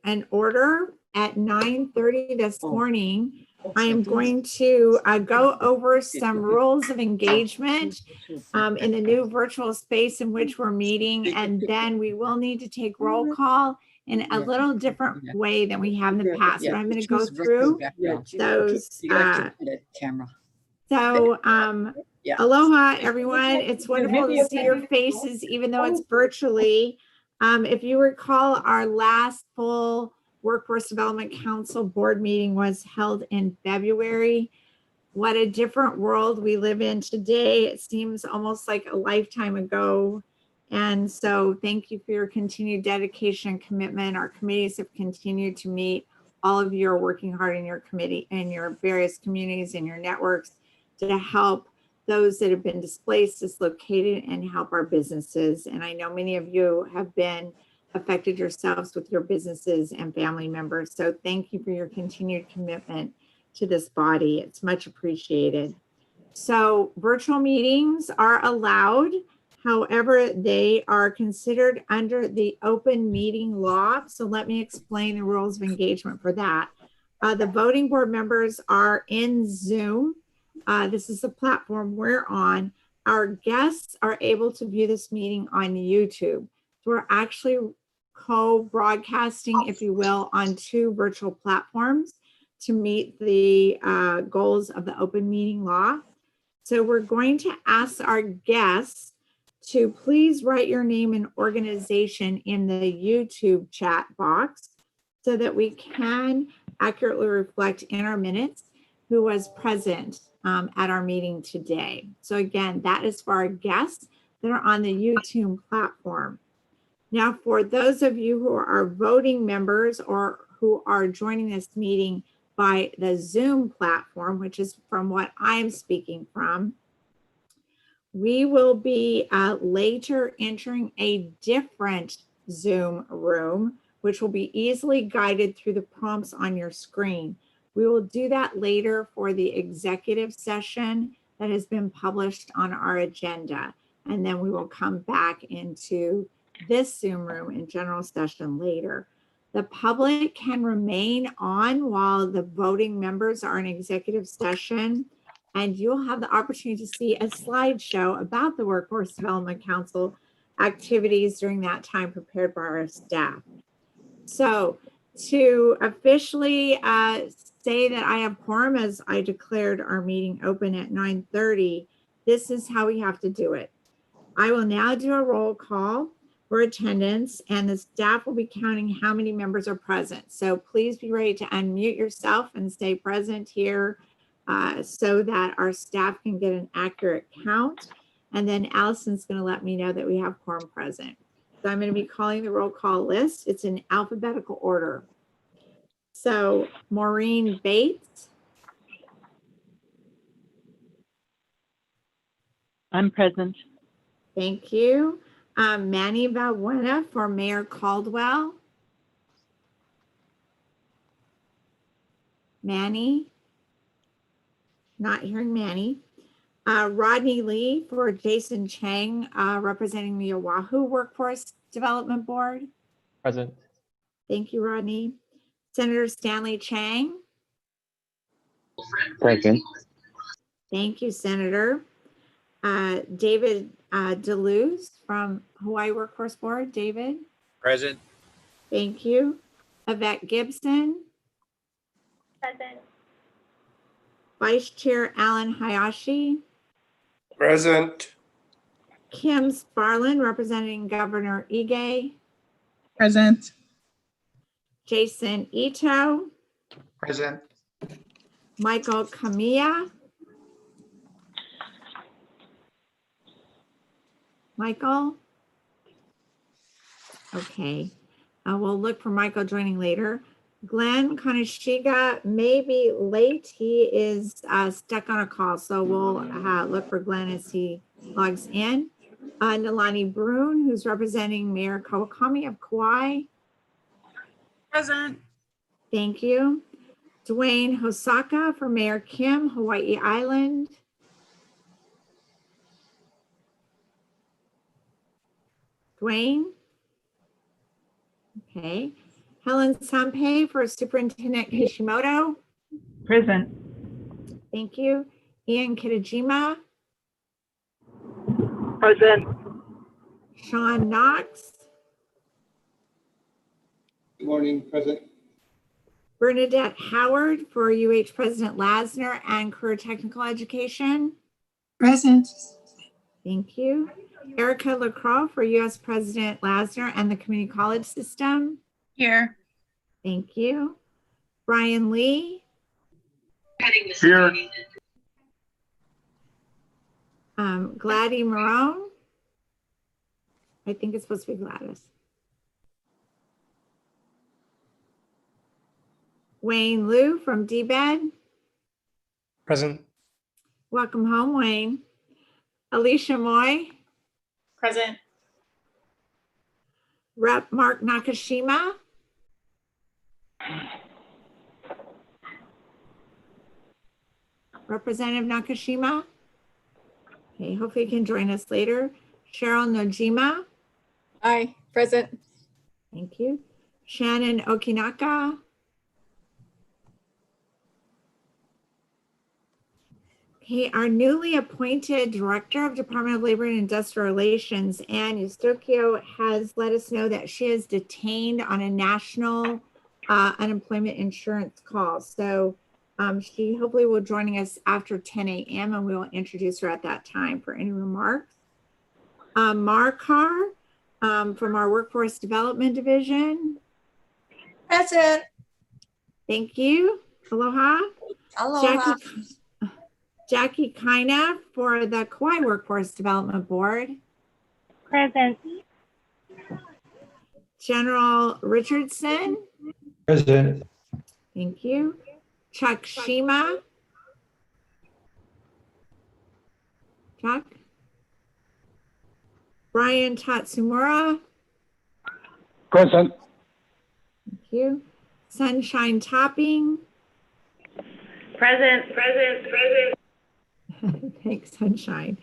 an order at 9:30 this morning. I am going to go over some rules of engagement in the new virtual space in which we're meeting, and then we will need to take roll call in a little different way than we have in the past. But I'm going to go through those. Aloha, everyone. It's wonderful to see your faces, even though it's virtually. If you recall, our last full Workforce Development Council board meeting was held in February. What a different world we live in today. It seems almost like a lifetime ago. And so thank you for your continued dedication and commitment. Our committees have continued to meet. All of you are working hard in your committee and your various communities and your networks to help those that have been displaced, dislocated, and help our businesses. And I know many of you have been affected yourselves with your businesses and family members. So thank you for your continued commitment to this body. It's much appreciated. So virtual meetings are allowed. However, they are considered under the open meeting law. So let me explain the rules of engagement for that. The voting board members are in Zoom. This is the platform we're on. Our guests are able to view this meeting on YouTube. So we're actually co-broadcasting, if you will, on two virtual platforms to meet the goals of the open meeting law. So we're going to ask our guests to please write your name and organization in the YouTube chat box so that we can accurately reflect in our minutes who was present at our meeting today. So again, that is for our guests that are on the YouTube platform. Now, for those of you who are voting members or who are joining this meeting by the Zoom platform, which is from what I'm speaking from, we will be later entering a different Zoom room, which will be easily guided through the prompts on your screen. We will do that later for the executive session that has been published on our agenda. And then we will come back into this Zoom room in general session later. The public can remain on while the voting members are in executive session, and you'll have the opportunity to see a slideshow about the Workforce Development Council activities during that time prepared by our staff. So to officially say that I have quorum, as I declared our meeting open at 9:30, this is how we have to do it. I will now do a roll call for attendance, and the staff will be counting how many members are present. So please be ready to unmute yourself and stay present here so that our staff can get an accurate count. And then Allison's going to let me know that we have quorum present. So I'm going to be calling the roll call list. It's in alphabetical order. So Maureen Bates. I'm present. Thank you. Manny Valbuena for Mayor Caldwell. Manny. Not hearing Manny. Rodney Lee for Jason Chang, representing the Oahu Workforce Development Board. Present. Thank you, Rodney. Senator Stanley Chang. Present. Thank you, Senator. David DeLuz from Hawaii Workforce Board. David. Present. Thank you. Yvette Gibson. Present. Vice Chair Alan Hayashi. Present. Kim Sparlin, representing Governor Ige. Present. Jason Ito. Present. Michael Kamiya. Michael? Okay. We'll look for Michael joining later. Glenn Kanishiga may be late. He is stuck on a call, so we'll look for Glenn as he logs in. Nalani Brune, who's representing Mayor Kawakami of Kauai. Present. Thank you. Dwayne Hosaka for Mayor Kim, Hawaii Island. Dwayne? Okay. Helen Sampe for Superintendent Kishimoto. Present. Thank you. Ian Kitajima. Present. Sean Knox. Good morning, present. Bernadette Howard for UH President Lasner and Career Technical Education. Present. Thank you. Erica LaCroix for US President Lasner and the Community College System. Here. Thank you. Brian Lee. Here. Gladys Marone. I think it's supposed to be Gladys. Wayne Liu from DBED. Present. Welcome home, Wayne. Alicia Moy. Present. Rep Mark Nakashima. Representative Nakashima. Okay, hopefully you can join us later. Cheryl Nojima. Aye, present. Thank you. Shannon Okinaka. Okay, our newly appointed Director of Department of Labor and Industrial Relations, Ann Eustachio, has let us know that she is detained on a national unemployment insurance call. So she hopefully will join us after 10 a.m. and we will introduce her at that time for any remarks. Markar from our Workforce Development Division. Present. Thank you. Aloha. Aloha. Jackie Kina for the Kauai Workforce Development Board. Present. General Richardson. Present. Thank you. Chuck Shima. Chuck. Brian Tatsumura. Present. Thank you. Sunshine Topping. Present. Thanks, Sunshine.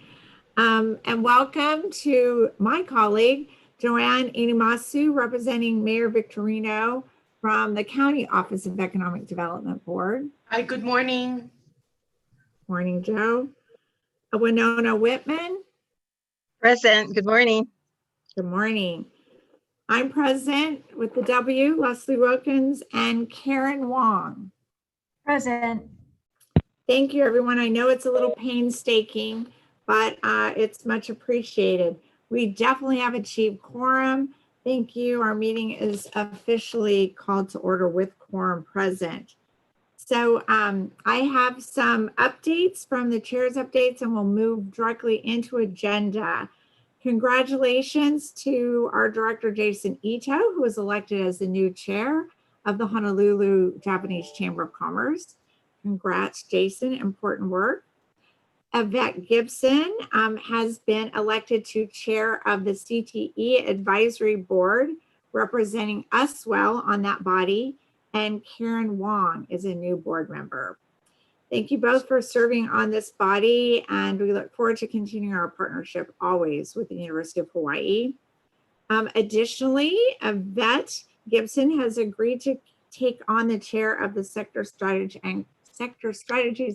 And welcome to my colleague, Joanne Inimasu, representing Mayor Victorino from the County Office of Economic Development Board. Hi, good morning. Morning, Joe. Winona Whitman. Present. Good morning. Good morning. I'm present with the W, Leslie Wilkins, and Karen Wong. Present. Thank you, everyone. I know it's a little painstaking, but it's much appreciated. We definitely have achieved quorum. Thank you. Our meeting is officially called to order with quorum present. So I have some updates from the chair's updates, and we'll move directly into agenda. Congratulations to our director, Jason Ito, who was elected as the new chair of the Honolulu Japanese Chamber of Commerce. Congrats, Jason, important work. Yvette Gibson has been elected to chair of the CTE Advisory Board, representing us well on that body, and Karen Wong is a new board member. Thank you both for serving on this body, and we look forward to continuing our partnership always with the University of Hawaii. Additionally, Yvette Gibson has agreed to take on the chair of the Sector Strategies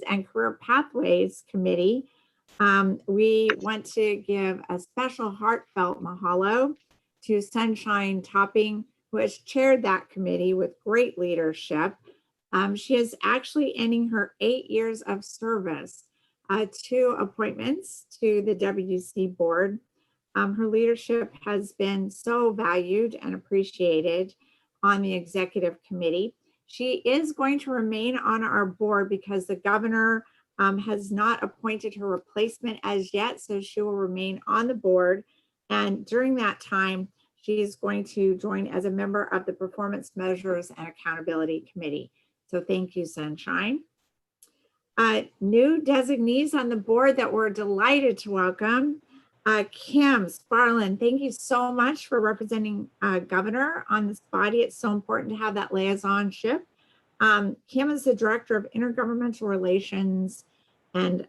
and Career Pathways Committee. We want to give a special heartfelt mahalo to Sunshine Topping, who has chaired that committee with great leadership. She is actually ending her 8 years of service, 2 appointments to the WDC Board. Her leadership has been so valued and appreciated on the executive committee. She is going to remain on our board because the governor has not appointed her replacement as yet, so she will remain on the board. And during that time, she is going to join as a member of the Performance Measures and Accountability Committee. So thank you, Sunshine. New designees on the board that we're delighted to welcome. Kim Sparlin, thank you so much for representing Governor on this body. It's so important to have that liaisonship. Kim is the Director of Intergovernmental Relations and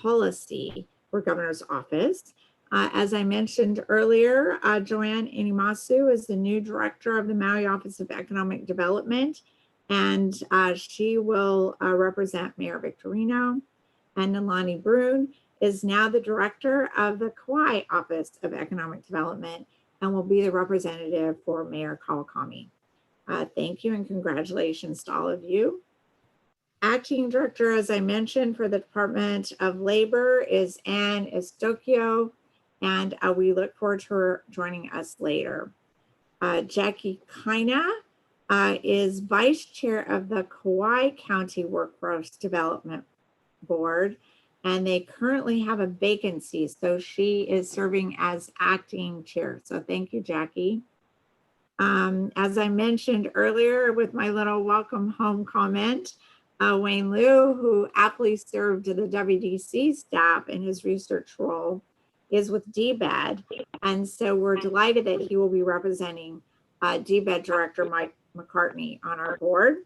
Policy for Governor's Office. As I mentioned earlier, Joanne Inimasu is the new director of the Maui Office of Economic Development, and she will represent Mayor Victorino. And Nalani Brune is now the director of the Kauai Office of Economic Development and will be the representative for Mayor Kawakami. Thank you and congratulations to all of you. Acting director, as I mentioned, for the Department of Labor is Ann Estokio, and we look forward to her joining us later. Jackie Kaina is vice chair of the Kauai County Workforce Development Board, and they currently have a vacancy, so she is serving as acting chair. So thank you, Jackie. As I mentioned earlier with my little welcome home comment, Wayne Liu, who aptly served the WDC staff in his research role, is with DBED. And so we're delighted that he will be representing DBED Director Mike McCartney on our board.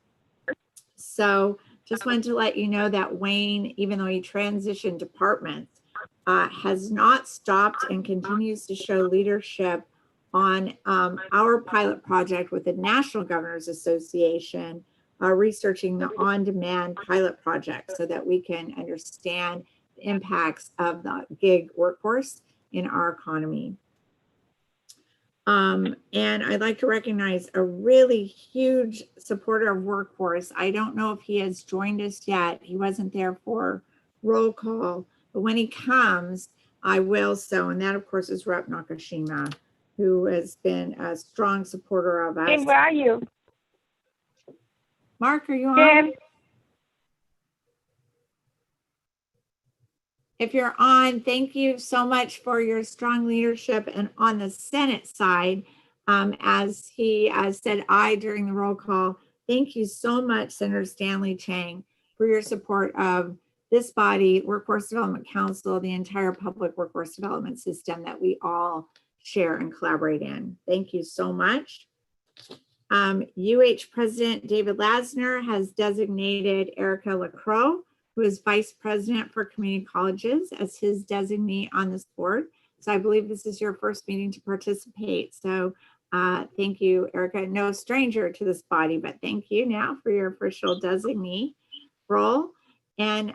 So just wanted to let you know that Wayne, even though he transitioned departments, has not stopped and continues to show leadership on our pilot project with the National Governors Association, researching the on-demand pilot project so that we can understand the impacts of the gig workforce in our economy. And I'd like to recognize a really huge supporter of workforce. I don't know if he has joined us yet. He wasn't there for roll call, but when he comes, I will so. And that, of course, is Rep Nakashima, who has been a strong supporter of us. Jim, where are you? Mark, are you on? Jim? If you're on, thank you so much for your strong leadership. And on the Senate side, as he said aye during the roll call, thank you so much, Senator Stanley Chang, for your support of this body, Workforce Development Council, the entire public workforce development system that we all share and collaborate in. Thank you so much. UH President David Lasner has designated Erica LaCroix, who is Vice President for Community Colleges, as his designee on this board. So I believe this is your first meeting to participate. So thank you, Erica. No stranger to this body, but thank you now for your official designee role. And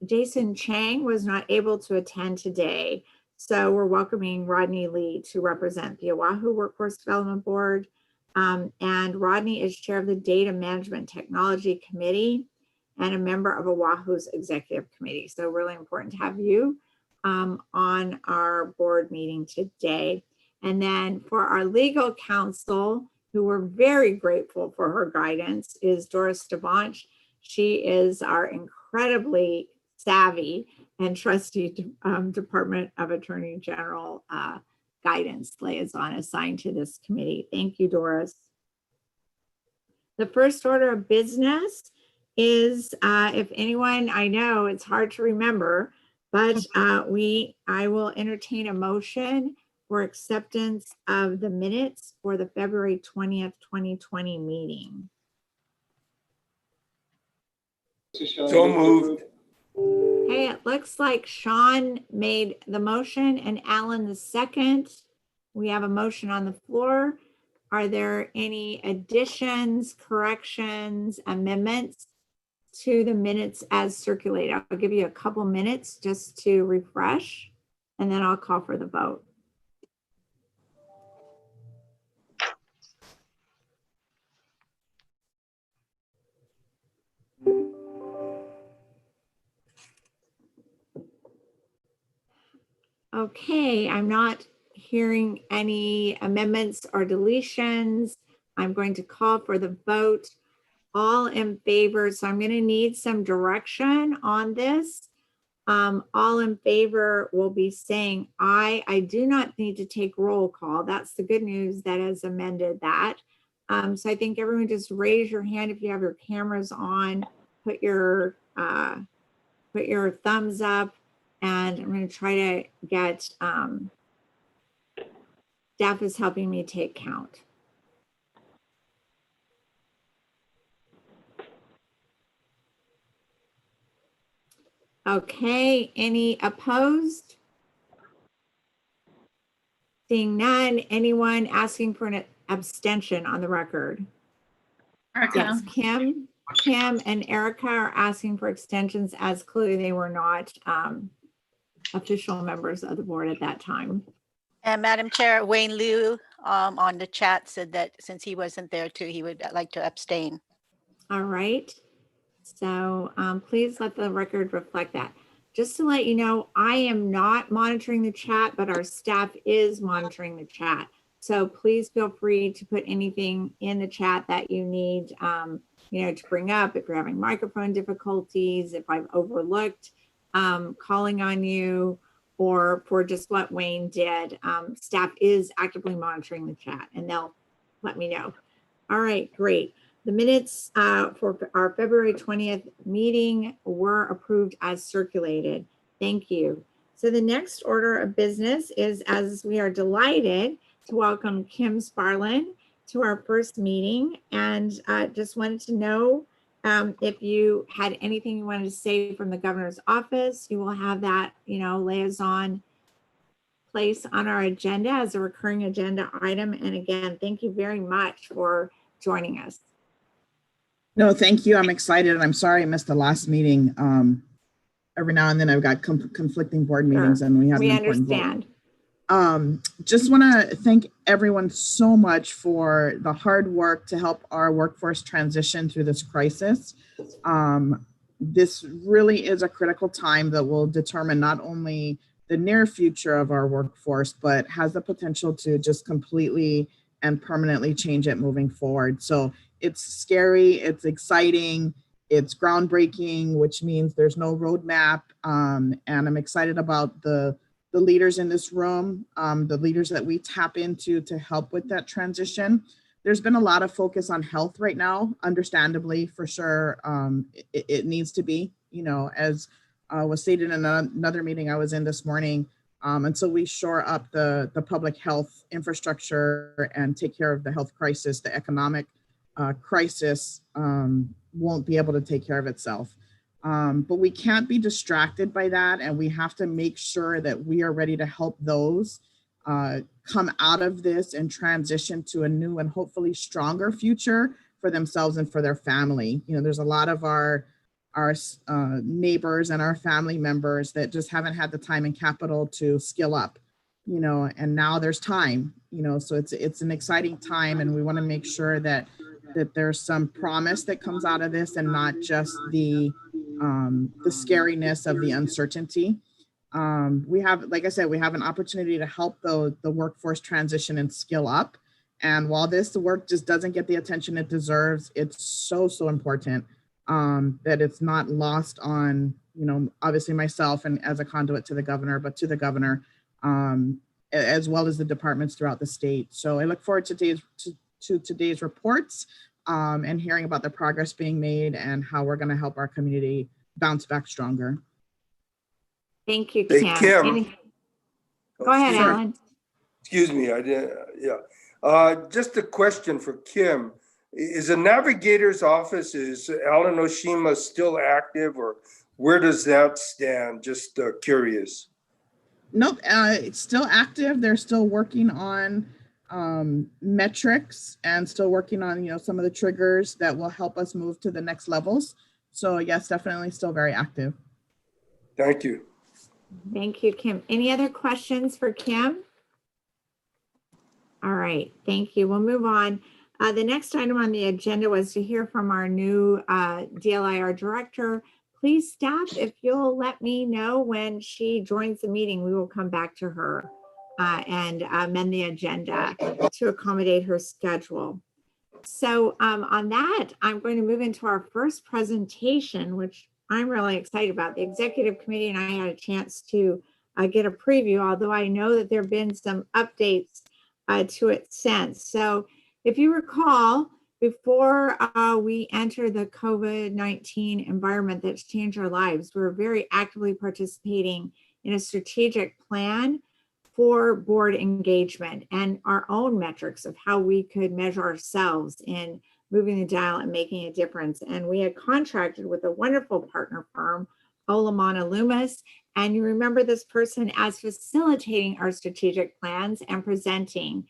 Jason Chang was not able to attend today. So we're welcoming Rodney Lee to represent the Oahu Workforce Development Board. And Rodney is chair of the Data Management Technology Committee and a member of Oahu's executive committee. So really important to have you on our board meeting today. And then for our legal counsel, who we're very grateful for her guidance, is Doris DeBonch. She is our incredibly savvy and trusty Department of Attorney General guidance liaison assigned to this committee. Thank you, Doris. The first order of business is, if anyone, I know it's hard to remember, but I will entertain a motion for acceptance of the minutes for the February 20th, 2020 meeting. So moved. Okay, it looks like Sean made the motion and Alan the second. We have a motion on the floor. Are there any additions, corrections, amendments to the minutes as circulated? I'll give you a couple minutes just to refresh, and then I'll call for the vote. Okay, I'm not hearing any amendments or deletions. I'm going to call for the vote. All in favor, so I'm going to need some direction on this. All in favor will be saying aye. I do not need to take roll call. That's the good news that has amended that. So I think everyone just raise your hand if you have your cameras on, put your thumbs up, and I'm going to try to get, staff is helping me take count. Okay, any opposed? Seeing none, anyone asking for an abstention on the record? Yes, Kim and Erica are asking for extensions as clearly they were not official members of the board at that time. And Madam Chair, Wayne Liu on the chat said that since he wasn't there too, he would like to abstain. All right. So please let the record reflect that. Just to let you know, I am not monitoring the chat, but our staff is monitoring the chat. So please feel free to put anything in the chat that you need, to bring up if you're having microphone difficulties, if I've overlooked calling on you, or for just what Wayne did. Staff is actively monitoring the chat and they'll let me know. All right, great. The minutes for our February 20th meeting were approved as circulated. Thank you. So the next order of business is, as we are delighted to welcome Kim Sparlin to our first meeting, and just wanted to know if you had anything you wanted to say from the governor's office. You will have that, liaison place on our agenda as a recurring agenda item. And again, thank you very much for joining us. No, thank you. I'm excited. And I'm sorry I missed the last meeting. Every now and then I've got conflicting board meetings, and we have an important vote. Understand. Just want to thank everyone so much for the hard work to help our workforce transition through this crisis. This really is a critical time that will determine not only the near future of our workforce, but has the potential to just completely and permanently change it moving forward. So it's scary, it's exciting, it's groundbreaking, which means there's no roadmap. And I'm excited about the leaders in this room, the leaders that we tap into to help with that transition. There's been a lot of focus on health right now, understandably, for sure. It needs to be, as was stated in another meeting I was in this morning, until we shore up the public health infrastructure and take care of the health crisis, the economic crisis won't be able to take care of itself. But we can't be distracted by that, and we have to make sure that we are ready to help those come out of this and transition to a new and hopefully stronger future for themselves and for their family. There's a lot of our neighbors and our family members that just haven't had the time and capital to skill up, and now there's time, so it's an exciting time, and we want to make sure that there's some promise that comes out of this and not just the scariness of the uncertainty. We have, like I said, we have an opportunity to help the workforce transition and skill up. And while the work just doesn't get the attention it deserves, it's so important that it's not lost on, obviously myself and as a conduit to the governor, but to the governor, as well as the departments throughout the state. So I look forward to today's reports and hearing about the progress being made and how we're going to help our community bounce back stronger. Thank you, Hey, Kim. Kim. Go ahead, Sure. Alan. Excuse me, I didn't, yeah. Just a question for Kim. Is the navigator's office, is Alan Oshima still active, or where does that stand? Just curious. Nope, it's still active. They're still working on metrics and still working on, some of the triggers that will help us move to the next levels. So yes, definitely still very active. Thank you. Thank you, Kim. Any other questions for Kim? All right, thank you. We'll move on. The next item on the agenda was to hear from our new DLIR director. Please, staff, if you'll let me know when she joins the meeting, we will come back to her and amend the agenda to accommodate her schedule. So on that, I'm going to move into our first presentation, which I'm really excited about. The executive committee and I had a chance to get a preview, although I know that there have been some updates to it since. So if you recall, before we enter the COVID-19 environment that's changed our lives, we're very actively participating in a strategic plan for board engagement and our own metrics of how we could measure ourselves in moving the dial and making a difference. And we had contracted with a wonderful partner firm Olamana Loomis. And you remember this person as facilitating our strategic plans and presenting.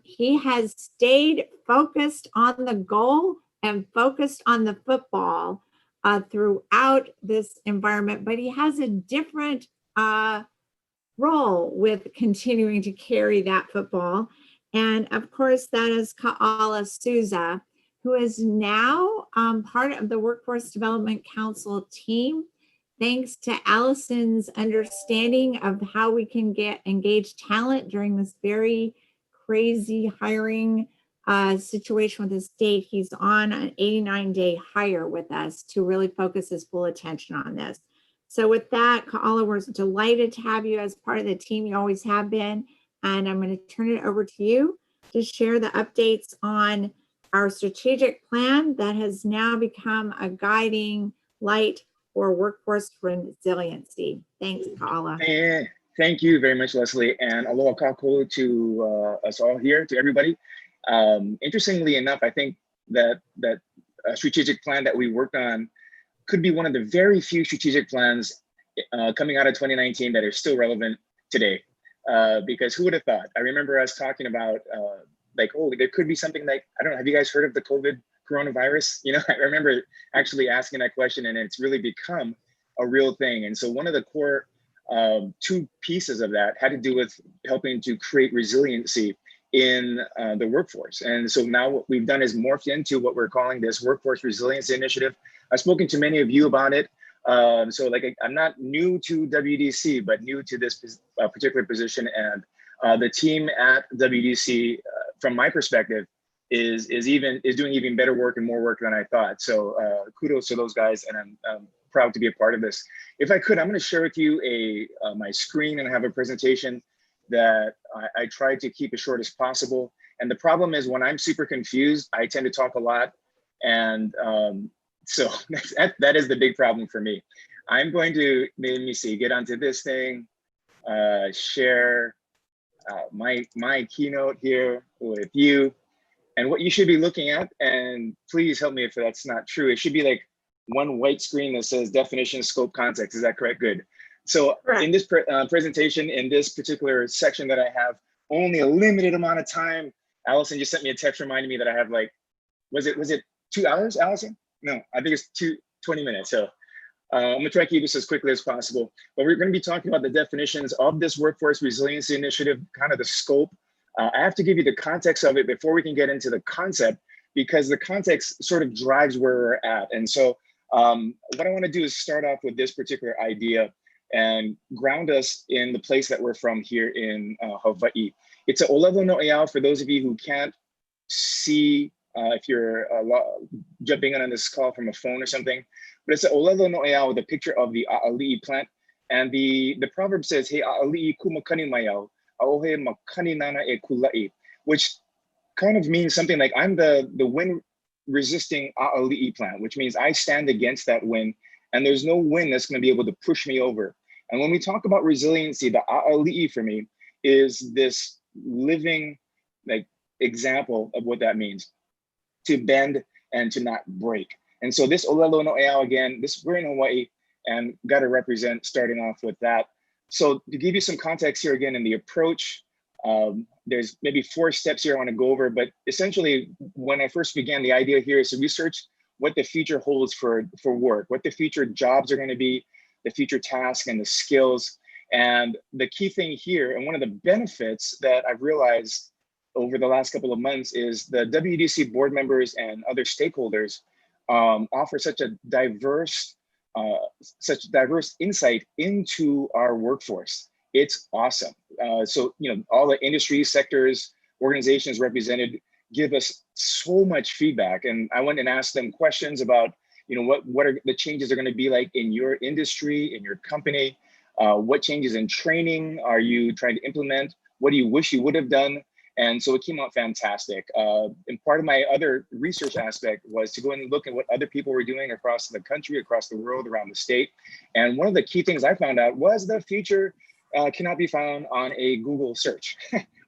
He has stayed focused on the goal and focused on the football throughout this environment, but he has a different role with continuing to carry that football. And of course, that is Ka'ala Souza, who is now part of the Workforce Development Council team, thanks to Allison's understanding of how we can engage talent during this very crazy hiring situation with the state. He's on an 89-day hire with us to really focus his full attention on this. So with that, Ka'ala, we're delighted to have you as part of the team. You always have been. And I'm going to turn it over to you to share the updates on our strategic plan that has now become a guiding light for workforce resiliency. Thanks, Ka'ala. Thank you very much, Leslie, and aloha kako to us all here, to everybody. Interestingly enough, I think that strategic plan that we worked on could be one of the very few strategic plans coming out of 2019 that are still relevant today. Because who would have thought? I remember us talking about like, oh, there could be something like, I don't know, have you guys heard of the coronavirus? You know, I remember actually asking that question, and it's really become a real thing. And so one of the core two pieces of that had to do with helping to create resiliency in the workforce. And so now what we've done is morphed into what we're calling this Workforce Resiliency Initiative. I've spoken to many of you about it. So like, I'm not new to WDC, but new to this particular position. And the team at WDC, from my perspective, is doing even better work and more work than I thought. So kudos to those guys, and I'm proud to be a part of this. If I could, I'm going to share with you my screen, and I have a presentation that I tried to keep as short as possible. And the problem is when I'm super confused, I tend to talk a lot. And so that is the big problem for me. I'm going to, let me see, get onto this thing, share my keynote here with you. And what you should be looking at, and please help me if that's not true, it should be like one white screen that says definition, scope, context. Is that correct? Good. So in this presentation, in this particular section that I have only a limited amount of time, Allison just sent me a text reminding me that I have like, was it 2 hours, Allison? No, I think it's 20 minutes. So I'm gonna try to keep this as quickly as possible. But we're gonna be talking about the definitions of this Workforce Resiliency Initiative, kind of the scope. I have to give you the context of it before we can get into the concept, because the context sort of drives where we're at. And so what I wanna do is start off with this particular idea and ground us in the place that we're from here in Hawaii. It's a Olevo no Eau for those of you who can't see if you're jumping on this call from a phone or something, but it's an Olevo no Eau with a picture of the a'ali'i plant. And the proverb says, "He a'ali'i kumakani mayau, aohe makani nana e kula'i," which kind of means something like, I'm the wind resisting a'ali'i plant, which means I stand against that wind, and there's no wind that's going to be able to push me over. And when we talk about resiliency, the a'ali'i for me is this living like example of what that means, to bend and to not break. And so this Olelo no Eau, again, we're in Hawaii, and got to represent starting off with that. So to give you some context here again in the approach, there's maybe 4 steps here I want to go over, but essentially when I first began, the idea here is to research what the future holds for work, what the future jobs are going to be, the future tasks and the skills. And the key thing here, and one of the benefits that I've realized over the last couple of months, is the WDC board members and other stakeholders offer such diverse insight into our workforce. It's awesome. So, you know, all the industry sectors, organizations represented give us so much feedback. And I went and asked them questions about, you know, what are the changes are going to be like in your industry, in your company? What changes in training are you trying to implement? What do you wish you would have done? And so it came out fantastic. And part of my other research aspect was to go and look at what other people were doing across the country, across the world, around the state. And one of the key things I found out was the future cannot be found on a Google search,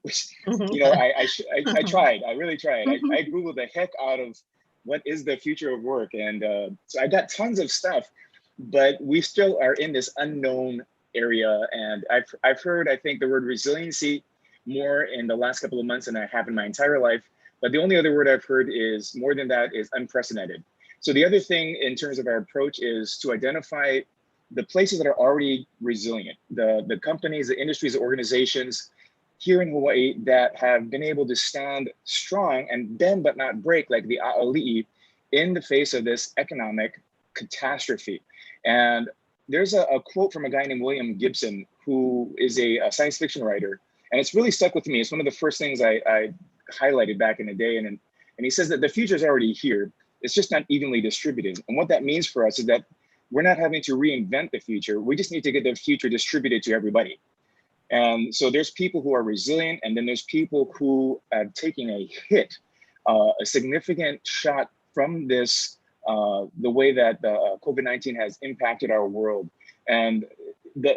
which, you know, I tried, I really tried. I Googled the heck out of what is the future of work. And so I got tons of stuff. but we still are in this unknown area. And I've heard, I think, the word resiliency more in the last couple of months than I have in my entire life. But the only other word I've heard is more than that is unprecedented. So the other thing in terms of our approach is to identify the places that are already resilient, the companies, the industries, the organizations here in Hawaii that have been able to stand strong and bend but not break, like the a'ali'i, in the face of this economic catastrophe. And there's a quote from a guy named William Gibson, who is a science fiction writer, and it's really stuck with me. It's one of the first things I highlighted back in the day. And he says that the future is already here. It's just not evenly distributed. And what that means for us is that we're not having to reinvent the future. We just need to get the future distributed to everybody. And so there's people who are resilient, and then there's people who are taking a hit, a significant shot from this, the way that COVID-19 has impacted our world. And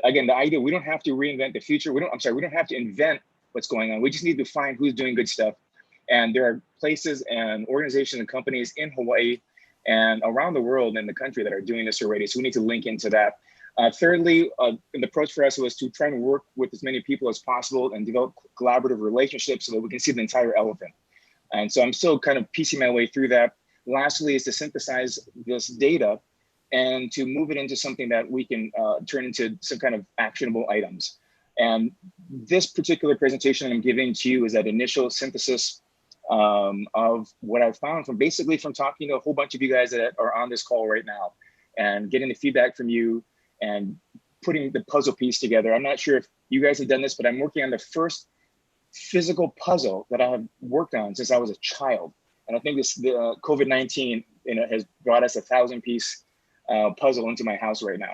again, the idea, we don't have to reinvent the future. We don't have to invent what's going on. We just need to find who's doing good stuff. And there are places and organizations and companies in Hawaii and around the world and the country that are doing this already. So we need to link into that. Thirdly, the approach for us was to try and work with as many people as possible and develop collaborative relationships so that we can see the entire elephant. And so I'm still kind of piecing my way through that. Lastly is to synthesize this data and to move it into something that we can turn into some kind of actionable items. And this particular presentation I'm giving to you is that initial synthesis of what I've found from talking to a whole bunch of you guys that are on this call right now and getting the feedback from you and putting the puzzle piece together. I'm not sure if you guys have done this, but I'm working on the first physical puzzle that I have worked on since I was a child. And I think the COVID-19 has brought us a 1,000-piece puzzle into my house right now.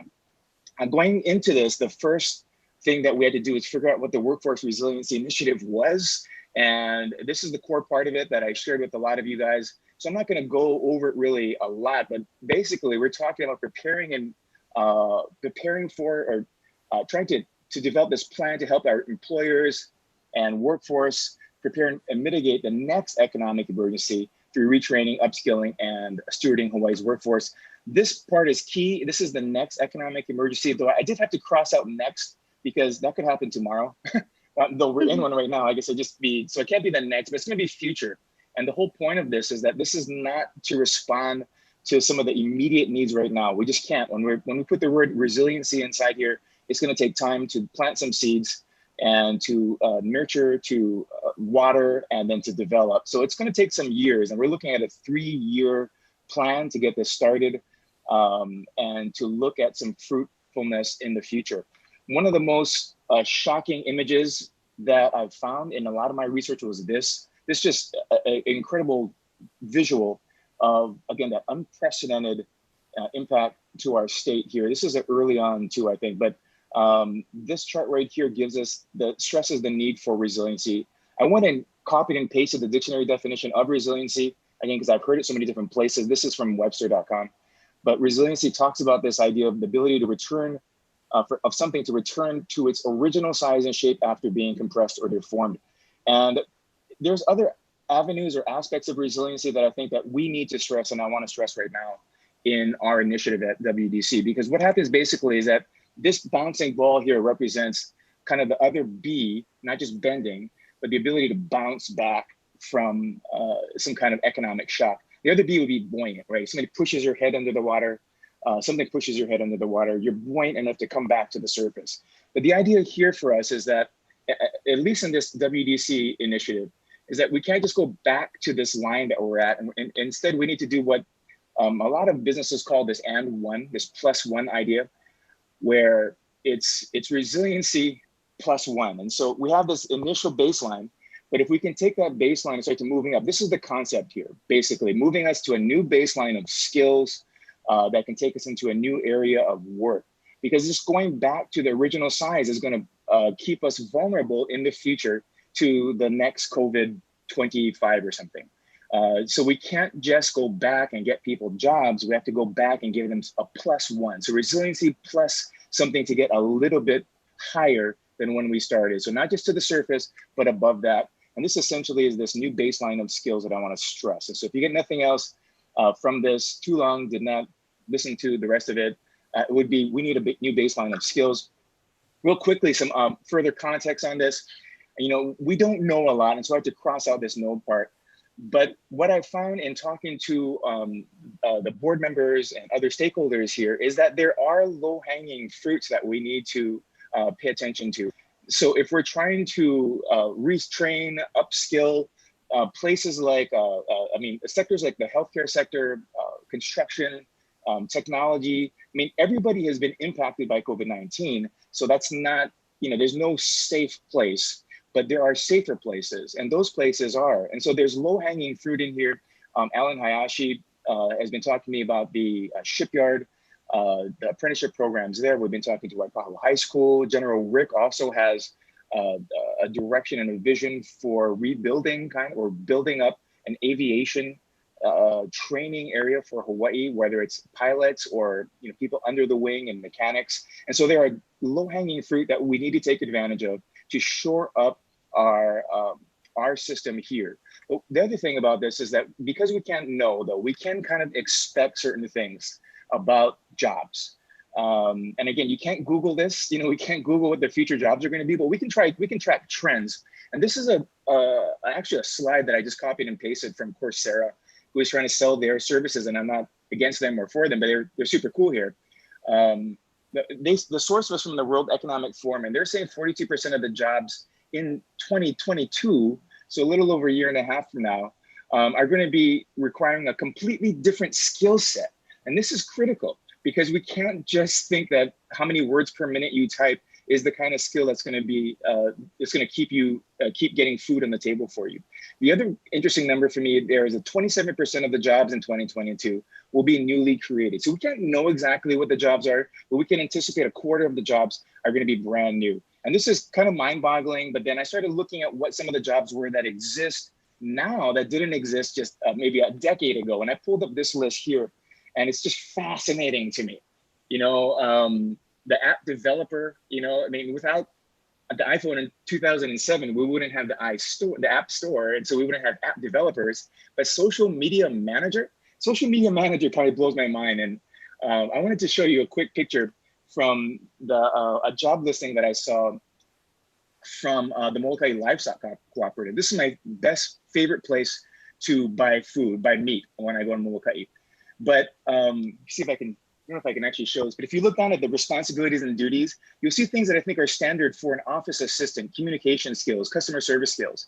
I'm going into this, the first thing that we had to do is figure out what the Workforce Resiliency Initiative was. And this is the core part of it that I shared with a lot of you guys. So I'm not going to go over it really a lot, but basically we're talking about preparing for or trying to develop this plan to help our employers and workforce prepare and mitigate the next economic emergency through retraining, upskilling, and stewarding Hawaii's workforce. This part is key. This is the next economic emergency, though I did have to cross out next because that could happen tomorrow. Though we're in one right now, I guess so it can't be the next, but it's gonna be future. And the whole point of this is that this is not to respond to some of the immediate needs right now. We just can't. When we put the word resiliency inside here, it's gonna take time to plant some seeds and to nurture, to water, and then to develop. So it's gonna take some years, and we're looking at a 3-year plan to get this started and to look at some fruitfulness in the future. One of the most shocking images that I've found in a lot of my research was this just an incredible visual of, again, that unprecedented impact to our state here. This is early on too, I think, but this chart right here stresses the need for resiliency. I went and copied and pasted the dictionary definition of resiliency, again, because I've heard it so many different places. This is from Webster.com. But resiliency talks about this idea of the ability to return, of something to return to its original size and shape after being compressed or deformed. And there's other avenues or aspects of resiliency that I think that we need to stress, and I want to stress right now in our initiative at WDC, because what happens basically is that this bouncing ball here represents kind of the other B, not just bending, but the ability to bounce back from some kind of economic shock. The other B would be buoyant, right? Somebody pushes your head under the water, something pushes your head under the water, you're buoyant enough to come back to the surface. But the idea here for us is that, at least in this WDC initiative, is that we can't just go back to this line that we're at. And instead, we need to do what a lot of businesses call this this +1 idea, where it's resiliency +1. And so we have this initial baseline, but if we can take that baseline and start to moving up, this is the concept here, basically moving us to a new baseline of skills that can take us into a new area of work. Because just going back to the original size is going to keep us vulnerable in the future to the next COVID-25 or something. So we can't just go back and get people jobs. We have to go back and give them a +1. So resiliency plus something to get a little bit higher than when we started. So not just to the surface, but above that. And this essentially is this new baseline of skills that I want to stress. And so if you get nothing else from this, too long, did not listen to the rest of it. would be, we need a new baseline of skills. Real quickly, some further context on this. You know, we don't know a lot, and so I have to cross out this no part. But what I found in talking to the board members and other stakeholders here is that there are low-hanging fruits that we need to pay attention to. So if we're trying to retrain, upskill places like, sectors like the healthcare sector, construction, technology, I mean, everybody has been impacted by COVID-19. So that's not, you know, there's no safe place, but there are safer places, and those places are. And so there's low-hanging fruit in here. Alan Hayashi has been talking to me about the shipyard, the apprenticeship programs there. We've been talking to Waipahu High School. General Rick also has a direction and a vision for rebuilding or building up an aviation training area for Hawaii, whether it's pilots or, you know, people under the wing and mechanics. And so there are low-hanging fruit that we need to take advantage of to shore up our system here. Well, the other thing about this is that because we can't know, though, we can kind of expect certain things about jobs. And again, you can't Google this, you know, we can't Google what the future jobs are going to be, but we can track trends. And this is actually a slide that I just copied and pasted from Coursera, who is trying to sell their services, and I'm not against them or for them, but they're super cool here. The source was from the World Economic Forum, and they're saying 42% of the jobs in 2022, so a little over a year and a half from now, are going to be requiring a completely different skill set. And this is critical because we can't just think that how many words per minute you type is the kind of skill that's going to be, it's going to keep you, keep getting food on the table for you. The other interesting number for me there is that 27% of the jobs in 2022 will be newly created. So we can't know exactly what the jobs are, but we can anticipate a quarter of the jobs are going to be brand new. And this is kind of mind-boggling, but then I started looking at what some of the jobs were that exist now that didn't exist just maybe a decade ago. And I pulled up this list here, and it's just fascinating to me. You know, the app developer, you know, I mean, without the iPhone in 2007, we wouldn't have the app store, and so we wouldn't have app developers. But social media manager probably blows my mind. And I wanted to show you a quick picture from a job listing that I saw from the Molokai Livestock Cooperative. This is my favorite place to buy meat when I go to Molokai. But see if I can, I don't know if I can actually show this, but if you look down at the responsibilities and duties, you'll see things that I think are standard for an office assistant: communication skills, customer service skills,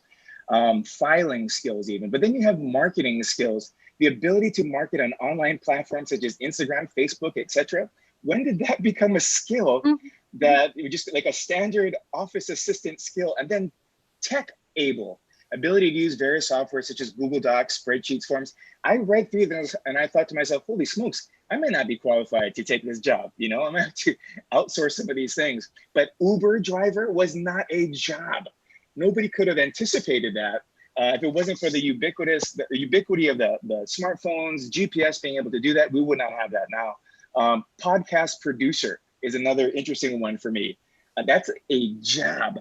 filing skills even. But then you have marketing skills, the ability to market on online platforms such as Instagram, Facebook, etc. When did that become a skill that just like a standard office assistant skill? And then tech able, ability to use various software such as Google Docs, spreadsheets, forms. I read through those and I thought to myself, holy smokes, I may not be qualified to take this job. You know, I'm gonna have to outsource some of these things. But Uber driver was not a job. Nobody could have anticipated that if it wasn't for the ubiquity of the smartphones, GPS being able to do that. We would not have that now. Podcast producer is another interesting one for me. That's a job.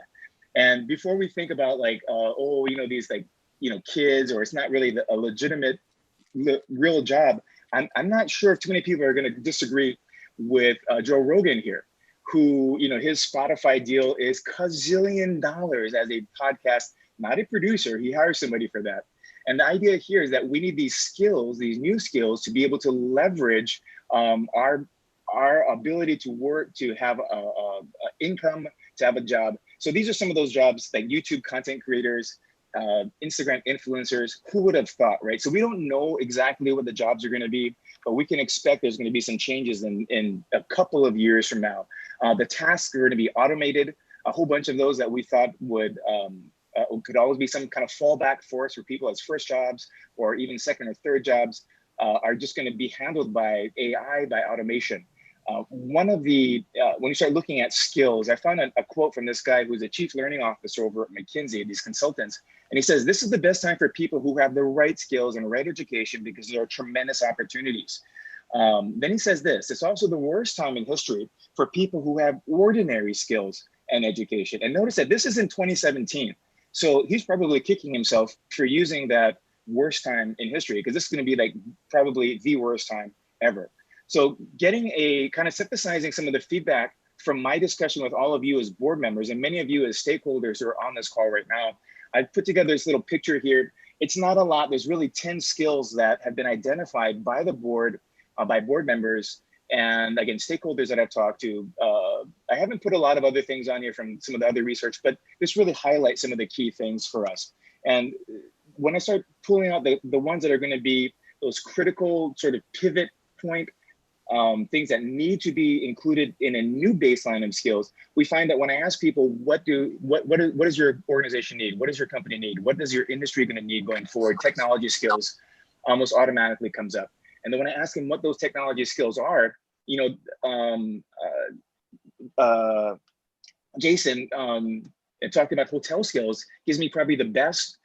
And before we think about like, oh, you know, these like, you know, kids, or it's not really a legitimate, real job, I'm not sure if too many people are going to disagree with Joe Rogan here, who, you know, his Spotify deal is $1 gazillion as a podcast, not a producer. He hires somebody for that. And the idea here is that we need these skills, these new skills, to be able to leverage our ability to work, to have a income, to have a job. So these are some of those jobs like YouTube content creators, Instagram influencers. Who would have thought, right? So we don't know exactly what the jobs are going to be, but we can expect there's going to be some changes in a couple of years from now. The tasks are going to be automated. A whole bunch of those that we thought could always be some kind of fallback for us for people as first jobs or even second or third jobs are just going to be handled by AI, by automation. One of the, when you start looking at skills, I found a quote from this guy who's a chief learning officer over at McKinsey, these consultants. And he says, this is the best time for people who have the right skills and right education because there are tremendous opportunities. Then he says this, it's also the worst time in history for people who have ordinary skills and education. And notice that this is in 2017. So he's probably kicking himself for using that worst time in history, because this is going to be like probably the worst time ever. So getting a kind of synthesizing some of the feedback from my discussion with all of you as board members and many of you as stakeholders who are on this call right now, I've put together this little picture here. It's not a lot. There's really 10 skills that have been identified by the board, by board members, and again, stakeholders that I've talked to. I haven't put a lot of other things on here from some of the other research, but this really highlights some of the key things for us. And when I start pulling out the ones that are going to be those critical sort of pivot point things that need to be included in a new baseline of skills, we find that when I ask people, what does your organization need? What does your company need? What does your industry going to need going forward? Technology skills almost automatically comes up. And then when I ask them what those technology skills are, you know, Jason talked about hotel skills, gives me probably the best,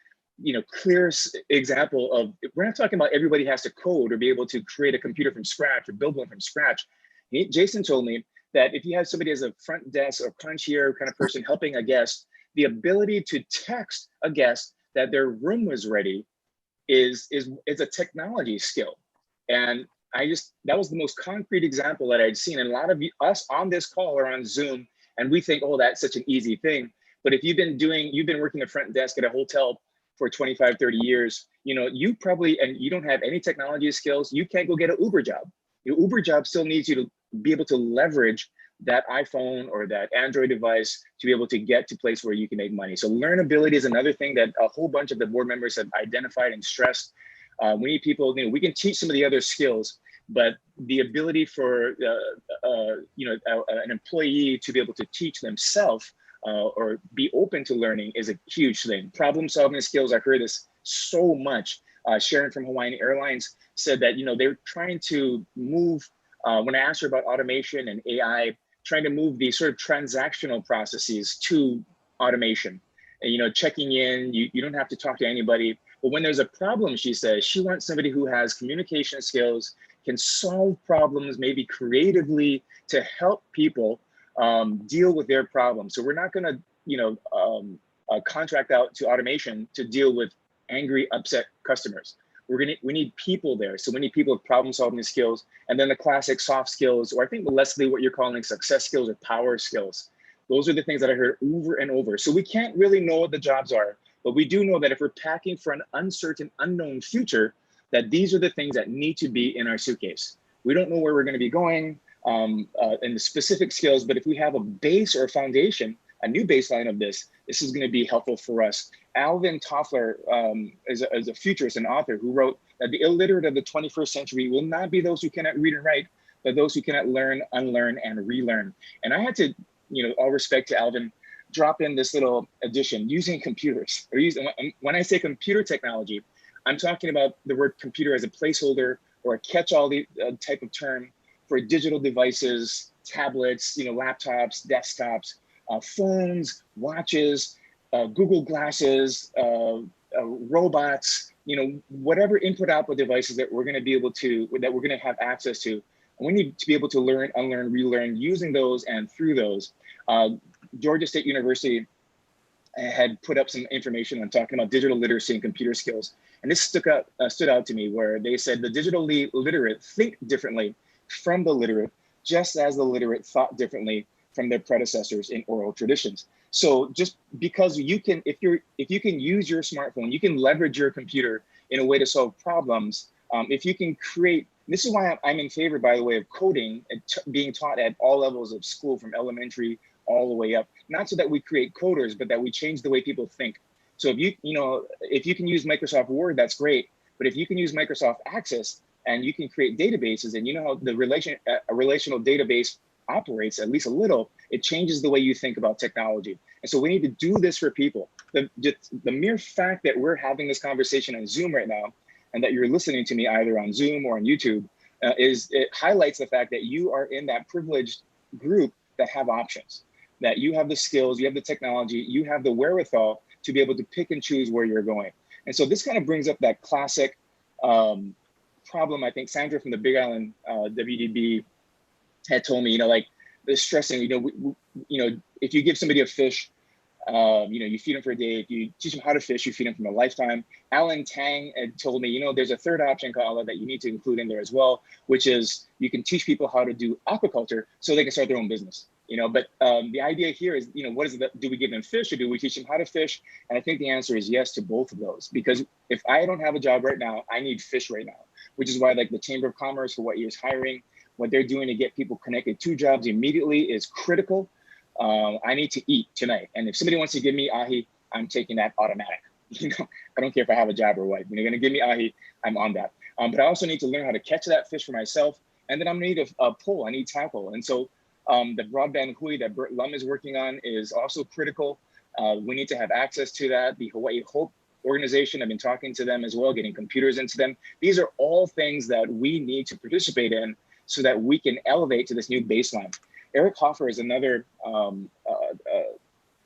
you know, clearest example of, we're not talking about everybody has to code or be able to create a computer from scratch or build one from scratch. Jason told me that if you have somebody as a front desk or concierge kind of person helping a guest, the ability to text a guest that their room was ready is a technology skill. And that was the most concrete example that I'd seen. And a lot of us on this call are on Zoom, and we think, oh, that's such an easy thing. But if you've been working the front desk at a hotel for 25, 30 years, you know, you don't have any technology skills, you can't go get an Uber job. Your Uber job still needs you to be able to leverage that iPhone or that Android device to be able to get to a place where you can make money. So learnability is another thing that a whole bunch of the board members have identified and stressed. We need people, you know, we can teach some of the other skills, but the ability for you know, an employee to be able to teach themselves or be open to learning is a huge thing. Problem solving skills, I heard this so much. Sharon from Hawaiian Airlines said that, you know, they're trying to move, when I asked her about automation and AI, trying to move these sort of transactional processes to automation. And, you know, checking in, you don't have to talk to anybody. But when there's a problem, she says, she wants somebody who has communication skills, can solve problems, maybe creatively, to help people deal with their problems. So we're not going to, you know, contract out to automation to deal with angry, upset customers. We need people there. So we need people with problem solving skills, and then the classic soft skills, or I think, Leslie, what you're calling success skills or power skills. Those are the things that I heard over and over. So we can't really know what the jobs are, but we do know that if we're packing for an uncertain, unknown future, that these are the things that need to be in our suitcase. We don't know where we're going to be going in the specific skills, but if we have a base or a foundation, a new baseline of this is going to be helpful for us. Alvin Toffler is a futurist and author who wrote that the illiterate of the 21st century will not be those who cannot read and write, but those who cannot learn, unlearn, and relearn. And I had to, you know, all respect to Alvin, drop in this little addition, using computers. When I say computer technology, I'm talking about the word computer as a placeholder or a catch-all type of term for digital devices, tablets, you know, laptops, desktops, phones, watches, Google glasses, robots, you know, whatever input-output devices that we're going to be able to, that we're going to have access to. And we need to be able to learn, unlearn, relearn using those and through those. Georgia State University had put up some information on talking about digital literacy and computer skills. And this stood out to me, where they said the digitally literate think differently from the literate, just as the literate thought differently from their predecessors in oral traditions. So just because you can, if you can use your smartphone, you can leverage your computer in a way to solve problems. If you can create, this is why I'm in favor, by the way, of coding being taught at all levels of school, from elementary all the way up, not so that we create coders, but that we change the way people think. So if you can use Microsoft Word, that's great. But if you can use Microsoft Access and you can create databases, and you know how the a relational database operates, at least a little, it changes the way you think about technology. And so we need to do this for people. The mere fact that we're having this conversation on Zoom right now, and that you're listening to me either on Zoom or on YouTube, it highlights the fact that you are in that privileged group that have options, that you have the skills, you have the technology, you have the wherewithal to be able to pick and choose where you're going. And so this kind of brings up that classic problem. I think Sandra from the Big Island WDB had told me, you know, like the stressing, you know, if you give somebody a fish, You feed them for a day. If you teach them how to fish, you feed them for a lifetime. Alan Tang had told me, there's a third option, Kala, that you need to include in there as well, which is you can teach people how to do aquaculture so they can start their own business. But the idea here is, what is it? Do we give them fish or do we teach them how to fish? And I think the answer is yes to both of those, because if I don't have a job right now, I need fish right now, which is why like the Chamber of Commerce, Hawaii is hiring. What they're doing to get people connected to jobs immediately is critical. I need to eat tonight. And if somebody wants to give me ahi, I'm taking that automatic. I don't care if I have a job or what. When you're gonna give me ahi, I'm on that. But I also need to learn how to catch that fish for myself. And then I'm gonna need a pole, I need tackle. And so the broadband hui that Bert Lum is working on is also critical. We need to have access to that. The Hawaii Hope organization, I've been talking to them as well, getting computers into them. These are all things that we need to participate in so that we can elevate to this new baseline. Eric Hoffer is another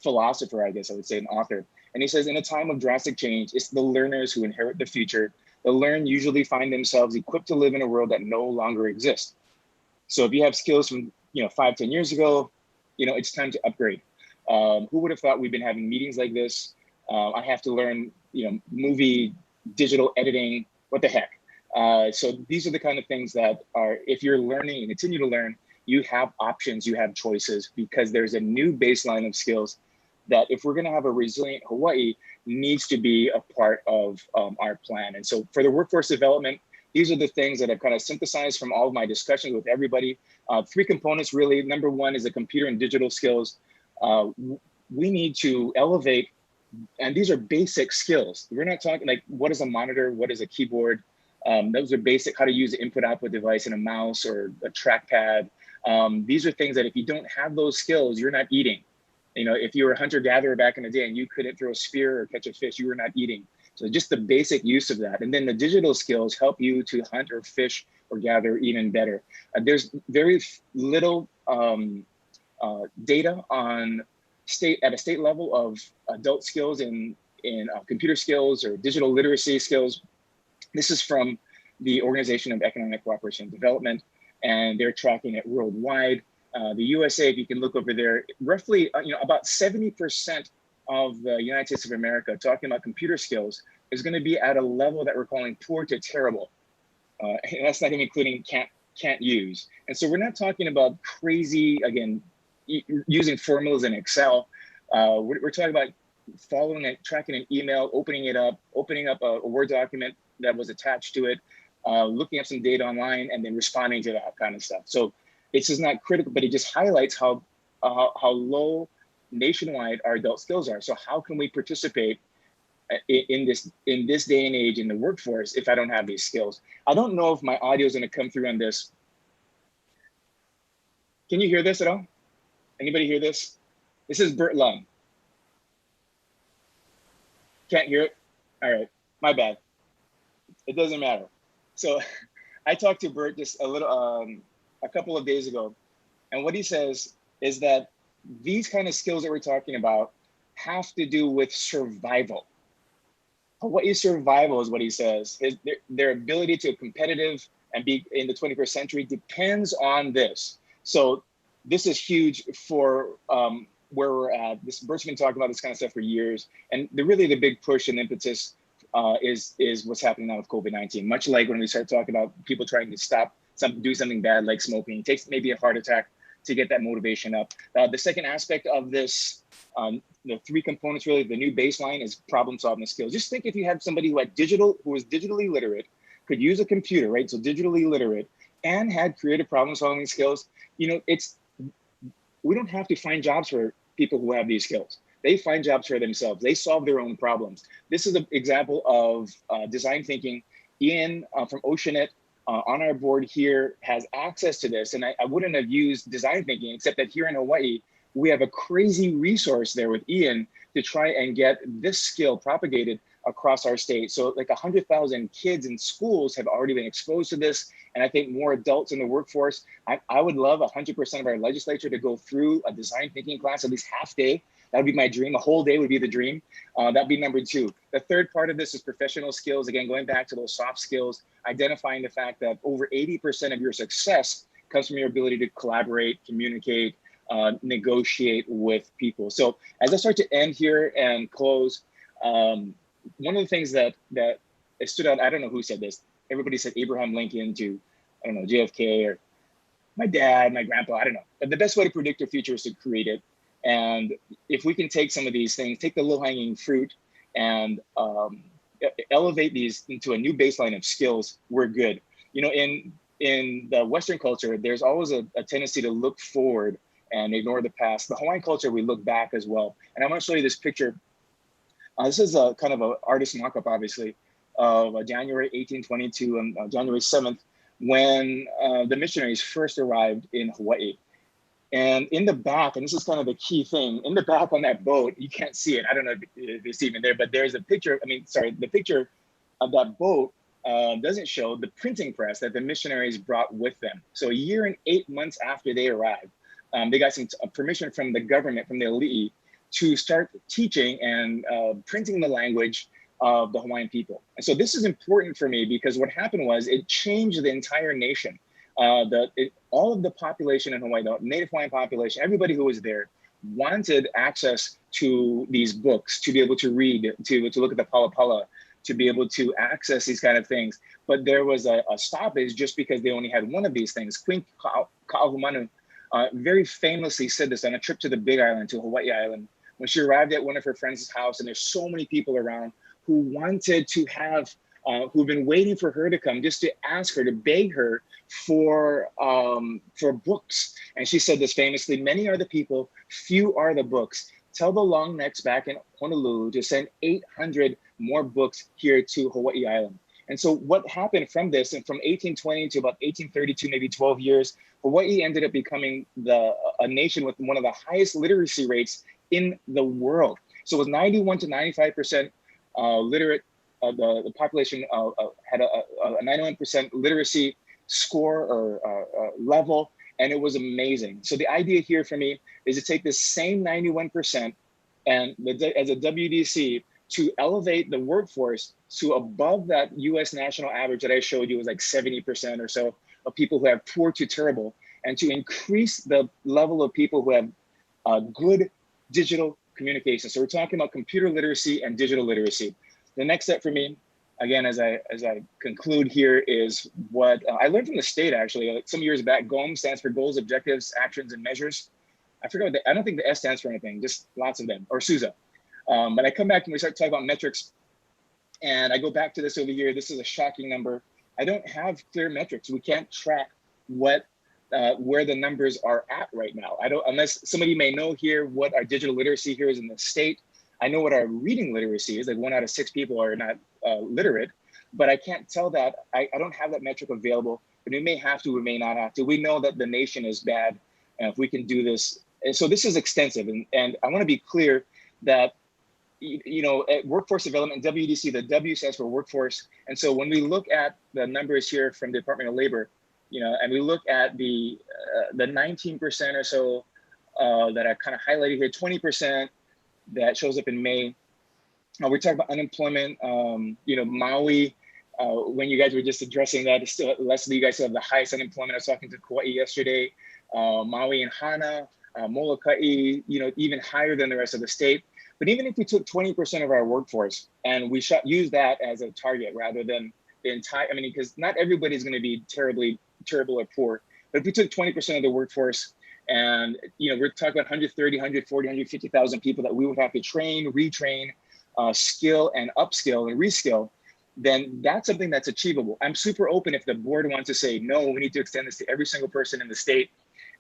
philosopher, I guess I would say, an author. And he says, in a time of drastic change, it's the learners who inherit the future. The learned usually find themselves equipped to live in a world that no longer exists. So if you have skills from 5-10 years ago, it's time to upgrade. Who would have thought we've been having meetings like this? I have to learn, movie, digital editing, what the heck? So these are the kind of things that are, if you're learning and continue to learn, you have options, you have choices, because there's a new baseline of skills that if we're gonna have a resilient Hawaii, needs to be a part of our plan. And so for the workforce development, these are the things that I've kind of synthesized from all of my discussions with everybody. 3 components really. Number 1 is the computer and digital skills. We need to elevate, and these are basic skills. We're not talking like, what is a monitor? What is a keyboard? Those are basic, how to use an input-output device and a mouse or a trackpad. These are things that if you don't have those skills, you're not eating. If you were a hunter-gatherer back in the day and you couldn't throw a spear or catch a fish, you were not eating. So just the basic use of that. And then the digital skills help you to hunt or fish or gather even better. There's very little data on at a state level of adult skills in computer skills or digital literacy skills. This is from the Organization of Economic Cooperation and Development, and they're tracking it worldwide. The USA, if you can look over there, roughly, about 70% of the United States of America, talking about computer skills, is going to be at a level that we're calling poor to terrible. And that's not even including can't use. And so we're not talking about crazy, again, using formulas in Excel. We're talking about following it, tracking an email, opening up a Word document that was attached to it, looking up some data online, and then responding to that kind of stuff. So it's just not critical, but it just highlights how low nationwide our adult skills are. So how can we participate in this day and age in the workforce if I don't have these skills? I don't know if my audio is going to come through on this. Can you hear this at all? Anybody hear this? This is Bert Lum. Can't hear it? All right, my bad. It doesn't matter. So I talked to Bert just a couple of days ago, and what he says is that these kind of skills that we're talking about have to do with survival. Hawaii's survival is what he says. Their ability to be competitive and be in the 21st century depends on this. So this is huge for where we're at. Bert's been talking about this kind of stuff for years, and really the big push and impetus is what's happening now with COVID-19. Much like when we start talking about people trying to do something bad like smoking, it takes maybe a heart attack to get that motivation up. The second aspect of this, the 3 components really, the new baseline is problem solving skills. Just think if you had somebody who was digitally literate, could use a computer, right? So digitally literate, and had creative problem solving skills. We don't have to find jobs for people who have these skills. They find jobs for themselves. They solve their own problems. This is an example of design thinking. Ian from Oceanet on our board here has access to this. And I wouldn't have used design thinking, except that here in Hawaii, we have a crazy resource there with Ian to try and get this skill propagated across our state. So like 100,000 kids in schools have already been exposed to this. And I think more adults in the workforce. I would love 100% of our legislature to go through a design thinking class, at least half day. That would be my dream. A whole day would be the dream. That'd be number 2. The third part of this is professional skills. Again, going back to those soft skills, identifying the fact that over 80% of your success comes from your ability to collaborate, communicate, negotiate with people. So as I start to end here and close, one of the things that it stood out, I don't know who said this. Everybody said Abraham Lincoln to, I don't know, JFK or my dad, my grandpa, I don't know. But the best way to predict your future is to create it. And if we can take some of these things, take the low-hanging fruit and elevate these into a new baseline of skills, we're good. You know, in the Western culture, there's always a tendency to look forward and ignore the past. The Hawaiian culture, we look back as well. And I want to show you this picture. This is a kind of an artist mock-up, obviously, of January 1822 and January 7th, when the missionaries first arrived in Hawaii. And in the back, and this is kind of the key thing, in the back on that boat, you can't see it. I don't know if it's even there, but there's a picture. The picture of that boat doesn't show the printing press that the missionaries brought with them. So a year and 8 months after they arrived, they got some permission from the government, from the elite, to start teaching and printing the language of the Hawaiian people. And so this is important for me because what happened was it changed the entire nation. All of the population in Hawaii, the Native Hawaiian population, everybody who was there wanted access to these books, to be able to read, to look at the palapala, to be able to access these kind of things. But there was a stoppage just because they only had one of these things. Queen Ka'ahumanu very famously said this on a trip to the Big Island, to Hawaii Island, when she arrived at one of her friends' house, and there's so many people around who wanted to have, who've been waiting for her to come, just to ask her, to beg her for books. And she said this famously: "Many are the people, few are the books. Tell the long necks back in Honolulu to send 800 more books here to Hawaii Island." And so what happened from this, and from 1820 to about 1832, maybe 12 years, Hawaii ended up becoming a nation with one of the highest literacy rates in the world. So it was 91 to 95% literate. The population had a 91% literacy score or level, and it was amazing. So the idea here for me is to take this same 91% and as a WDC to elevate the workforce to above that US national average that I showed you was like 70% or so of people who have poor to terrible, and to increase the level of people who have good digital communication. So we're talking about computer literacy and digital literacy. The next step for me, again, as I conclude here, is what I learned from the state, actually, like some years back. GOM stands for Goals, Objectives, Actions, and Measures. I forgot I don't think the S stands for anything, just lots of them, or SUSA. But I come back and we start talking about metrics, and I go back to this over here. This is a shocking number. I don't have clear metrics. We can't track what where the numbers are at right now. I don't, unless somebody may know here what our digital literacy here is in the state. I know what our reading literacy is, like 1 out of 6 people are not literate, but I can't tell that. I don't have that metric available, but we may have to, we may not have to. We know that the nation is bad, and if we can do this. And so this is extensive, and I wanna be clear that, you know, at workforce development, WDC, the W stands for workforce. And so when we look at the numbers here from the Department of Labor, you know, and we look at the 19% or so that I kind of highlighted here, 20% that shows up in May. We're talking about unemployment. You know, Maui, when you guys were just addressing that, it's still, Leslie, you guys still have the highest unemployment. I was talking to Kauai yesterday. Maui and Hana, Molokai, you know, even higher than the rest of the state. But even if we took 20% of our workforce and we use that as a target rather than the entire, I mean, because not everybody is going to be terrible or poor. But if we took 20% of the workforce, and, you know, we're talking about 130, 140, 150,000 people that we would have to train, retrain, skill and upskill and reskill, then that's something that's achievable. I'm super open if the board wants to say, no, we need to extend this to every single person in the state.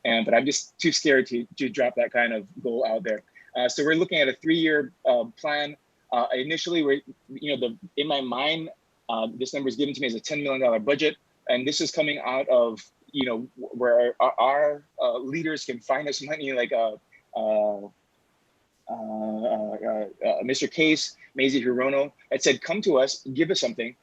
But I'm just too scared to drop that kind of goal out there. So we're looking at a 3-year plan. Initially, in my mind, this number is given to me as a $10 million budget. And this is coming out of, you know, where our leaders can find us money, like Mr. Case, Maisie Hirono, had said, come to us, give us something.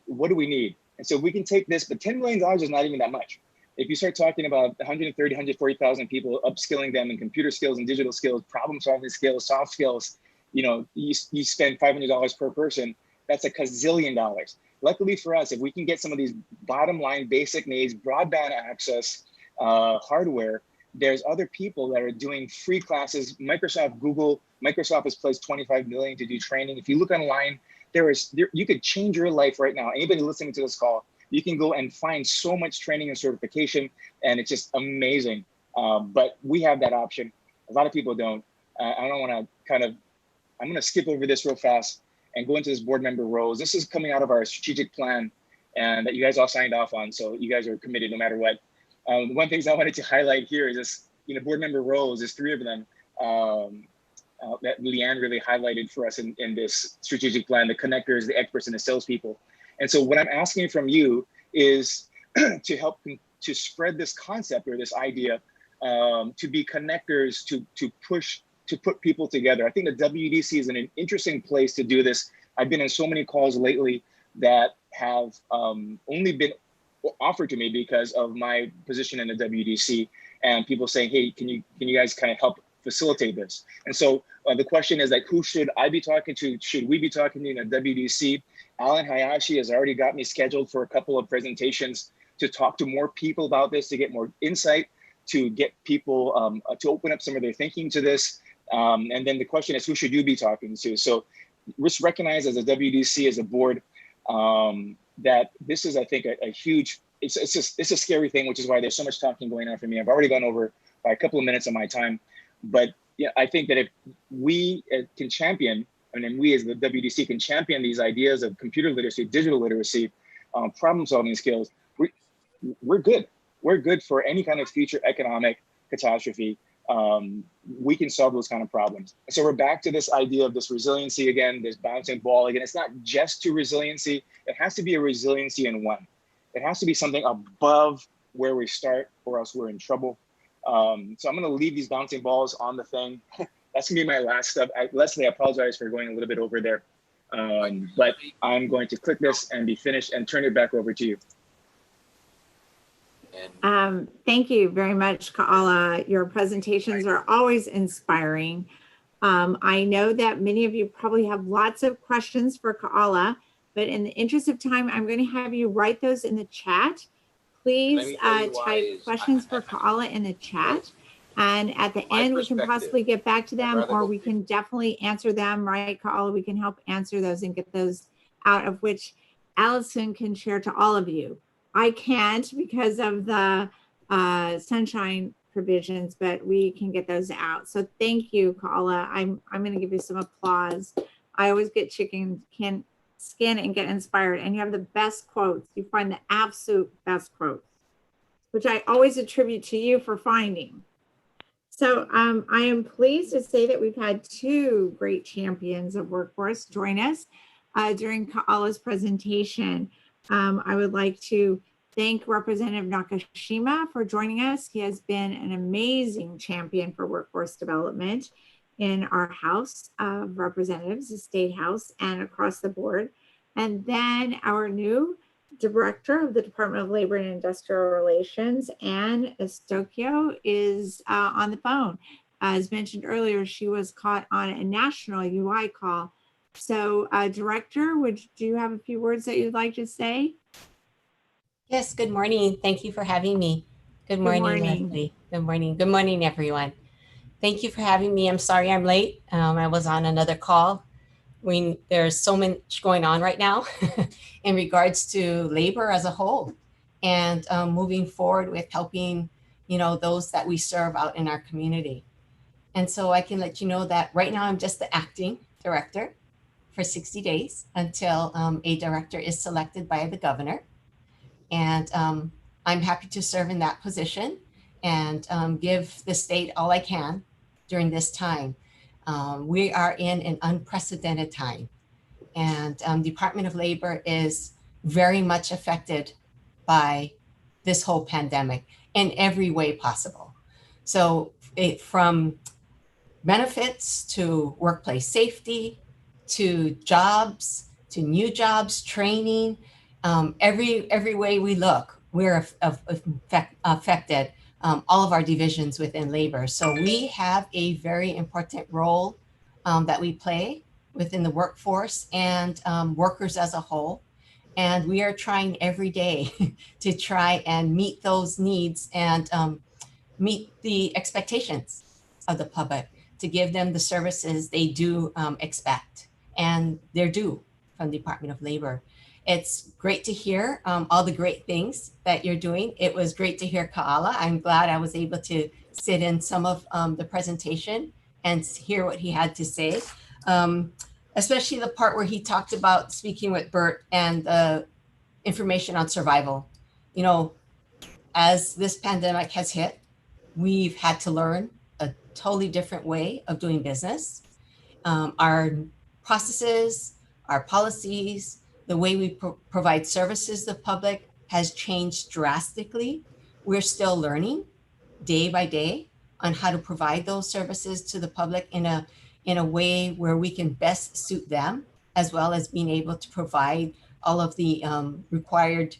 What do we need? And so we can take this, but $10 million is not even that much. If you start talking about 130, 140,000 people, upskilling them in computer skills and digital skills, problem solving skills, soft skills, you know, you spend $500 per person, that's $1 gazillion. Luckily for us, if we can get some of these bottom line basic needs, broadband access, hardware, there's other people that are doing free classes. Microsoft, Google, Microsoft has placed 25 million to do training. If you look online, you could change your life right now. Anybody listening to this call, you can go and find so much training and certification, and it's just amazing. But we have that option. A lot of people don't. I don't want to I'm going to skip over this real fast and go into this board member roles. This is coming out of our strategic plan and that you guys all signed off on. So you guys are committed no matter what. One thing I wanted to highlight here is this, board member roles, there's 3 of them that Leanne really highlighted for us in this strategic plan, the connectors, the experts, and the salespeople. And so what I'm asking from you is to help to spread this concept or this idea to be connectors, to push, to put people together. I think the WDC is an interesting place to do this. I've been in so many calls lately that have only been offered to me because of my position in the WDC, and people saying, hey, can you guys kind of help facilitate this? And so the question is like, who should I be talking to? Should we be talking to in the WDC? Alan Hayashi has already got me scheduled for a couple of presentations to talk to more people about this, to get more insight, to get people to open up some of their thinking to this. And then the question is, who should you be talking to? So just recognize as a WDC, as a board, that this is, I think, a huge, it's a scary thing, which is why there's so much talking going on for me. I've already gone over by a couple of minutes of my time, but yeah, I think that if we can champion, and then we as the WDC can champion these ideas of computer literacy, digital literacy, problem solving skills, we're good. We're good for any kind of future economic catastrophe. We can solve those kind of problems. So we're back to this idea of this resiliency again, this bouncing ball again. It's not just to resiliency. It has to be a resiliency in one. It has to be something above where we start, or else we're in trouble. So I'm going to leave these bouncing balls on the thing. That's going to be my last step. Leslie, I apologize for going a little bit over there. But I'm going to click this and be finished and turn it back over to you. Thank you very much, Kaala. Your presentations are always inspiring. I know that many of you probably have lots of questions for Kaala, but in the interest of time, I'm going to have you write those in the chat. Please type questions for Kaala in the chat. And at the end, we can possibly get back to them, or we can definitely answer them, right, Kaala? We can help answer those and get those out, of which Allison can share to all of you. I can't because of the sunshine provisions, but we can get those out. So thank you, Kaala. I'm going to give you some applause. I always get chicken, can scan and get inspired, and you have the best quotes. You find the absolute best quotes, which I always attribute to you for finding. So I am pleased to say that we've had 2 great champions of workforce join us during Kaala's presentation. I would like to thank Representative Nakashima for joining us. He has been an amazing champion for workforce development in our House of Representatives, the State House, and across the board. And then our new Director of the Department of Labor and Industrial Relations, Ann Estocchio, is on the phone. As mentioned earlier, she was caught on a national UI call. So Director, do you have a few words that you'd like to say? Yes, good morning. Thank you for having me. Good morning, Leslie. Good morning. Good morning, everyone. Thank you for having me. I'm sorry I'm late. I was on another call. There's so much going on right now in regards to labor as a whole, and moving forward with helping, those that we serve out in our community. And so I can let you know that right now I'm just the acting director for 60 days until a director is selected by the governor. And I'm happy to serve in that position and give the state all I can during this time. We are in an unprecedented time, and Department of Labor is very much affected by this whole pandemic in every way possible. So from benefits to workplace safety, to jobs, to new jobs, training, every way we look, we're affected, all of our divisions within labor. So we have a very important role that we play within the workforce and workers as a whole. And we are trying every day to try and meet those needs and meet the expectations of the public, to give them the services they do expect and they're due from the Department of Labor. It's great to hear all the great things that you're doing. It was great to hear Kaala. I'm glad I was able to sit in some of the presentation and hear what he had to say, especially the part where he talked about speaking with Bert and the information on survival. You know, as this pandemic has hit, we've had to learn a totally different way of doing business. Our processes, our policies, the way we provide services to the public has changed drastically. We're still learning day by day on how to provide those services to the public in a way where we can best suit them, as well as being able to provide all of the required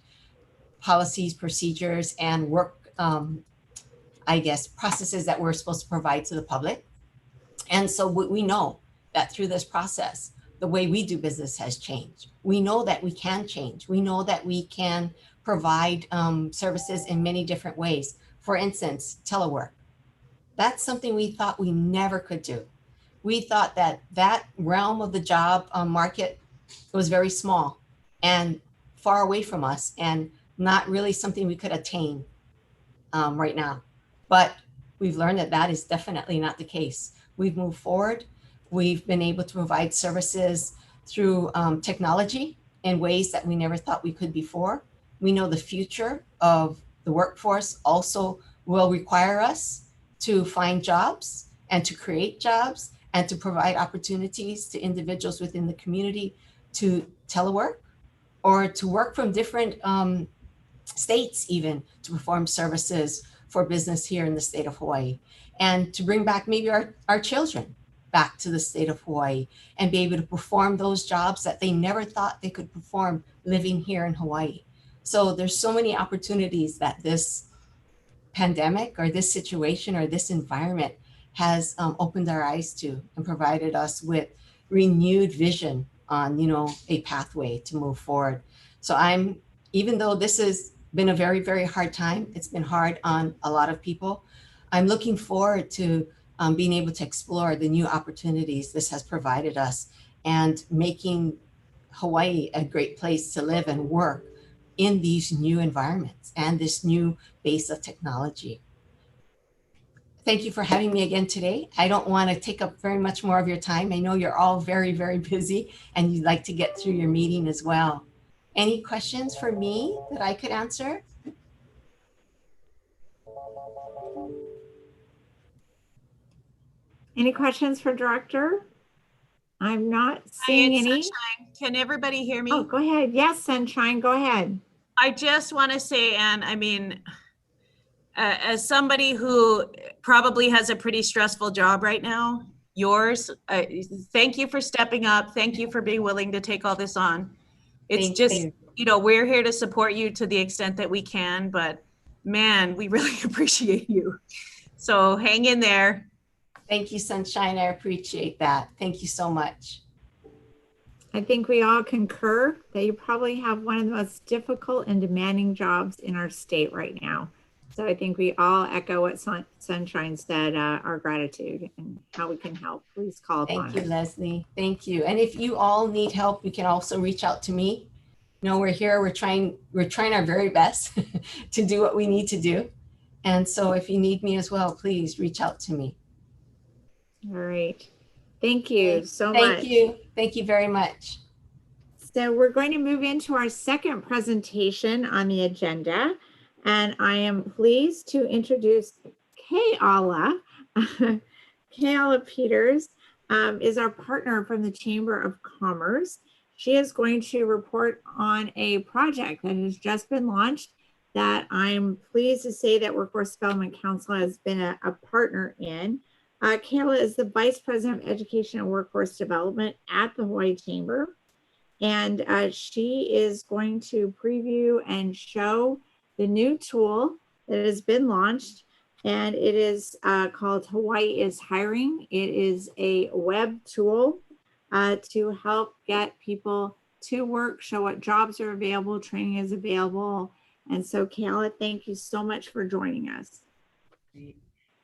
policies, procedures, and work, I guess, processes that we're supposed to provide to the public. And so we know that through this process, the way we do business has changed. We know that we can change. We know that we can provide services in many different ways. For instance, telework. That's something we thought we never could do. We thought that that realm of the job market was very small and far away from us and not really something we could attain right now. But we've learned that that is definitely not the case. We've moved forward. We've been able to provide services through technology in ways that we never thought we could before. We know the future of the workforce also will require us to find jobs and to create jobs and to provide opportunities to individuals within the community to telework or to work from different states, even to perform services for business here in the state of Hawaii, and to bring back maybe our children back to the state of Hawaii and be able to perform those jobs that they never thought they could perform living here in Hawaii. So there's so many opportunities that this pandemic or this situation or this environment has opened our eyes to and provided us with renewed vision on, you know, a pathway to move forward. So even though this has been a very, very hard time, it's been hard on a lot of people, I'm looking forward to being able to explore the new opportunities this has provided us and making Hawaii a great place to live and work in these new environments and this new base of technology. Thank you for having me again today. I don't want to take up very much more of your time. I know you're all very, very busy and you'd like to get through your meeting as well. Any questions for me that I could answer? Any questions for Director? I'm not seeing any. Sunshine. Can everybody hear me? Oh, go ahead. Yes, Sunshine, go ahead. I just want to say, Anne, I mean, as somebody who probably has a pretty stressful job right now, yours, thank you for stepping up. Thank you for being willing to take all this on. It's just, you know, we're here to support you to the extent that we can, but man, we really appreciate you. So hang in there. Thank you, Sunshine. I appreciate that. Thank you so much. I think we all concur that you probably have one of the most difficult and demanding jobs in our state right now. So I think we all echo what Sunshine said, our gratitude and how we can help. Please call upon us. Thank you, Leslie. Thank you. And if you all need help, you can also reach out to me. You know, we're here, we're trying our very best to do what we need to do. And so if you need me as well, please reach out to me. All right. Thank you so much. Thank you. Thank you very much. So we're going to move into our second presentation on the agenda. And I am pleased to introduce Kaala. Kaala Peters is our partner from the Chamber of Commerce. She is going to report on a project that has just been launched that I'm pleased to say that Workforce Development Council has been a partner in. Kaala is the Vice President of Education and Workforce Development at the Hawaii Chamber. And she is going to preview and show the new tool that has been launched. And it is called Hawaii is Hiring. It is a web tool to help get people to work, show what jobs are available, training is available. And so Kaala, thank you so much for joining us. Great.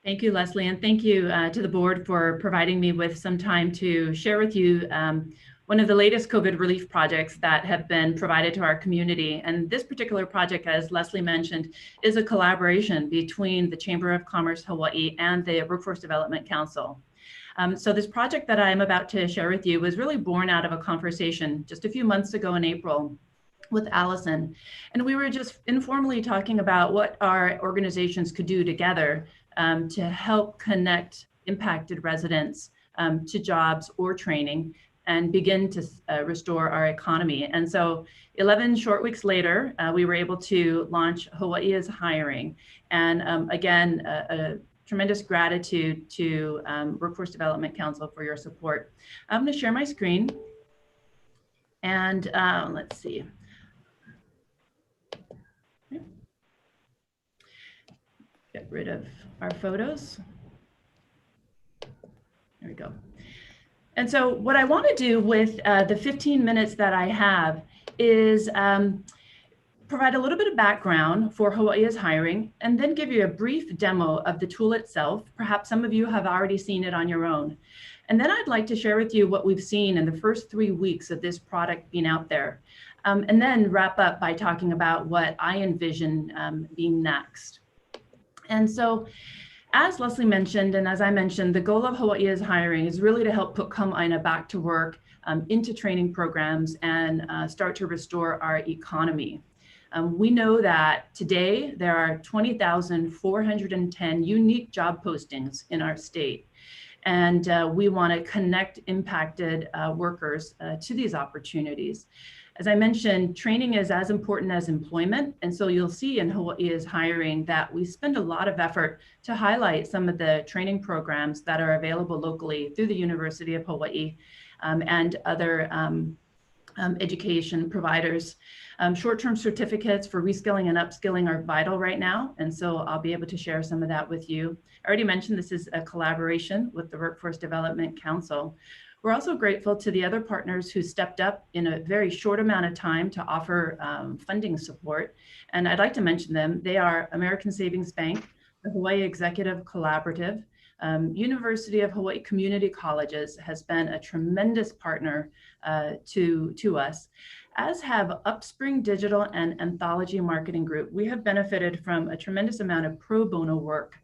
Thank you, Leslie, and thank you to the board for providing me with some time to share with you one of the latest COVID relief projects that have been provided to our community. And this particular project, as Leslie mentioned, is a collaboration between the Chamber of Commerce Hawaii and the Workforce Development Council. So this project that I'm about to share with you was really born out of a conversation just a few months ago in April with Allison. And we were just informally talking about what our organizations could do together to help connect impacted residents to jobs or training and begin to restore our economy. And so 11 short weeks later, we were able to launch Hawaii is Hiring. And again, a tremendous gratitude to Workforce Development Council for your support. I'm going to share my screen. And let's see. Get rid of our photos. There we go. And so what I want to do with the 15 minutes that I have is provide a little bit of background for Hawaii is Hiring, and then give you a brief demo of the tool itself. Perhaps some of you have already seen it on your own. And then I'd like to share with you what we've seen in the first 3 weeks of this product being out there. And then wrap up by talking about what I envision being next. And so, as Leslie mentioned, and as I mentioned, the goal of Hawaii is Hiring is really to help put Kama'aina back to work into training programs and start to restore our economy. We know that today there are 20,410 unique job postings in our state. And we want to connect impacted workers to these opportunities. As I mentioned, training is as important as employment. And so you'll see in Hawaii is Hiring that we spend a lot of effort to highlight some of the training programs that are available locally through the University of Hawaii and other education providers. Short-term certificates for reskilling and upskilling are vital right now. And so I'll be able to share some of that with you. I already mentioned this is a collaboration with the Workforce Development Council. We're also grateful to the other partners who stepped up in a very short amount of time to offer funding support. And I'd like to mention them. They are American Savings Bank, the Hawaii Executive Collaborative, University of Hawaii Community Colleges has been a tremendous partner to us, as have Upspring Digital and Anthology Marketing Group. We have benefited from a tremendous amount of pro bono work.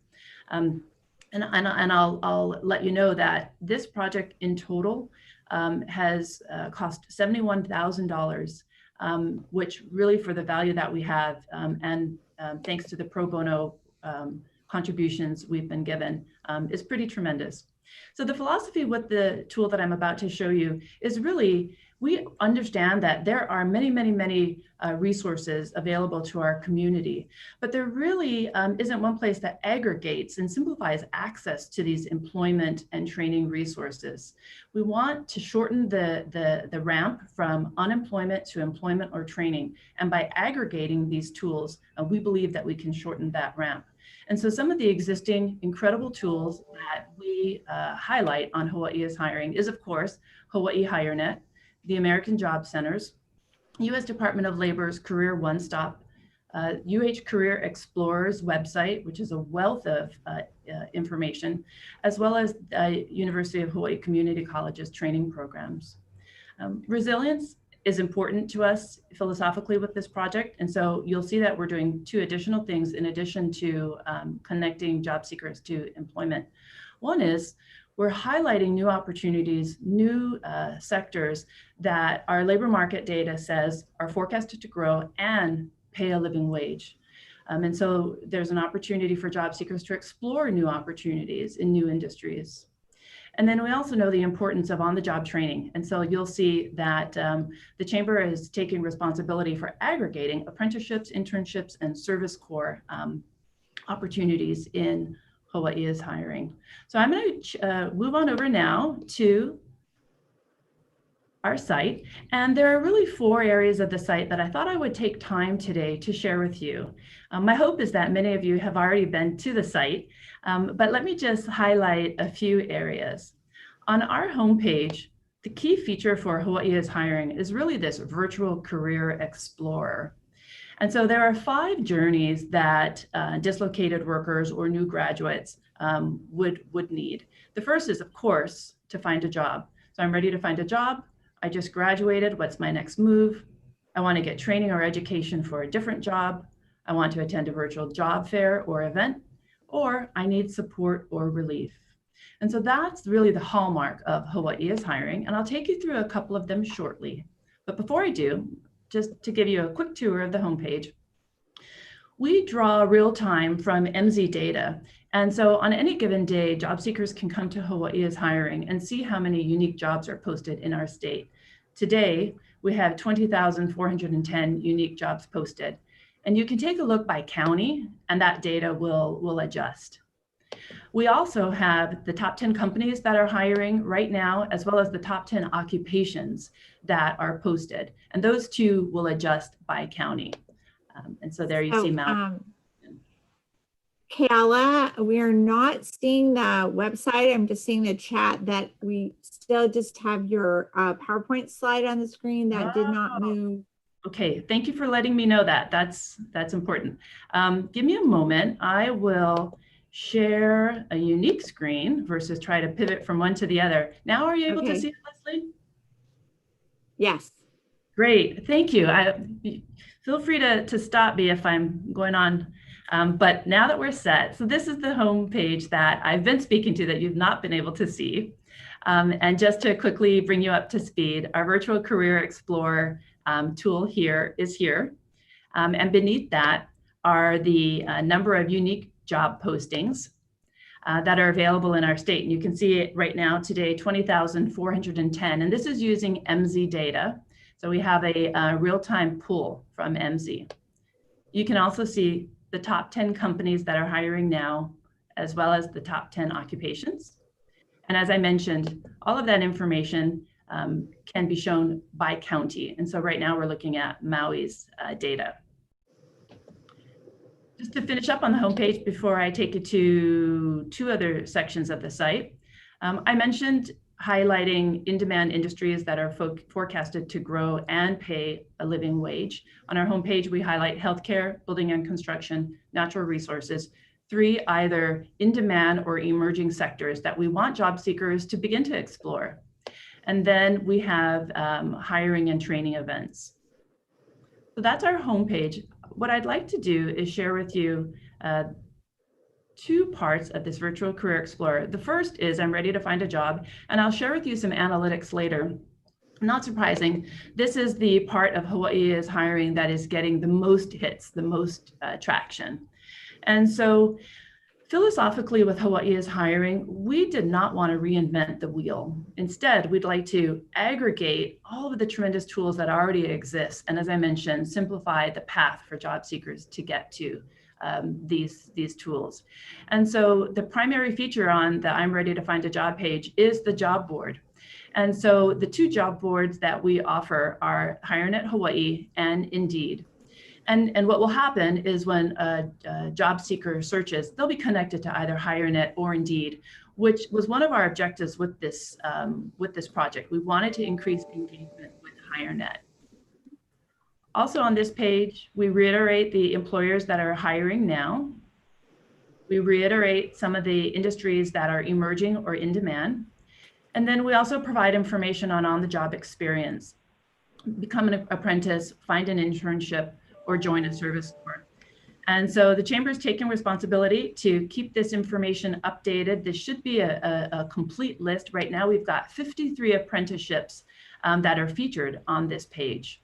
And I'll let you know that this project in total has cost $71,000, which really for the value that we have and thanks to the pro bono contributions we've been given is pretty tremendous. So the philosophy with the tool that I'm about to show you is really, we understand that there are many resources available to our community, but there really isn't one place that aggregates and simplifies access to these employment and training resources. We want to shorten the ramp from unemployment to employment or training. And by aggregating these tools, we believe that we can shorten that ramp. And so some of the existing incredible tools that we highlight on Hawaii is Hiring is, of course, Hawaii HireNet, the American Job Centers, U.S. Department of Labor's Career One Stop, UH Career Explorer's website, which is a wealth of information, as well as University of Hawaii Community College's training programs. Resilience is important to us philosophically with this project. And so you'll see that we're doing 2 additional things in addition to connecting job seekers to employment. One is we're highlighting new opportunities, new sectors that our labor market data says are forecasted to grow and pay a living wage. And so there's an opportunity for job seekers to explore new opportunities in new industries. And then we also know the importance of on-the-job training. And so you'll see that the Chamber is taking responsibility for aggregating apprenticeships, internships, and service corps opportunities in Hawaii is Hiring. So I'm going to move on over now to our site. And there are really 4 areas of the site that I thought I would take time today to share with you. My hope is that many of you have already been to the site, but let me just highlight a few areas. On our homepage, the key feature for Hawaii is Hiring is really this virtual career explorer. And so there are 5 journeys that dislocated workers or new graduates would need. The first is, of course, to find a job. So I'm ready to find a job. I just graduated. What's my next move? I want to get training or education for a different job. I want to attend a virtual job fair or event, or I need support or relief. And so that's really the hallmark of Hawaii is Hiring. And I'll take you through a couple of them shortly. But before I do, just to give you a quick tour of the homepage, we draw real time from MZ data. And so on any given day, job seekers can come to Hawaii is Hiring and see how many unique jobs are posted in our state. Today, we have 20,410 unique jobs posted. And you can take a look by county, and that data will adjust. We also have the top 10 companies that are hiring right now, as well as the top 10 occupations that are posted. And those two will adjust by county. And so there you see Mount. Kayla, we are not seeing the website. I'm just seeing the chat that we still just have your PowerPoint slide on the screen that did not move. Okay, thank you for letting me know that. That's important. Give me a moment. I will share a unique screen versus try to pivot from one to the other. Now, are you able to see it, Leslie? Yes. Great, thank you. Feel free to stop me if I'm going on. But now that we're set, so this is the home page that I've been speaking to that you've not been able to see. And just to quickly bring you up to speed, our Virtual Career Explorer tool is here. And beneath that are the number of unique job postings that are available in our state. And you can see it right now today, 20,410. And this is using MZ data. So we have a real-time pool from MZ. You can also see the top 10 companies that are hiring now, as well as the top 10 occupations. And as I mentioned, all of that information can be shown by county. And so right now we're looking at Maui's data. Just to finish up on the homepage before I take you to 2 other sections of the site, I mentioned highlighting in-demand industries that are forecasted to grow and pay a living wage. On our homepage, we highlight healthcare, building and construction, natural resources, 3 either in-demand or emerging sectors that we want job seekers to begin to explore. And then we have hiring and training events. So that's our homepage. What I'd like to do is share with you 2 parts of this Virtual Career Explorer. The first is I'm ready to find a job, and I'll share with you some analytics later. Not surprising, this is the part of Hawaii is Hiring that is getting the most hits, the most traction. And so philosophically with Hawaii is Hiring, we did not want to reinvent the wheel. Instead, we'd like to aggregate all of the tremendous tools that already exist. And as I mentioned, simplify the path for job seekers to get to these tools. And so the primary feature on the I'm ready to find a job page is the job board. And so the 2 job boards that we offer are HireNet Hawaii and Indeed. And what will happen is when a job seeker searches, they'll be connected to either HireNet or Indeed, which was one of our objectives with this project. We wanted to increase engagement with HireNet. Also on this page, we reiterate the employers that are hiring now. We reiterate some of the industries that are emerging or in demand. And then we also provide information on on-the-job experience. Become an apprentice, find an internship, or join a service corps. And so the Chamber is taking responsibility to keep this information updated. This should be a complete list. Right now, we've got 53 apprenticeships that are featured on this page.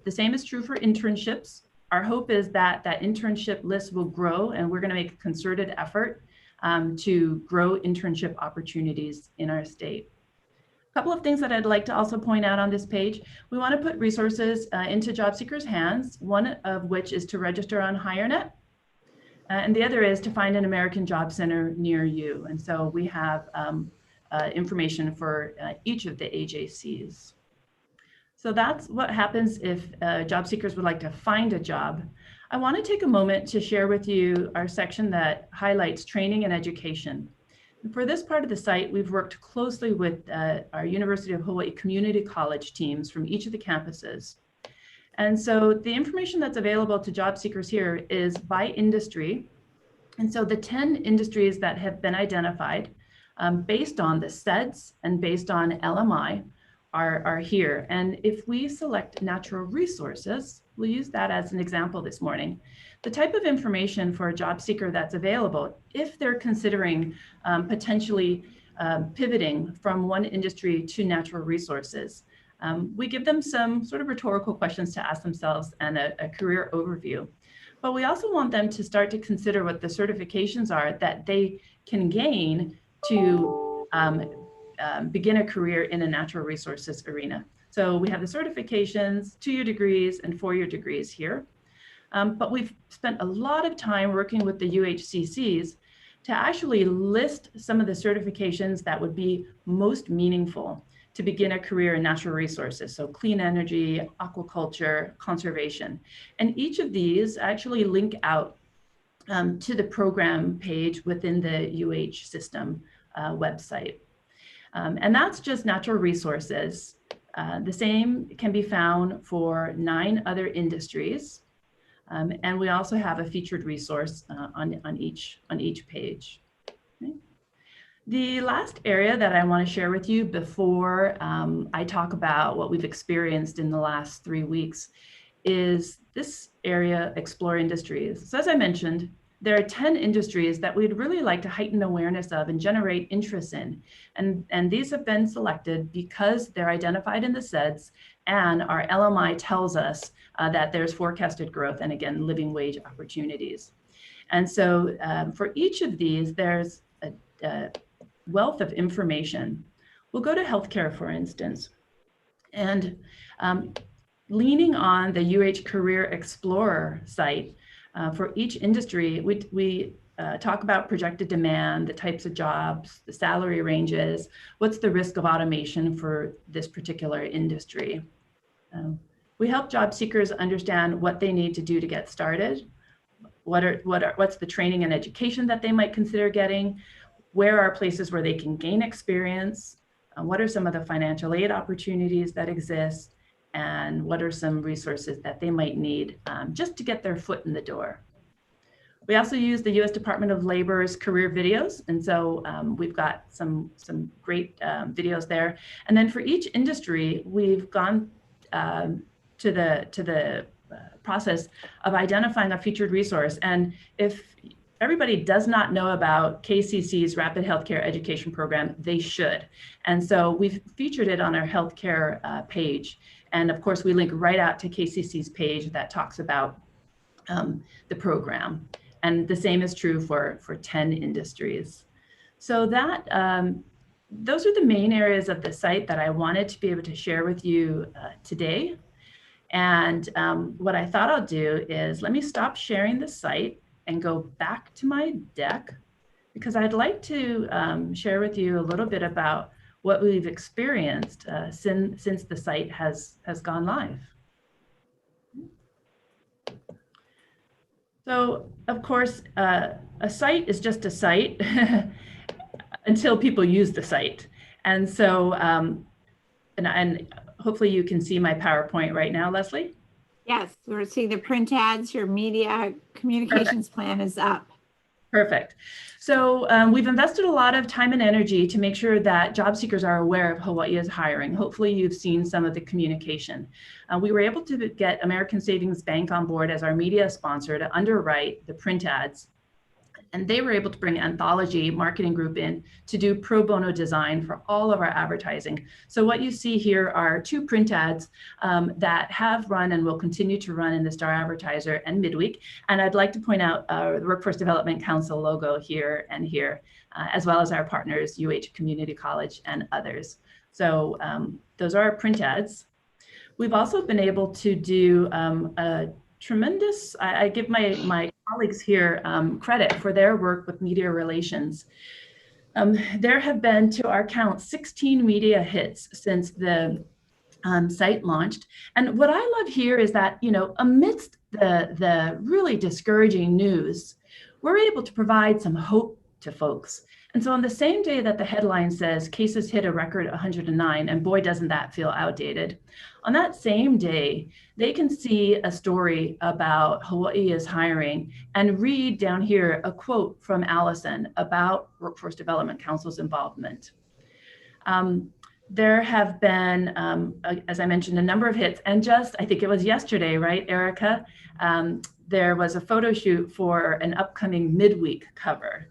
The same is true for internships. Our hope is that that internship list will grow, and we're going to make a concerted effort to grow internship opportunities in our state. A couple of things that I'd like to also point out on this page. We want to put resources into job seekers' hands, one of which is to register on HireNet, and the other is to find an American Job Center near you. And so we have information for each of the AJCs. So that's what happens if job seekers would like to find a job. I want to take a moment to share with you our section that highlights training and education. For this part of the site, we've worked closely with our University of Hawaii Community College teams from each of the campuses. And so the information that's available to job seekers here is by industry. And so the 10 industries that have been identified based on the SEDS and based on LMI are here. And if we select natural resources, we'll use that as an example this morning. The type of information for a job seeker that's available, if they're considering potentially pivoting from one industry to natural resources, we give them some sort of rhetorical questions to ask themselves and a career overview. But we also want them to start to consider what the certifications are that they can gain to begin a career in a natural resources arena. So we have the certifications, 2-year degrees and 4-year degrees here. But we've spent a lot of time working with the UHCCs to actually list some of the certifications that would be most meaningful to begin a career in natural resources. So clean energy, aquaculture, conservation. And each of these actually link out to the program page within the UH system website. And that's just natural resources. The same can be found for 9 other industries. And we also have a featured resource on each page. Okay. The last area that I want to share with you before I talk about what we've experienced in the last 3 weeks is this area, Explore Industries. So as I mentioned, there are 10 industries that we'd really like to heighten awareness of and generate interest in. And these have been selected because they're identified in the SEDS, and our LMI tells us that there's forecasted growth and, again, living wage opportunities. And so for each of these, there's a wealth of information. We'll go to healthcare, for instance, and leaning on the UH Career Explorer site for each industry, we talk about projected demand, the types of jobs, the salary ranges, what's the risk of automation for this particular industry. We help job seekers understand what they need to do to get started, what's the training and education that they might consider getting, where are places where they can gain experience, what are some of the financial aid opportunities that exist, and what are some resources that they might need just to get their foot in the door. We also use the U.S. Department of Labor's career videos, and so we've got some great videos there. And then for each industry, we've gone to the process of identifying a featured resource. And if everybody does not know about KCC's Rapid Healthcare Education Program, they should. And so we've featured it on our healthcare page. And of course, we link right out to KCC's page that talks about the program. And the same is true for 10 industries. So that those are the main areas of the site that I wanted to be able to share with you today. And what I thought I'll do is let me stop sharing the site and go back to my deck, because I'd like to share with you a little bit about what we've experienced since the site has gone live. So, of course, a site is just a site until people use the site. And so, and hopefully you can see my PowerPoint right now, Leslie. Yes, we're seeing the print ads, your media communications plan is up. Perfect. So we've invested a lot of time and energy to make sure that job seekers are aware of Hawaii is hiring. Hopefully you've seen some of the communication. We were able to get American Savings Bank on board as our media sponsor to underwrite the print ads. And they were able to bring Anthology Marketing Group in to do pro bono design for all of our advertising. So what you see here are 2 print ads that have run and will continue to run in the Star Advertiser and Midweek. And I'd like to point out the Workforce Development Council logo here and here, as well as our partners, UH Community College and others. So those are our print ads. We've also been able to do a tremendous, I give my colleagues here credit for their work with media relations. There have been, to our count, 16 media hits since the site launched. And what I love here is that, you know, amidst the really discouraging news, we're able to provide some hope to folks. And so on the same day that the headline says cases hit a record 109, and boy, doesn't that feel outdated. On that same day, they can see a story about Hawaii is hiring and read down here a quote from Allison about Workforce Development Council's involvement. There have been, as I mentioned, a number of hits, and just, I think it was yesterday, right, Erica? There was a photo shoot for an upcoming midweek cover.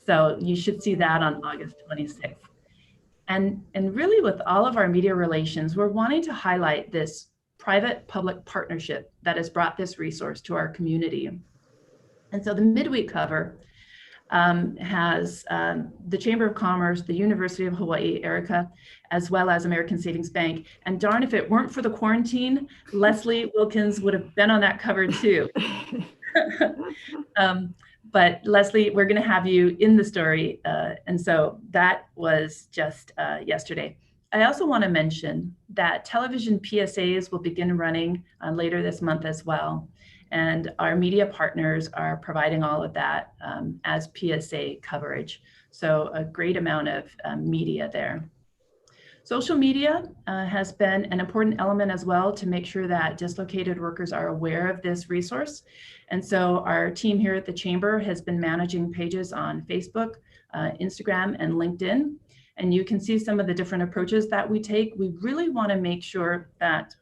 So you should see that on August 26th. And really with all of our media relations, we're wanting to highlight this private-public partnership that has brought this resource to our community. And so the midweek cover has the Chamber of Commerce, the University of Hawaii, Erica, as well as American Savings Bank. And darn if it weren't for the quarantine, Leslie Wilkins would have been on that cover too. But Leslie, we're going to have you in the story. And so that was just yesterday. I also want to mention that television PSAs will begin running later this month as well. And our media partners are providing all of that as PSA coverage. So a great amount of media there. Social media has been an important element as well to make sure that dislocated workers are aware of this resource. And so our team here at the Chamber has been managing pages on Facebook, Instagram, and LinkedIn. And you can see some of the different approaches that we take. We really want to make sure that,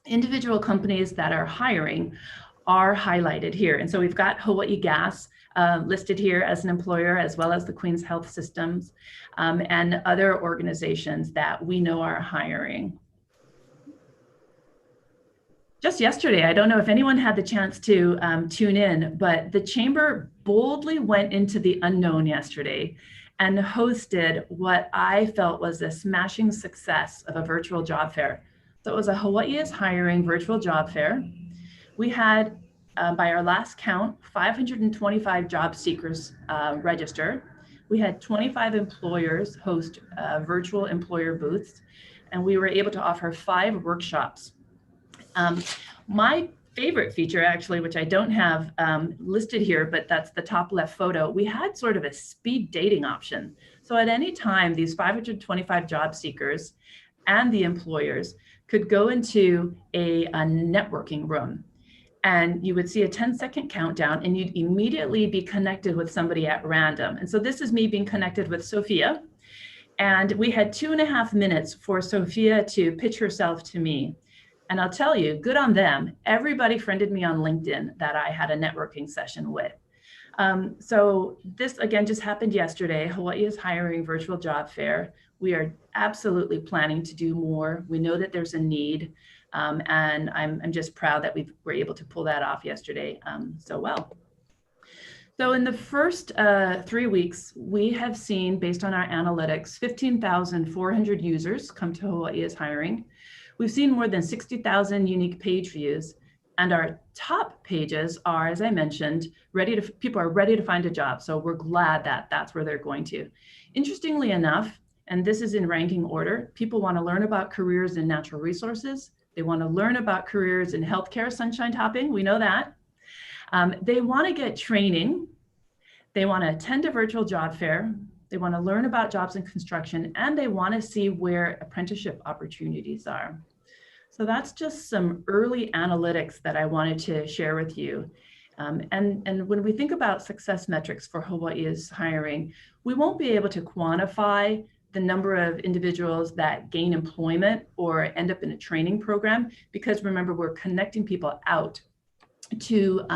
individual companies that are hiring are highlighted here. And so we've got Hawaii Gas listed here as an employer, as well as the Queen's Health Systems and other organizations that we know are hiring. Just yesterday, I don't know if anyone had the chance to tune in, but the Chamber boldly went into the unknown yesterday and hosted what I felt was a smashing success of a virtual job fair. So it was a Hawaii is Hiring virtual job fair. We had, by our last count, 525 job seekers register. We had 25 employers host virtual employer booths, and we were able to offer 5 workshops. My favorite feature, actually, which I don't have listed here, but that's the top left photo, we had sort of a speed dating option. So at any time, these 525 job seekers and the employers could go into a networking room, and you would see a 10-second countdown, and you'd immediately be connected with somebody at random. And so this is me being connected with Sophia, and we had 2.5 minutes for Sophia to pitch herself to me. And I'll tell you, good on them. Everybody friended me on LinkedIn that I had a networking session with. So this, again, just happened yesterday. Hawaii is Hiring virtual job fair. We are absolutely planning to do more. We know that there's a need, and I'm just proud that we were able to pull that off yesterday so well. So in the first 3 weeks, we have seen, based on our analytics, 15,400 users come to Hawaii is Hiring. We've seen more than 60,000 unique page views, and our top pages are, as I mentioned, people are ready to find a job. So we're glad that that's where they're going to. Interestingly enough, and this is in ranking order, people want to learn about careers in natural resources. They want to learn about careers in healthcare, sunshine topping. We know that. They want to get training. They want to attend a virtual job fair. They want to learn about jobs in construction, and they want to see where apprenticeship opportunities are. So that's just some early analytics that I wanted to share with you. And when we think about success metrics for Hawaii is Hiring, we won't be able to quantify the number of individuals that gain employment or end up in a training program, because remember, we're connecting people out to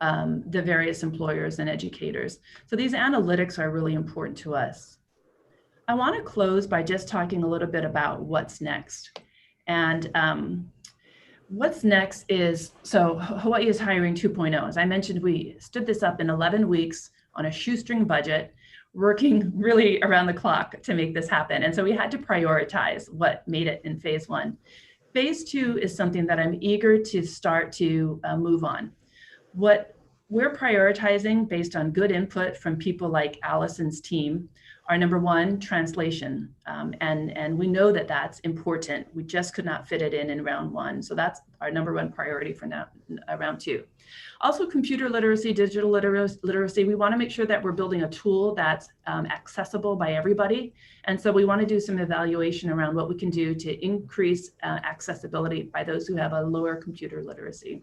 the various employers and educators. So these analytics are really important to us. I want to close by just talking a little bit about what's next. And what's next is, so Hawaii is Hiring 2.0. As I mentioned, we stood this up in 11 weeks on a shoestring budget, working really around the clock to make this happen. And so we had to prioritize what made it in phase 1. Phase 2 is something that I'm eager to start to move on. What We're prioritizing based on good input from people like Allison's team. Our number one, translation. And we know that that's important. We just could not fit it in round one. So that's our number one priority for now, round two. Also computer literacy, digital literacy. We want to make sure that we're building a tool that's accessible by everybody. And so we want to do some evaluation around what we can do to increase accessibility by those who have a lower computer literacy.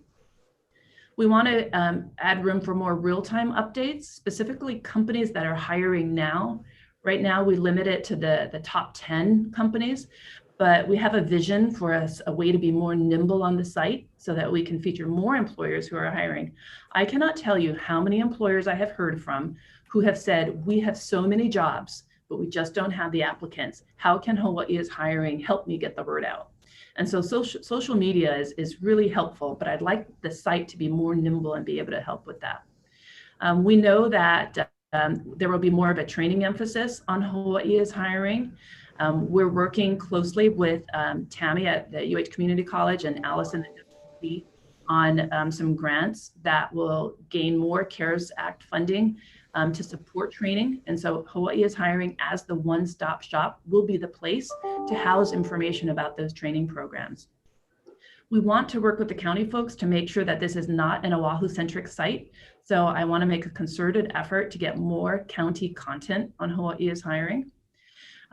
We want to add room for more real-time updates, specifically companies that are hiring now. Right now, we limit it to the top 10 companies, but we have a vision for us, a way to be more nimble on the site so that we can feature more employers who are hiring. I cannot tell you how many employers I have heard from who have said, we have so many jobs, but we just don't have the applicants. How can Hawaii is hiring help me get the word out? And so social media is really helpful, but I'd like the site to be more nimble and be able to help with that. We know that there will be more of a training emphasis on Hawaii is hiring. We're working closely with Tammy at the UH Community College and Allison at WDC on some grants that will gain more CARES Act funding to support training. And so Hawaii is hiring as the one-stop shop will be the place to house information about those training programs. We want to work with the county folks to make sure that this is not an Oahu-centric site. So I want to make a concerted effort to get more county content on Hawaii is hiring.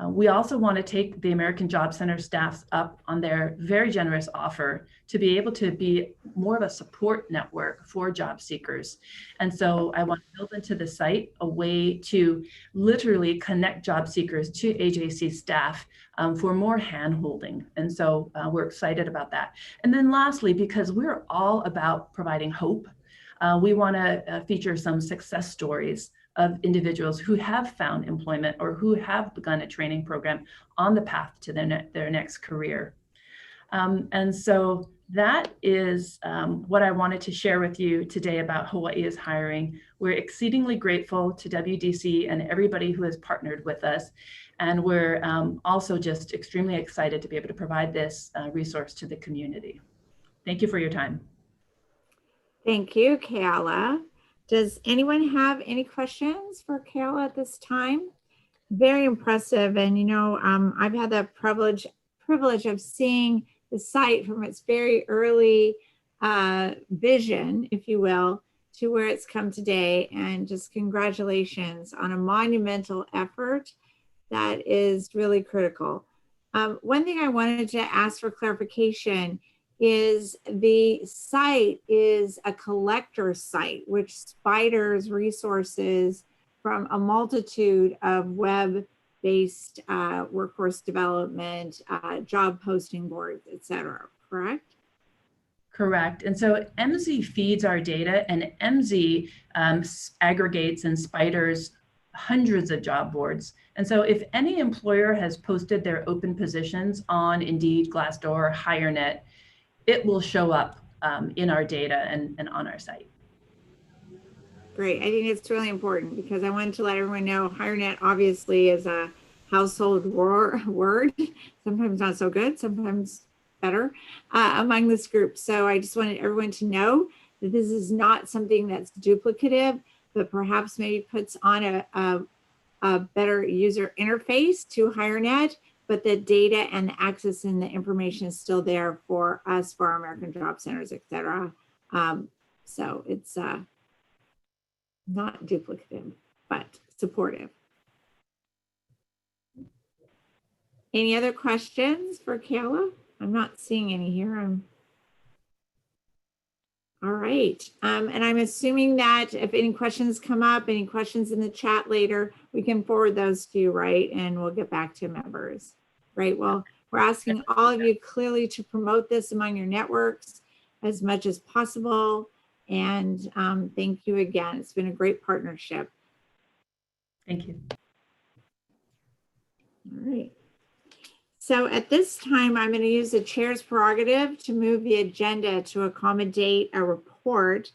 We also want to take the American Job Center staffs up on their very generous offer to be able to be more of a support network for job seekers. And so I want to build into the site a way to literally connect job seekers to AJC staff for more hand-holding. And so we're excited about that. And then lastly, because we're all about providing hope, we want to feature some success stories of individuals who have found employment or who have begun a training program on the path to their next career. And so that is what I wanted to share with you today about Hawaii is hiring. We're exceedingly grateful to WDC and everybody who has partnered with us. And we're also just extremely excited to be able to provide this resource to the community. Thank you for your time. Thank you, Kayla. Does anyone have any questions for Kayla at this time? Very impressive. And, you know, I've had the privilege of seeing the site from its very early vision, if you will, to where it's come today. And just congratulations on a monumental effort that is really critical. One thing I wanted to ask for clarification is the site is a collector site, which spiders resources from a multitude of web-based workforce development, job posting boards, et cetera, correct? Correct. And so MZ feeds our data, and MZ aggregates and spiders hundreds of job boards. And so if any employer has posted their open positions on Indeed, Glassdoor, HireNet, it will show up in our data and on our site. Great. I think it's really important because I wanted to let everyone know HireNet obviously is a household word, sometimes not so good, sometimes better among this group. So I just wanted everyone to know that this is not something that's duplicative, but perhaps maybe puts on a better user interface to HireNet, but the data and the access and the information is still there for us, for our American Job Centers, et cetera. So it's not duplicative, but supportive. Any other questions for Kayla? I'm not seeing any here. All right. And I'm assuming that if any questions come up, any questions in the chat later, we can forward those to you, right? And we'll get back to members. Right. Well, we're asking all of you clearly to promote this among your networks as much as possible. And thank you again. It's been a great partnership. Thank you. All right. So at this time, I'm going to use the chair's prerogative to move the agenda to accommodate a report.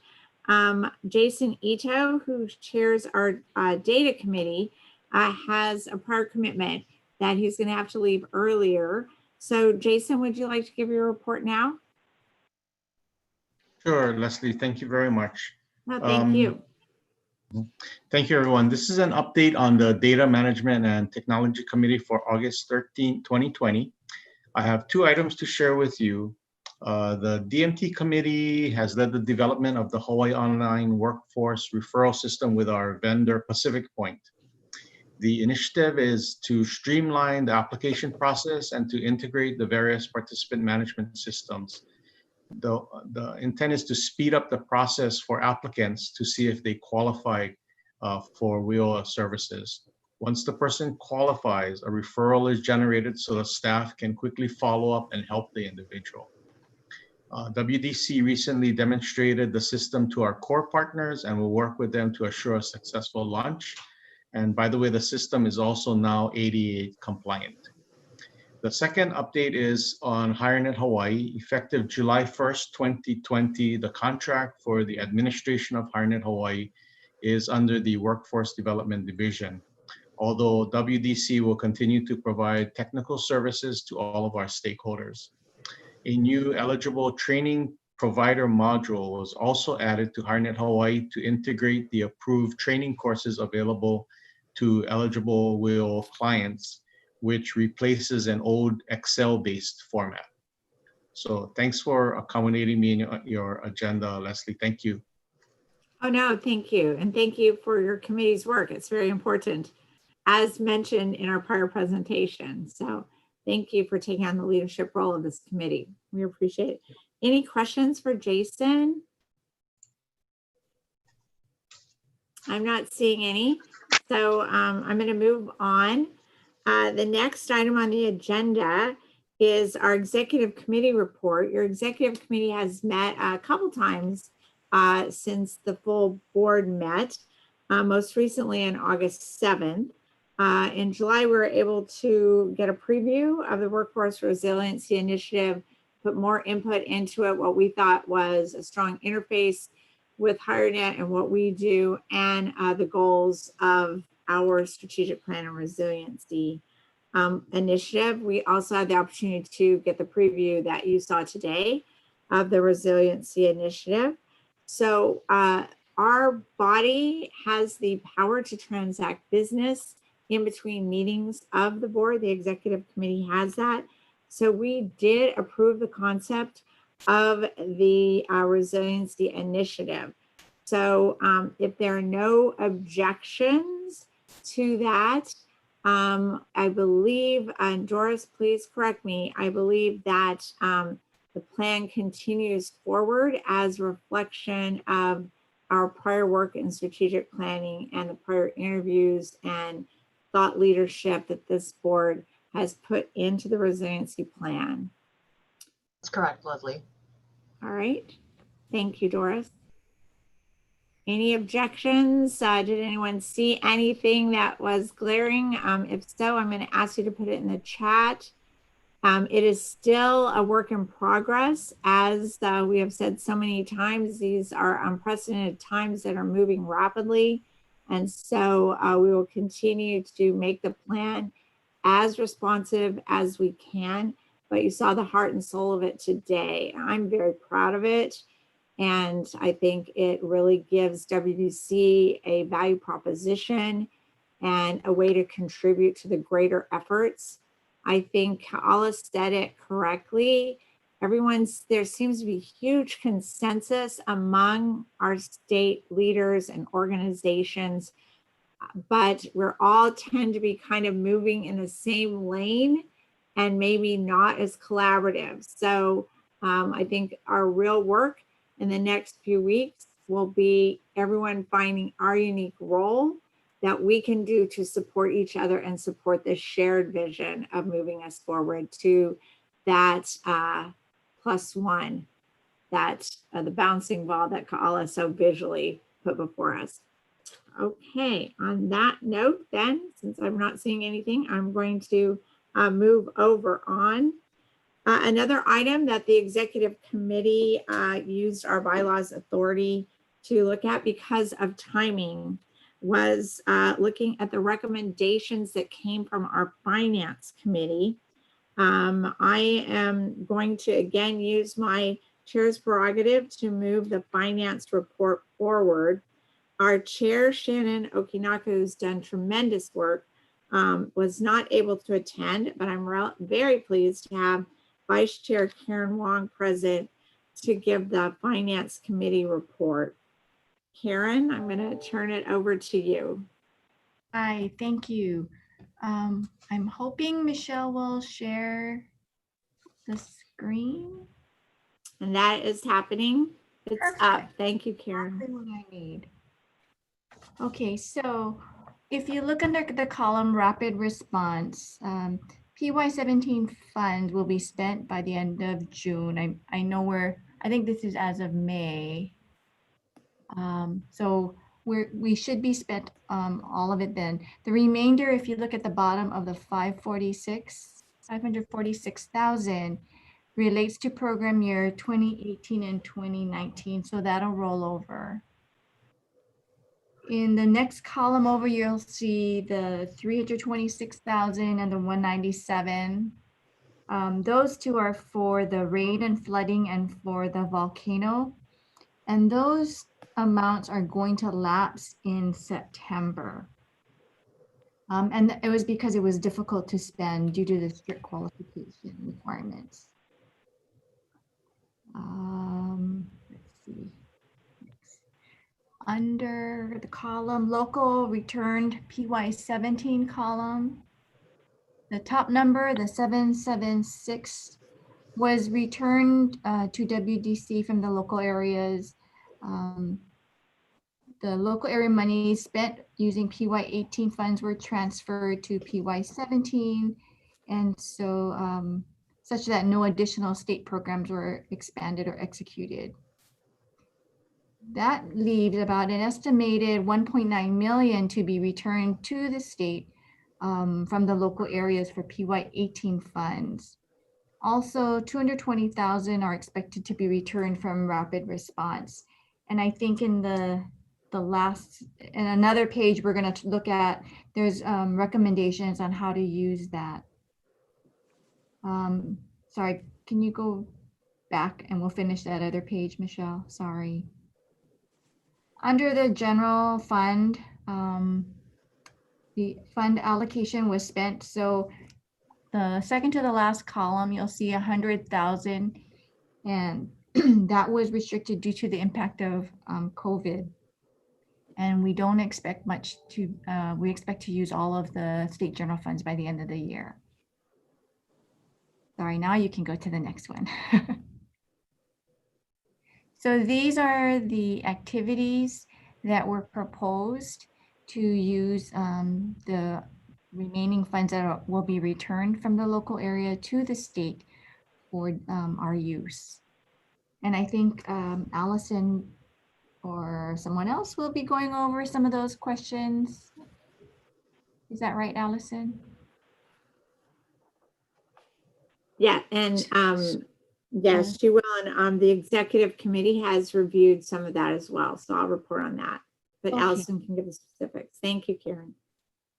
Jason Ito, who chairs our data committee, has a prior commitment that he's going to have to leave earlier. So Jason, would you like to give your report now? Sure, Leslie, thank you very much. No, thank you. Thank you, everyone. This is an update on the Data Management and Technology Committee for August 13, 2020. I have 2 items to share with you. The DMT committee has led the development of the Hawaii Online Workforce Referral System with our vendor, Pacific Point. The initiative is to streamline the application process and to integrate the various participant management systems. The intent is to speed up the process for applicants to see if they qualify for WIO services. Once the person qualifies, a referral is generated so the staff can quickly follow up and help the individual. WDC recently demonstrated the system to our core partners and will work with them to assure a successful launch. And by the way, the system is also now ADA compliant. The second update is on HireNet Hawaii. Effective July 1st, 2020, the contract for the administration of HireNet Hawaii is under the Workforce Development Division, although WDC will continue to provide technical services to all of our stakeholders. A new eligible training provider module was also added to HireNet Hawaii to integrate the approved training courses available to eligible WIO clients, which replaces an old Excel-based format. So thanks for accommodating me in your agenda, Leslie. Thank you. Oh, no, thank you. And thank you for your committee's work. It's very important, as mentioned in our prior presentation. So thank you for taking on the leadership role of this committee. We appreciate it. Any questions for Jason? I'm not seeing any. So I'm going to move on. The next item on the agenda is our executive committee report. Your executive committee has met a couple times since the full board met, most recently on August 7th. In July, we were able to get a preview of the Workforce Resiliency Initiative, put more input into it, what we thought was a strong interface with HireNet and what we do, and the goals of our strategic plan and resiliency initiative. We also had the opportunity to get the preview that you saw today of the resiliency initiative. So our body has the power to transact business in between meetings of the board. The executive committee has that. So we did approve the concept of the resiliency initiative. So if there are no objections to that, I believe, and Doris, please correct me, I believe that the plan continues forward as a reflection of our prior work in strategic planning and the prior interviews and thought leadership that this board has put into the resiliency plan. That's correct, Leslie. All right. Thank you, Doris. Any objections? Did anyone see anything that was glaring? If so, I'm going to ask you to put it in the chat. It is still a work in progress. As we have said so many times, these are unprecedented times that are moving rapidly. And so we will continue to make the plan as responsive as we can. But you saw the heart and soul of it today. I'm very proud of it. And I think it really gives WDC a value proposition and a way to contribute to the greater efforts. I think Ka'ala said it correctly. There seems to be huge consensus among our state leaders and organizations, but we're all tend to be kind of moving in the same lane and maybe not as collaborative. So I think our real work in the next few weeks will be everyone finding our unique role that we can do to support each other and support this shared vision of moving us forward to that +1, that the bouncing ball that Ka'ala so visually put before us. Okay, on that note then, since I'm not seeing anything, I'm going to move over on. Another item that the executive committee used our bylaws authority to look at because of timing was looking at the recommendations that came from our finance committee. I am going to again use my chair's prerogative to move the finance report forward. Our chair, Shannon Okinaka, who's done tremendous work, was not able to attend, but I'm very pleased to have Vice Chair Karen Wong present to give the Finance Committee report. Karen, I'm going to turn it over to you. Hi, thank you. I'm hoping Michelle will share the screen. And that is happening. It's Perfect. up. Thank you, Karen. Exactly what I need. Okay, so if you look under the column rapid response, PY17 funds will be spent by the end of June. I know I think this is as of May. So we should be spent all of it then. The remainder, if you look at the bottom of the 546,000 relates to program year 2018 and 2019. So that'll roll over. In the next column over, you'll see the 326,000 and the 197. Those two are for the rain and flooding and for the volcano. And those amounts are going to lapse in September. And it was because it was difficult to spend due to the strict qualification requirements. Let's see. Under the column local returned PY17 column, the top number, the 776, was returned to WDC from the local areas. The local area money spent using PY18 funds were transferred to PY17, and so such that no additional state programs were expanded or executed. That leaves about an estimated 1.9 million to be returned to the state from the local areas for PY18 funds. Also, 220,000 are expected to be returned from rapid response. And I think in in another page, we're going to look at, there's recommendations on how to use that. Sorry, can you go back and we'll finish that other page, Michelle? Sorry. Under the general fund, the fund allocation was spent. So the second to the last column, you'll see 100,000, and that was restricted due to the impact of COVID. And we don't expect much to, we expect to use all of the state general funds by the end of the year. Sorry, now you can go to the next one. So these are the activities that were proposed to use the remaining funds that will be returned from the local area to the state for our use. And I think Allison or someone else will be going over some of those questions. Is that right, Allison? Yeah, and yes, she will. And the executive committee has reviewed some of that as well. So I'll report on that. But Okay. Allison can give the specifics. Thank you, Karen.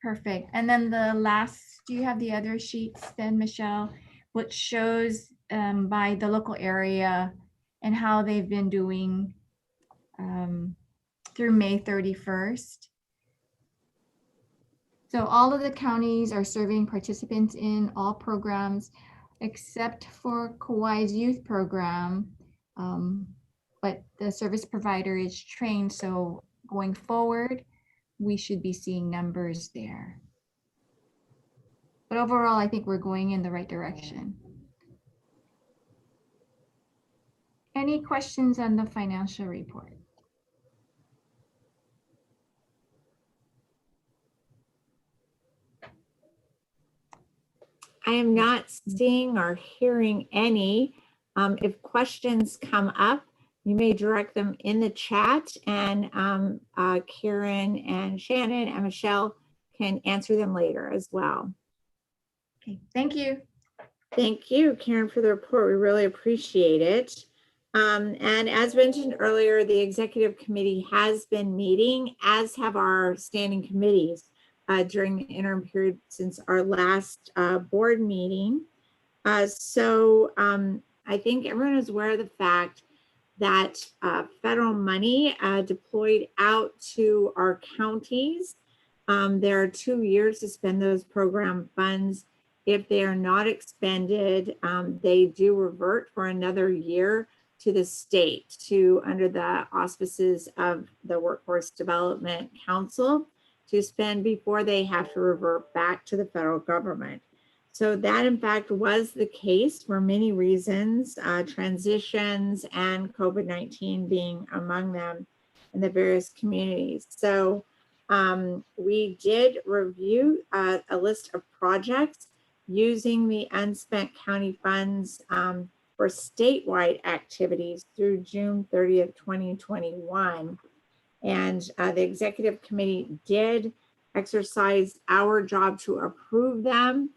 Perfect. And then the last, do you have the other sheets then, Michelle, which shows by the local area and how they've been doing through May 31st. So all of the counties are serving participants in all programs except for Kauai's youth program, but the service provider is trained. So going forward, we should be seeing numbers there. But overall, I think we're going in the right direction. Any questions on the financial report? I am not seeing or hearing any. If questions come up, you may direct them in the chat, and Karen and Shannon and Michelle can answer them later as well. Okay, thank you. Thank you, Karen, for the report. We really appreciate it. And as mentioned earlier, the executive committee has been meeting, as have our standing committees during the interim period since our last board meeting. So I think everyone is aware of the fact that federal money deployed out to our counties. There are 2 years to spend those program funds. If they are not expended, they do revert for another year to the state under the auspices of the Workforce Development Council to spend before they have to revert back to the federal government. So that in fact was the case for many reasons, transitions and COVID-19 being among them in the various communities. So we did review a list of projects using the unspent county funds for statewide activities through June 30th, 2021. And the executive committee did exercise our job to approve them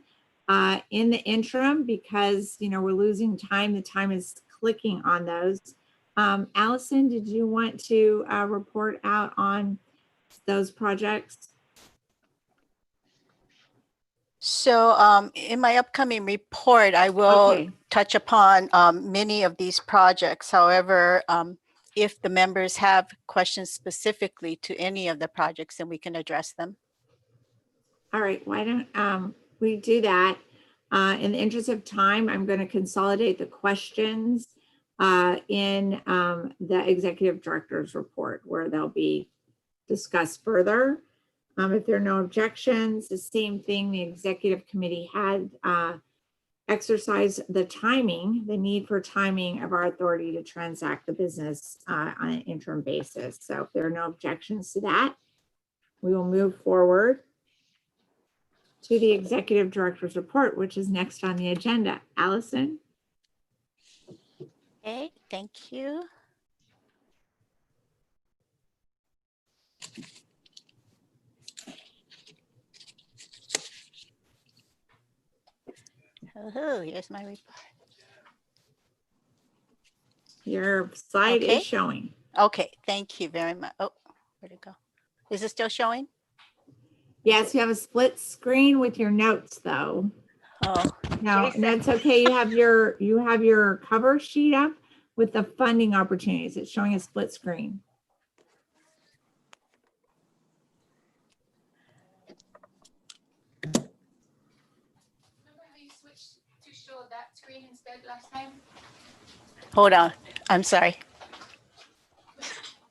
in the interim because, you know, we're losing time. The time is clicking on those. Allison, did you want to report out on those projects? So in my upcoming report, I will touch upon many of these projects. However, if the members have questions specifically to any of the projects, then we can address them. All right, why don't we do that? In the interest of time, I'm going to consolidate the questions in the executive director's report where they'll be discussed further. If there are no objections, the same thing the executive committee had exercised the need for timing of our authority to transact the business on an interim basis. So if there are no objections to that, we will move forward to the executive director's report, which is next on the agenda. Allison? Okay, thank you. Oh, here's my report. Your slide is showing. Okay, thank you very much. Oh, where'd it go? Is it still showing? Yes, you have a split screen with your notes though. Oh, no, that's okay. You have your cover sheet up with the funding opportunities. It's showing a split screen. That screen instead last time? Hold on. I'm sorry.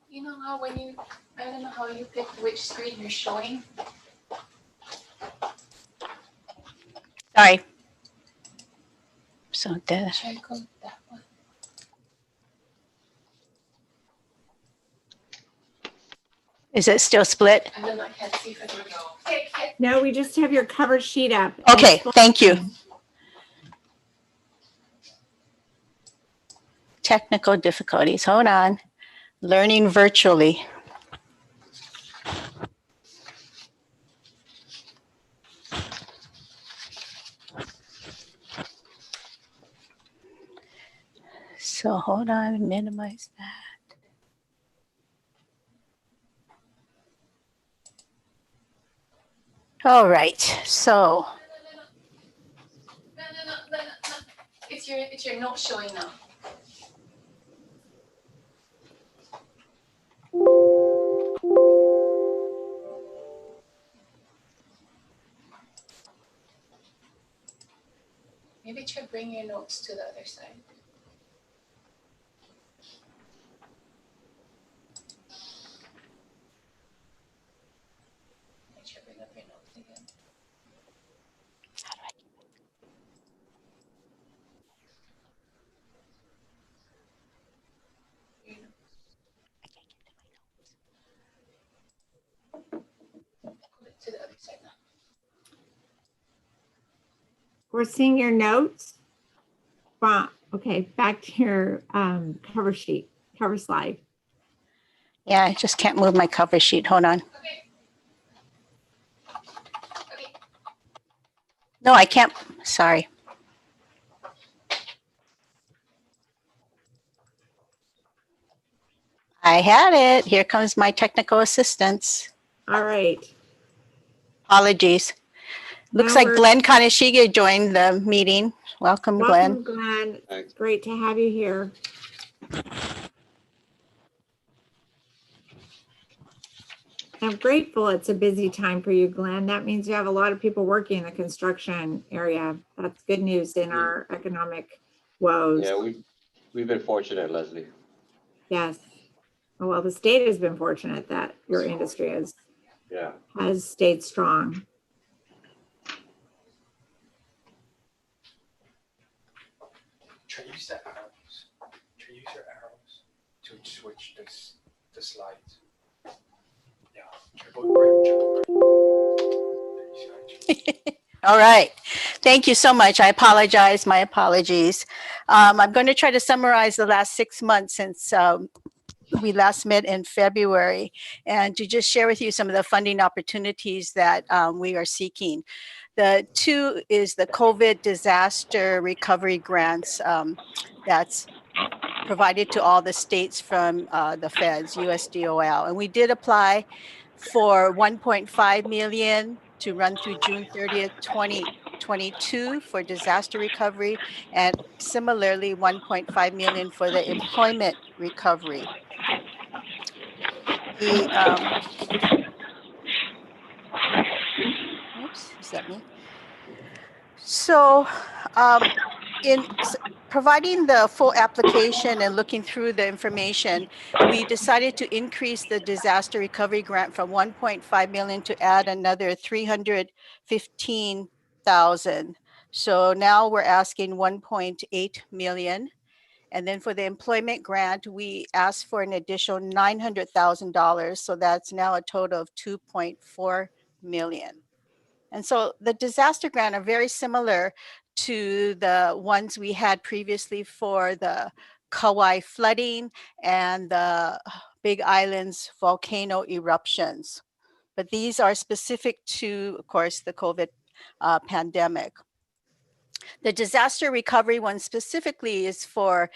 You know how I don't know how you pick which screen you're showing. Sorry. So Try go that one. is it still split? I don't know. I can't see if I can go. No, we just have your cover sheet up. Okay, thank you. Technical difficulties. Hold on. Learning virtually. So hold on, minimize that. All right, so. No. It's your note showing now. Maybe try bring your notes to the other side. Try bring up your notes again. How do I keep it? I can't get to my notes. Put it to the other side now. We're seeing your notes. Wow. Okay, back to your cover sheet, cover slide. Yeah, I just can't move my cover sheet. Hold on. Okay. No, I can't. Sorry. I had it. Here comes my technical assistance. All right. Apologies. Looks No like worries. Glenn Kaneshige joined the meeting. Welcome, Glenn. Welcome, Glenn. Thanks. Great to have you here. I'm grateful it's a busy time for you, Glenn. That means you have a lot of people working in the construction area. That's good news in our economic woes. Yeah, we've been fortunate, Leslie. Yes. Well, the state has been fortunate that your industry has stayed strong. Try use the arrows. Try use your arrows to switch the slides. Yeah. Try go right. All right. Thank you so much. I apologize. My apologies. I'm going to try to summarize the last 6 months since we last met in February, and to just share with you some of the funding opportunities that we are seeking. The two is the COVID disaster recovery grants that's provided to all the states from the feds, USDOL. And we did apply for 1.5 million to run through June 30th, 2022 for disaster recovery, and similarly 1.5 million for the employment recovery. The oops, is that me? So in providing the full application and looking through the information, we decided to increase the disaster recovery grant from 1.5 million to add another 315,000. So now we're asking 1.8 million. And then for the employment grant, we asked for an additional $900,000. So that's now a total of 2.4 million. And so the disaster grant are very similar to the ones we had previously for the Kauai flooding and the Big Island's volcano eruptions. But these are specific to, of course, the COVID pandemic. The disaster recovery one specifically is for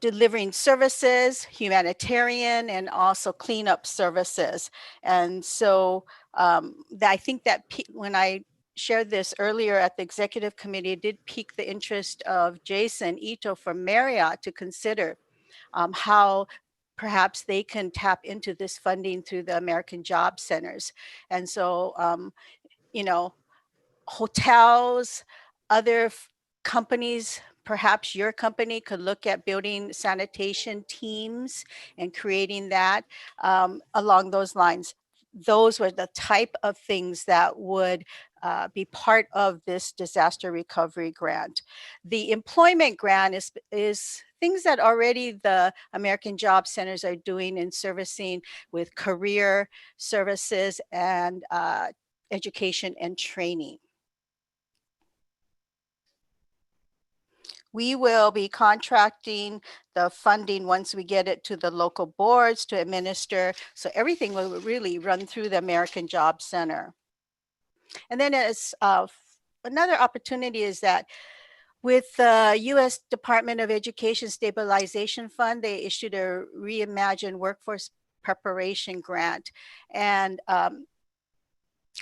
delivering services, humanitarian, and also cleanup services. And so I think that when I shared this earlier at the executive committee, it did pique the interest of Jason Ito from Marriott to consider how perhaps they can tap into this funding through the American Job Centers. And so, you know, hotels, other companies, perhaps your company could look at building sanitation teams and creating that along those lines. Those were the type of things that would be part of this disaster recovery grant. The employment grant is things that already the American Job Centers are doing and servicing with career services and education and training. We will be contracting the funding once we get it to the local boards to administer. So everything will really run through the American Job Center. And then as another opportunity is that with the U.S. Department of Education Stabilization Fund, they issued a Reimagine Workforce Preparation Grant. And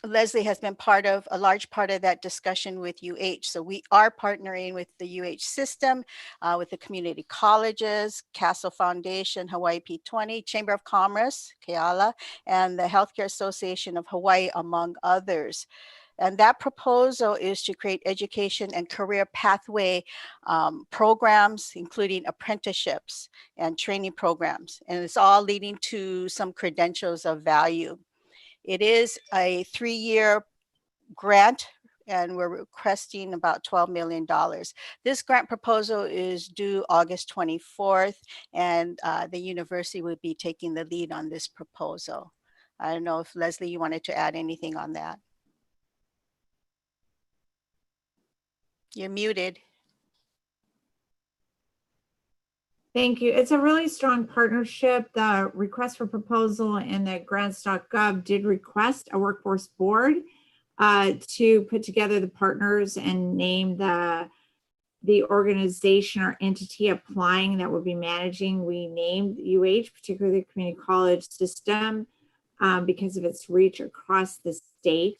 Leslie has been a large part of that discussion with UH. So we are partnering with the UH system, with the community colleges, Castle Foundation, Hawaii P20, Chamber of Commerce, Keala, and the Healthcare Association of Hawaii, among others. And that proposal is to create education and career pathway programs, including apprenticeships and training programs. And it's all leading to some credentials of value. It is a 3-year grant, and we're requesting about $12 million. This grant proposal is due August 24th, and the university will be taking the lead on this proposal. I don't know if Leslie, you wanted to add anything on that. You're muted. Thank you. It's a really strong partnership. The request for proposal and the grants.gov did request a workforce board to put together the partners and name the organization or entity applying that will be managing. We named UH, particularly the community college system, because of its reach across the state.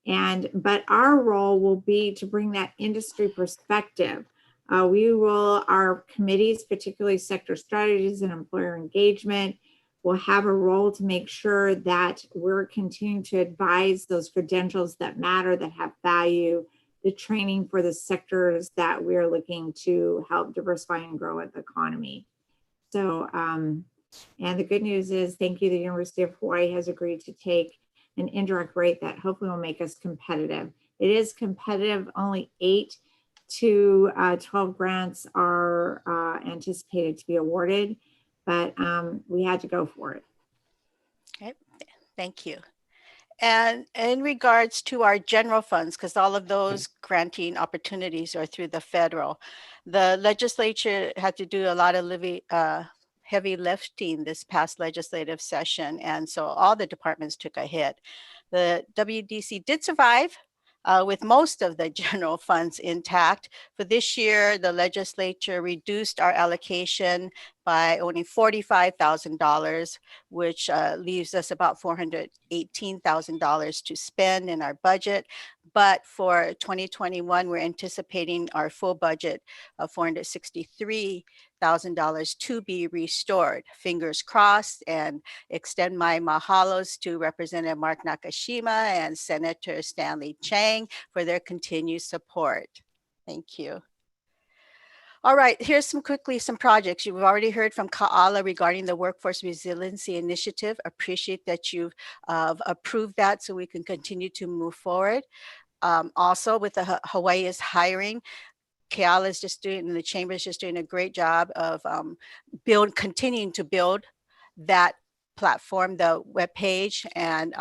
But our role will be to bring that industry perspective. Our committees, particularly sector strategies and employer engagement, will have a role to make sure that we're continuing to advise those credentials that matter, that have value, the training for the sectors that we're looking to help diversify and grow the economy. So, and the good news is, thank you, the University of Hawaii has agreed to take an indirect rate that hopefully will make us competitive. It is competitive, only 8 to 12 grants are anticipated to be awarded, but we had to go for it. Okay, thank you. And in regards to our general funds, because all of those granting opportunities are through the federal, the legislature had to do a lot of heavy lifting this past legislative session. And so all the departments took a hit. The WDC did survive with most of the general funds intact. For this year, the legislature reduced our allocation by only $45,000, which leaves us about $418,000 to spend in our budget. But for 2021, we're anticipating our full budget of $463,000 to be restored. Fingers crossed, and extend my mahalos to Representative Mark Nakashima and Senator Stanley Chang for their continued support. Thank you. All right, here's some projects. You've already heard from Ka'ala regarding the Workforce Resiliency Initiative. Appreciate that you've approved that so we can continue to move forward. Also with the Hawaii is hiring, Keala is just doing, and the chamber is just doing a great job of continuing to build that platform, the webpage, and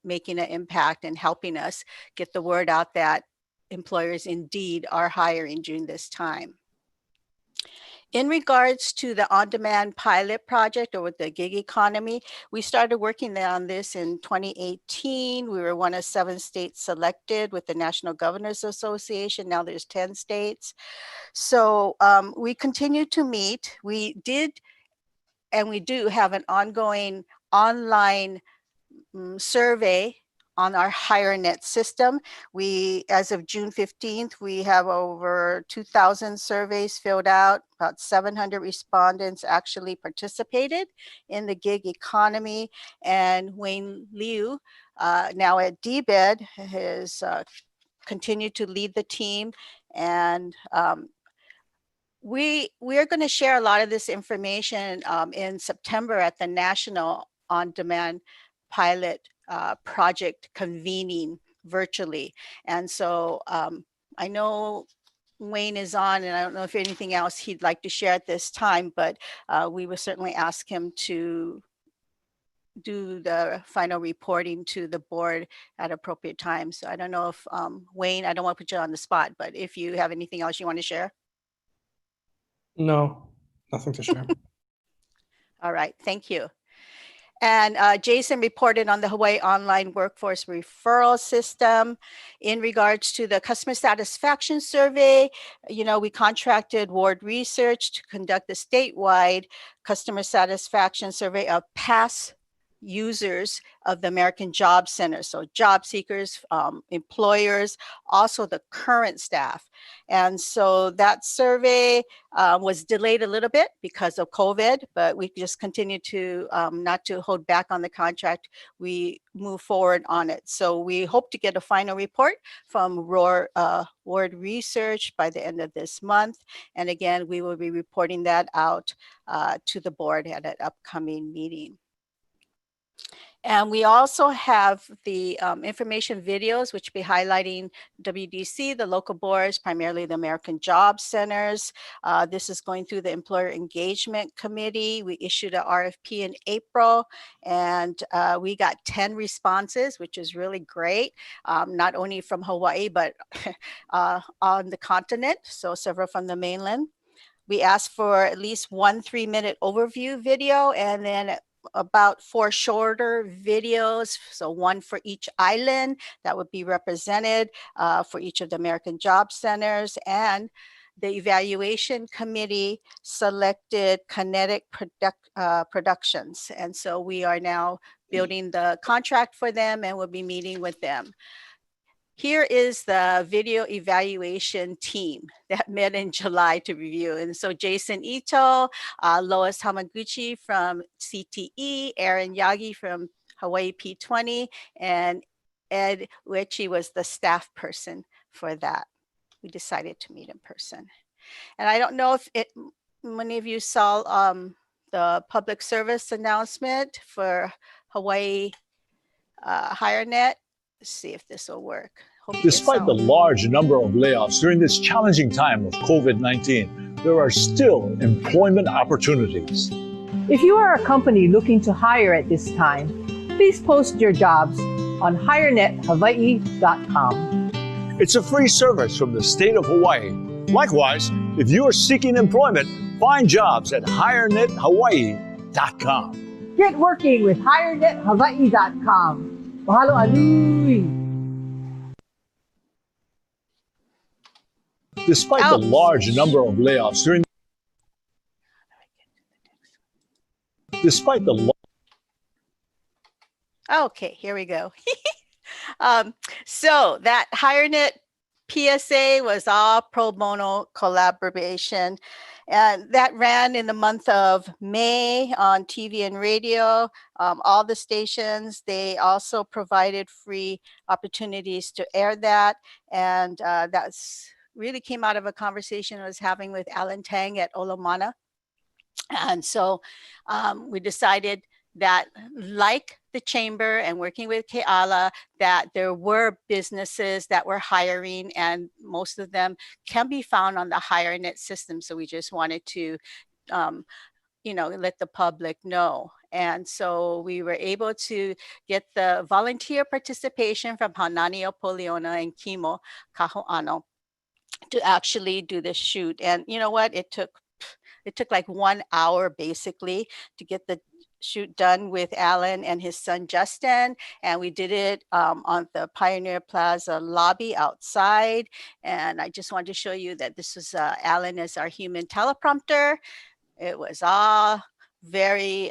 making an impact and helping us get the word out that employers indeed are hiring during this time. In regards to the on-demand pilot project, or with the gig economy, we started working on this in 2018. We were one of 7 states selected with the National Governors Association. Now there's 10 states. So we continue to meet. We did, and we do have an ongoing online survey on our HireNet system. As of June 15th, we have over 2,000 surveys filled out. About 700 respondents actually participated in the gig economy. And Wayne Liu, now at DBED, has continued to lead the team. And we are going to share a lot of this information in September at the National On-Demand Pilot project convening virtually. And so I know Wayne is on, and I don't know if anything else he'd like to share at this time, but we will certainly ask him to do the final reporting to the board at appropriate times. So I don't know if Wayne, I don't want to put you on the spot, but if you have anything else you want to share. No, nothing to share. All right, thank you. And Jason reported on the Hawaii Online Workforce Referral System. In regards to the customer satisfaction survey, we contracted Ward Research to conduct the statewide customer satisfaction survey of past users of the American Job Center. So job seekers, employers, also the current staff. And so that survey was delayed a little bit because of COVID, but we just continue to not to hold back on the contract. We move forward on it. So we hope to get a final report from Ward Research by the end of this month. And again, we will be reporting that out to the board at an upcoming meeting. And we also have the information videos, which will be highlighting WDC, the local boards, primarily the American Job Centers. This is going through the Employer Engagement Committee. We issued an RFP in April, and we got 10 responses, which is really great, not only from Hawaii, but on the continent, so several from the mainland. We asked for at least 1 3-minute overview video, and then about 4 shorter videos, so 1 for each island that would be represented for each of the American Job Centers. And the evaluation committee selected Kinetic Productions. And so we are now building the contract for them, and we'll be meeting with them. here is the video evaluation team that met in July to review. And so Jason Ito, Lois Hamaguchi from CTE, Aaron Yagi from Hawaii P20, and Ed Uechi was the staff person for that. We decided to meet in person. And I don't know if many of you saw the public service announcement for Hawaii HireNet. Let's see if this will work. Despite the large number of layoffs during this challenging time of COVID-19, there are still employment opportunities. If you are a company looking to hire at this time, please post your jobs on hirenethawaii.com. It's a free service from the state of Hawaii. Likewise, if you are seeking employment, find jobs at hirenethawaii.com. Get working with hirenethawaii.com. Mahalo alui! Despite the large number of layoffs during Okay, here we go. So that HireNet PSA was all pro bono collaboration, and that ran in the month of May on TV and radio. All the stations, they also provided free opportunities to air that, and that's really came out of a conversation I was having with Alan Tang at Olomana. And so we decided that, like the chamber and working with Keala, that there were businesses that were hiring, and most of them can be found on the HireNet system. So we just wanted to, let the public know. And so we were able to get the volunteer participation from Hanani Poliona and Kimo Kaho'ano to actually do the shoot. And you know what? It took like 1 hour basically to get the shoot done with Alan and his son Justin, and we did it on the Pioneer Plaza lobby outside. And I just wanted to show you that this was Alan as our human teleprompter. It was all very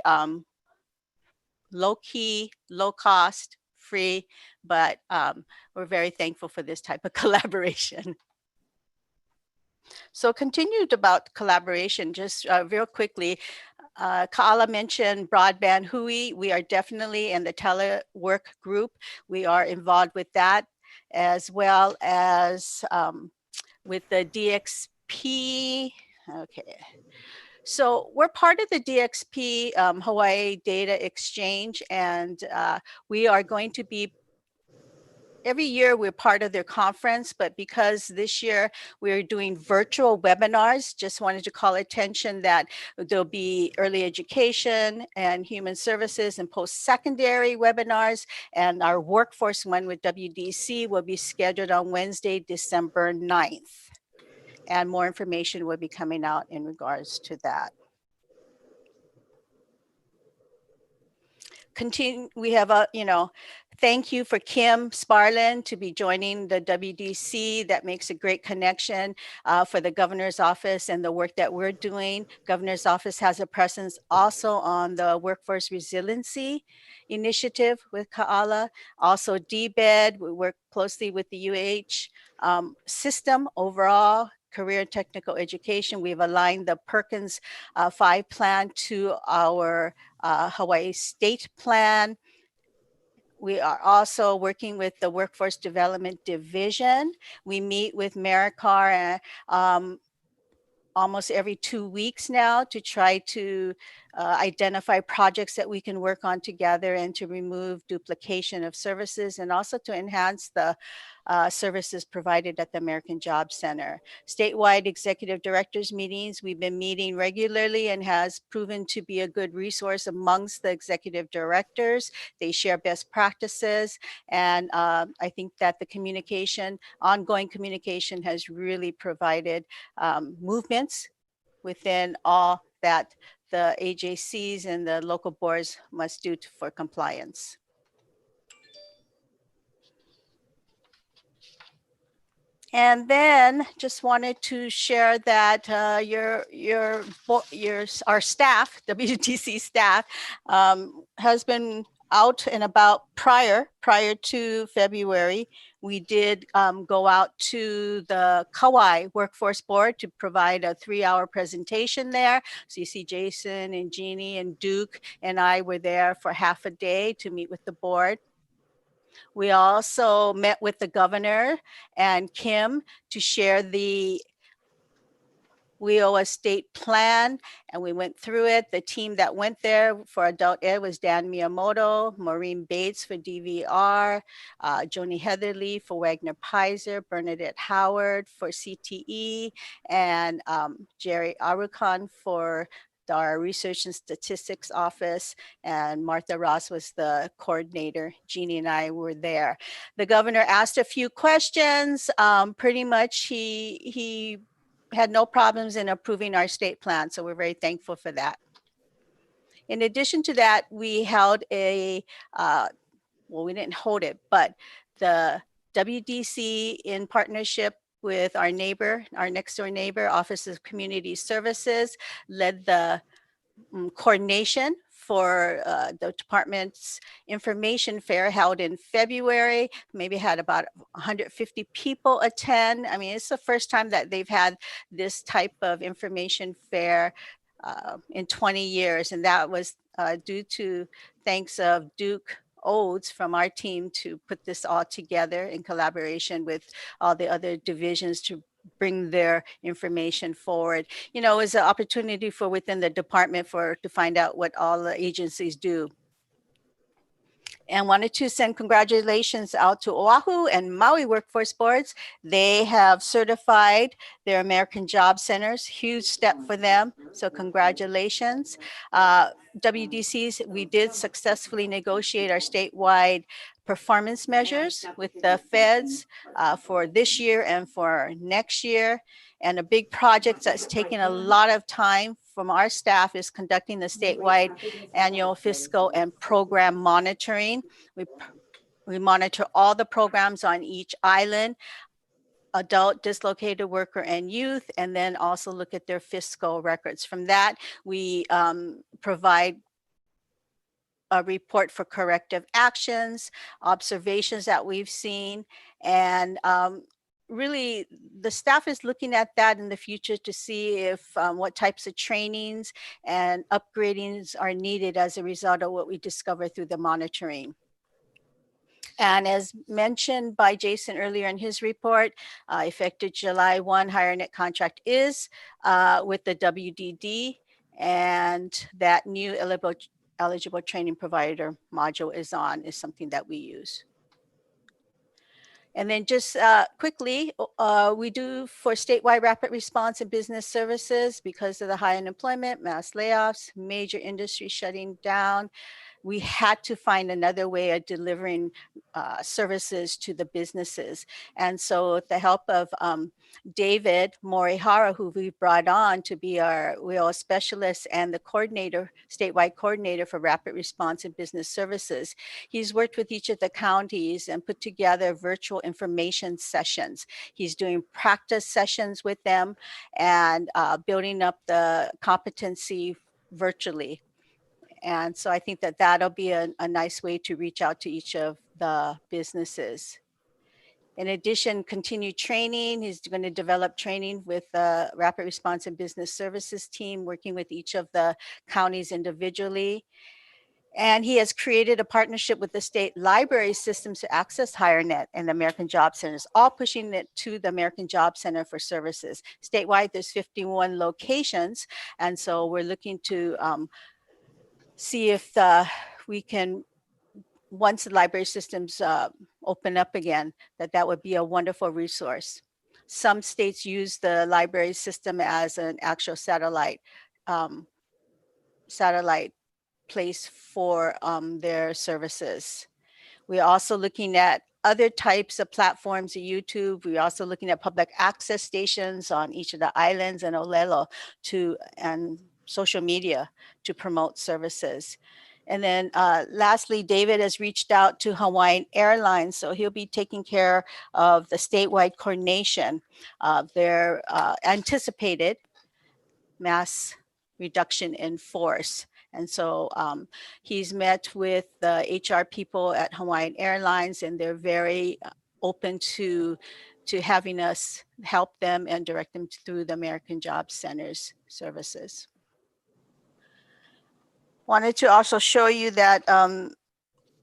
low key, low cost, free, but we're very thankful for this type of collaboration. So continued about collaboration, just real quickly, Kaala mentioned broadband hui. We are definitely in the telework group. We are involved with that, as well as with the DXP. Okay. So we're part of the DXP Hawaii Data Exchange, and we are going to be every year we're part of their conference, but because this year we're doing virtual webinars, just wanted to call attention that there'll be early education and human services and post-secondary webinars, and our workforce one with WDC will be scheduled on Wednesday, December 9th. And more information will be coming out in regards to that. We have a, thank you for Kim Sparlin to be joining the WDC. That makes a great connection for the governor's office and the work that we're doing. Governor's office has a presence also on the Workforce Resiliency Initiative with Kaala. Also DBED, we work closely with the UH system overall. Career and technical education. We've aligned the Perkins 5 plan to our Hawaii State plan. We are also working with the Workforce Development Division. We meet with AmeriCorps almost every 2 weeks now to try to identify projects that we can work on together and to remove duplication of services, and also to enhance the services provided at the American Job Center. Statewide executive directors meetings, we've been meeting regularly and has proven to be a good resource amongst the executive directors. They share best practices, and I think that the communication, ongoing communication, has really provided movements within all that the AJCs and the local boards must do for compliance. And then just wanted to share that our staff, WDC staff, has been out and about prior to February, we did go out to the Kauai Workforce Board to provide a 3-hour presentation there. So you see Jason and Jeannie and Duke and I were there for half a day to meet with the board. We also met with the governor and Kim to share the WIOA state plan, and we went through it. The team that went there for adult ed was Dan Miyamoto, Maureen Bates for DVR, Joni Heatherly for Wagner Pizer, Bernadette Howard for CTE, and Jerry Arukan for our Research and Statistics Office, and Martha Ross was the coordinator. Jeannie and I were there. The governor asked a few questions. Pretty much he had no problems in approving our state plan, so we're very thankful for that. In addition to that, we held a, well, we didn't hold it, but the WDC in partnership with our neighbor, our next door neighbor, Office of Community Services, led the coordination for the department's information fair held in February. Maybe had about 150 people attend. I mean, it's the first time that they've had this type of information fair in 20 years. And that was due to thanks of Duke Odes from our team to put this all together in collaboration with all the other divisions to bring their information forward. You know, it was an opportunity for within the department to find out what all the agencies do. And wanted to send congratulations out to Oahu and Maui workforce boards. They have certified their American Job Centers, huge step for them. So congratulations. WDCs, we did successfully negotiate our statewide performance measures with the feds for this year and for next year. And a big project that's taken a lot of time from our staff is conducting the statewide annual fiscal and program monitoring. We monitor all the programs on each island, adult, dislocated worker, and youth, and then also look at their fiscal records. From that, we provide a report for corrective actions, observations that we've seen, and really the staff is looking at that in the future to see if what types of trainings and upgradings are needed as a result of what we discover through the monitoring. And as mentioned by Jason earlier in his report, effective July 1, higher net contract is with the WDD, and that new eligible training provider module is something that we use. And then just quickly, we do for statewide rapid response and business services because of the high unemployment, mass layoffs, major industry shutting down. We had to find another way of delivering services to the businesses. And so with the help of David Morihara, who we brought on to be our WIOA specialist and the coordinator, statewide coordinator for rapid response and business services, he's worked with each of the counties and put together virtual information sessions. He's doing practice sessions with them and building up the competency virtually. And so I think that that'll be a nice way to reach out to each of the businesses. In addition, continued training. He's going to develop training with the Rapid Response and Business Services team, working with each of the counties individually. And he has created a partnership with the state library systems to access HigherNet and the American Job Centers, all pushing it to the American Job Center for services. Statewide, there's 51 locations. And so we're looking to see if we can, once the library systems open up again, that would be a wonderful resource. Some states use the library system as an actual satellite place for their services. We're also looking at other types of platforms, YouTube. We're also looking at public access stations on each of the islands and Olelo and social media to promote services. And then lastly, David has reached out to Hawaiian Airlines. So he'll be taking care of the statewide coordination of their anticipated mass reduction in force. And so he's met with the HR people at Hawaiian Airlines, and they're very open to having us help them and direct them through the American Job Center's services. Wanted to also show you that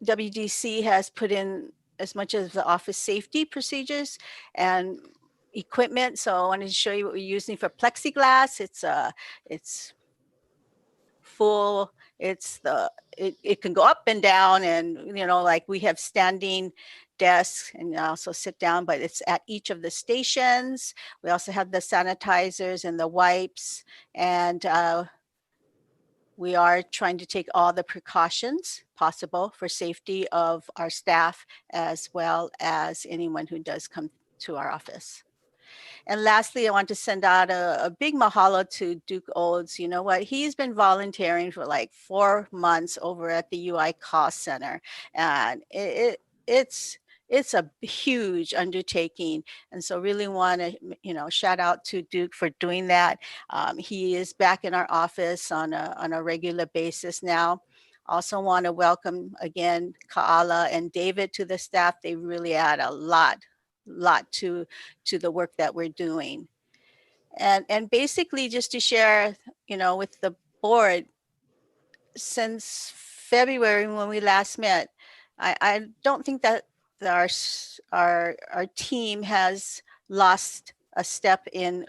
WDC has put in as much as the office safety procedures and equipment. So I wanted to show you what we're using for plexiglass. It's full. It can go up and down, and like we have standing desks and also sit down, but it's at each of the stations. We also have the sanitizers and the wipes, and we are trying to take all the precautions possible for safety of our staff as well as anyone who does come to our office. And lastly, I want to send out a big mahalo to Duke Olds. You know what? He's been volunteering for like 4 months over at the UI Cost Center. And it's a huge undertaking. And so really want to, shout out to Duke for doing that. He is back in our office on a regular basis now. Also want to welcome again Kaala and David to the staff. They really add a lot to the work that we're doing. And basically just to share, with the board, since February when we last met, I don't think that our team has lost a step in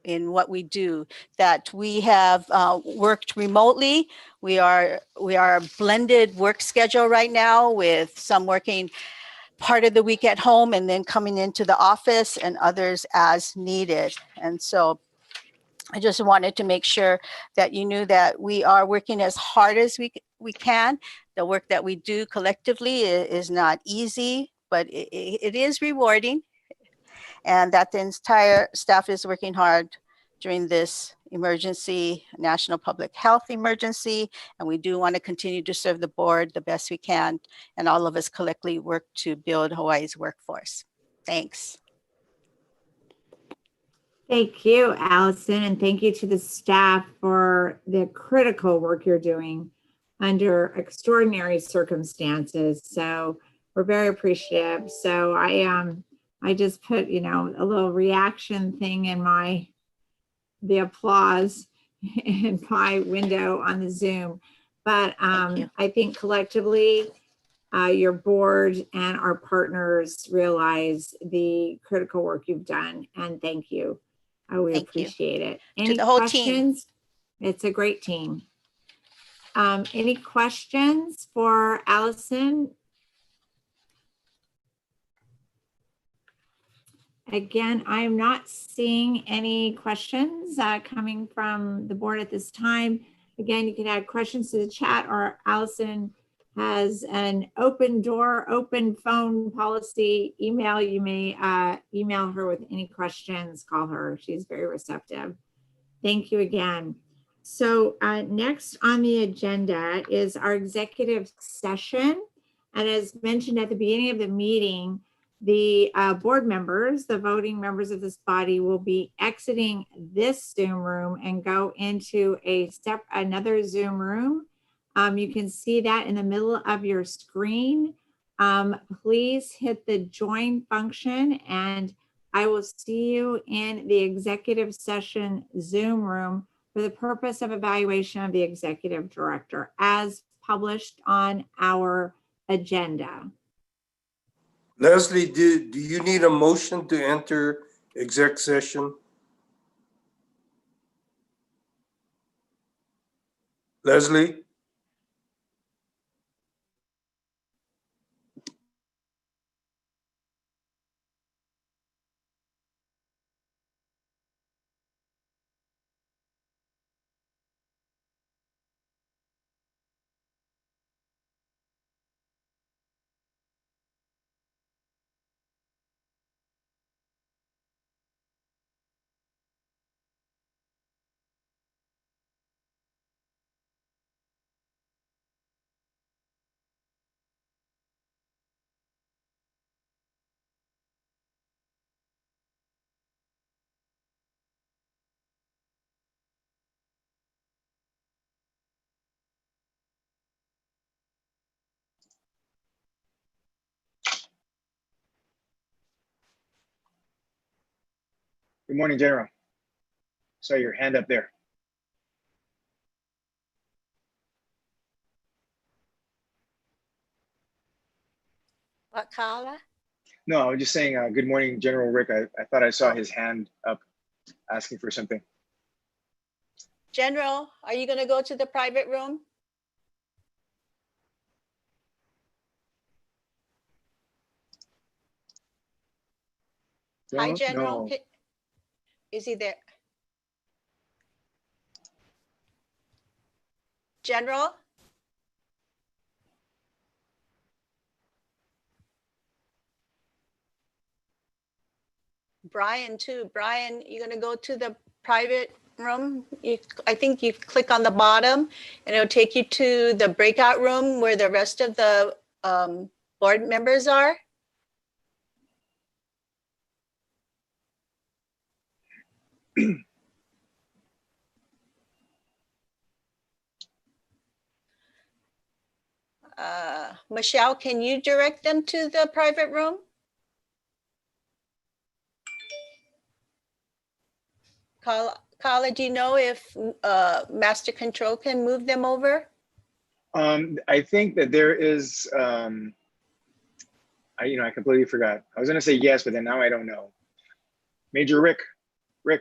what we do, that we have worked remotely. We are a blended work schedule right now, with some working part of the week at home and then coming into the office, and others as needed. And so I just wanted to make sure that you knew that we are working as hard as we can. The work that we do collectively is not easy, but it is rewarding, and that the entire staff is working hard during this emergency, national public health emergency. And we do want to continue to serve the board the best we can, and all of us collectively work to build Hawaii's workforce. Thanks. Thank you, Allison, and thank you to the staff for the critical work you're doing under extraordinary circumstances. So we're very appreciative. So I just put, a little reaction thing in the applause in my window on the Zoom. But I think collectively, your board and our partners realize the critical work you've done, and thank you. We appreciate it. Any to the whole questions? Team. It's a great team. Any questions for Allison? Again, I'm not seeing any questions coming from the board at this time. Again, you can add questions to the chat, or Allison has an open door, open phone policy email. You may email her with any questions, call her. She's very receptive. Thank you again. So next on the agenda is our executive session. And as mentioned at the beginning of the meeting, the board members, the voting members of this body, will be exiting this Zoom room and go into another Zoom room. You can see that in the middle of your screen. Please hit the join function, and I will see you in the executive session Zoom room for the purpose of evaluation of the executive director as published on our agenda. Leslie, do you need a motion to enter exec session? Leslie? Good morning, General. Saw your hand up there. What, Carla? No, I was just saying, good morning, General Rick. I thought I saw his hand up asking for something. General, are you going to go to the private room? Hi, General. No. Is he there? General? Brian too. Brian, you're going to go to the private room? I think you click on the bottom and it'll take you to the breakout room where the rest of the board members are. Michelle, can you direct them to the private room? Carla, do you know if Master Control can move them over? I think that there is, I completely forgot. I was going to say yes, but then now I don't know. Major Rick, I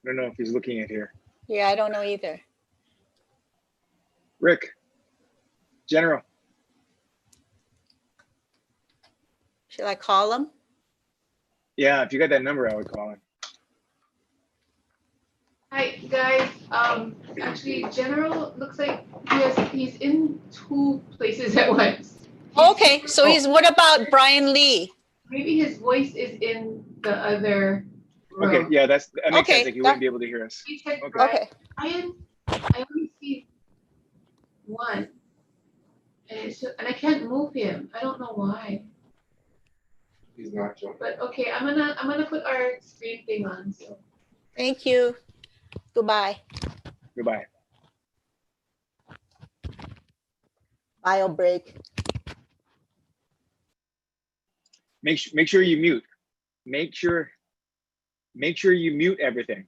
don't know if he's looking at here. Yeah, I don't know either. Rick, General. Should I call him? Yeah, if you got that number, I would call him. Hi, guys. Actually, General looks like he's in two places at once. Okay, so what about Brian Lee? Maybe his voice is in the other room. Okay, yeah, that makes sense. Like he wouldn't be able to hear us. Okay. I only see one, and I can't move him. I don't know why. He's not joining. But okay, I'm gonna put our screen thing on. So. Thank you. Goodbye. Goodbye. Bio break. Make sure you mute. Make sure you mute everything.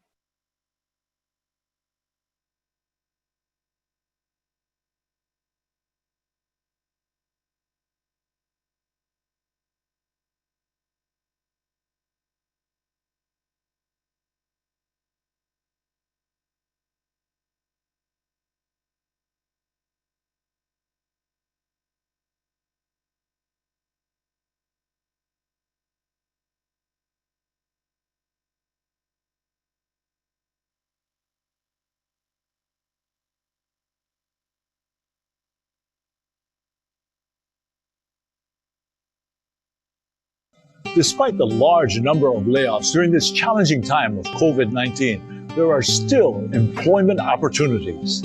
Despite the large number of layoffs during this challenging time of COVID-19, there are still employment opportunities.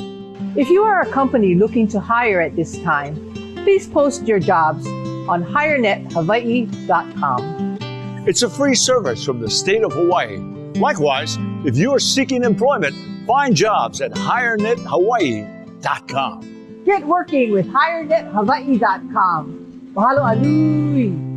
If you are a company looking to hire at this time, please post your jobs on HireNetHawaii.com. It's a free service from the state of Hawaii. Likewise, if you are seeking employment, find jobs at HireNetHawaii.com. Get working with HireNetHawaii.com. Mahalo alui!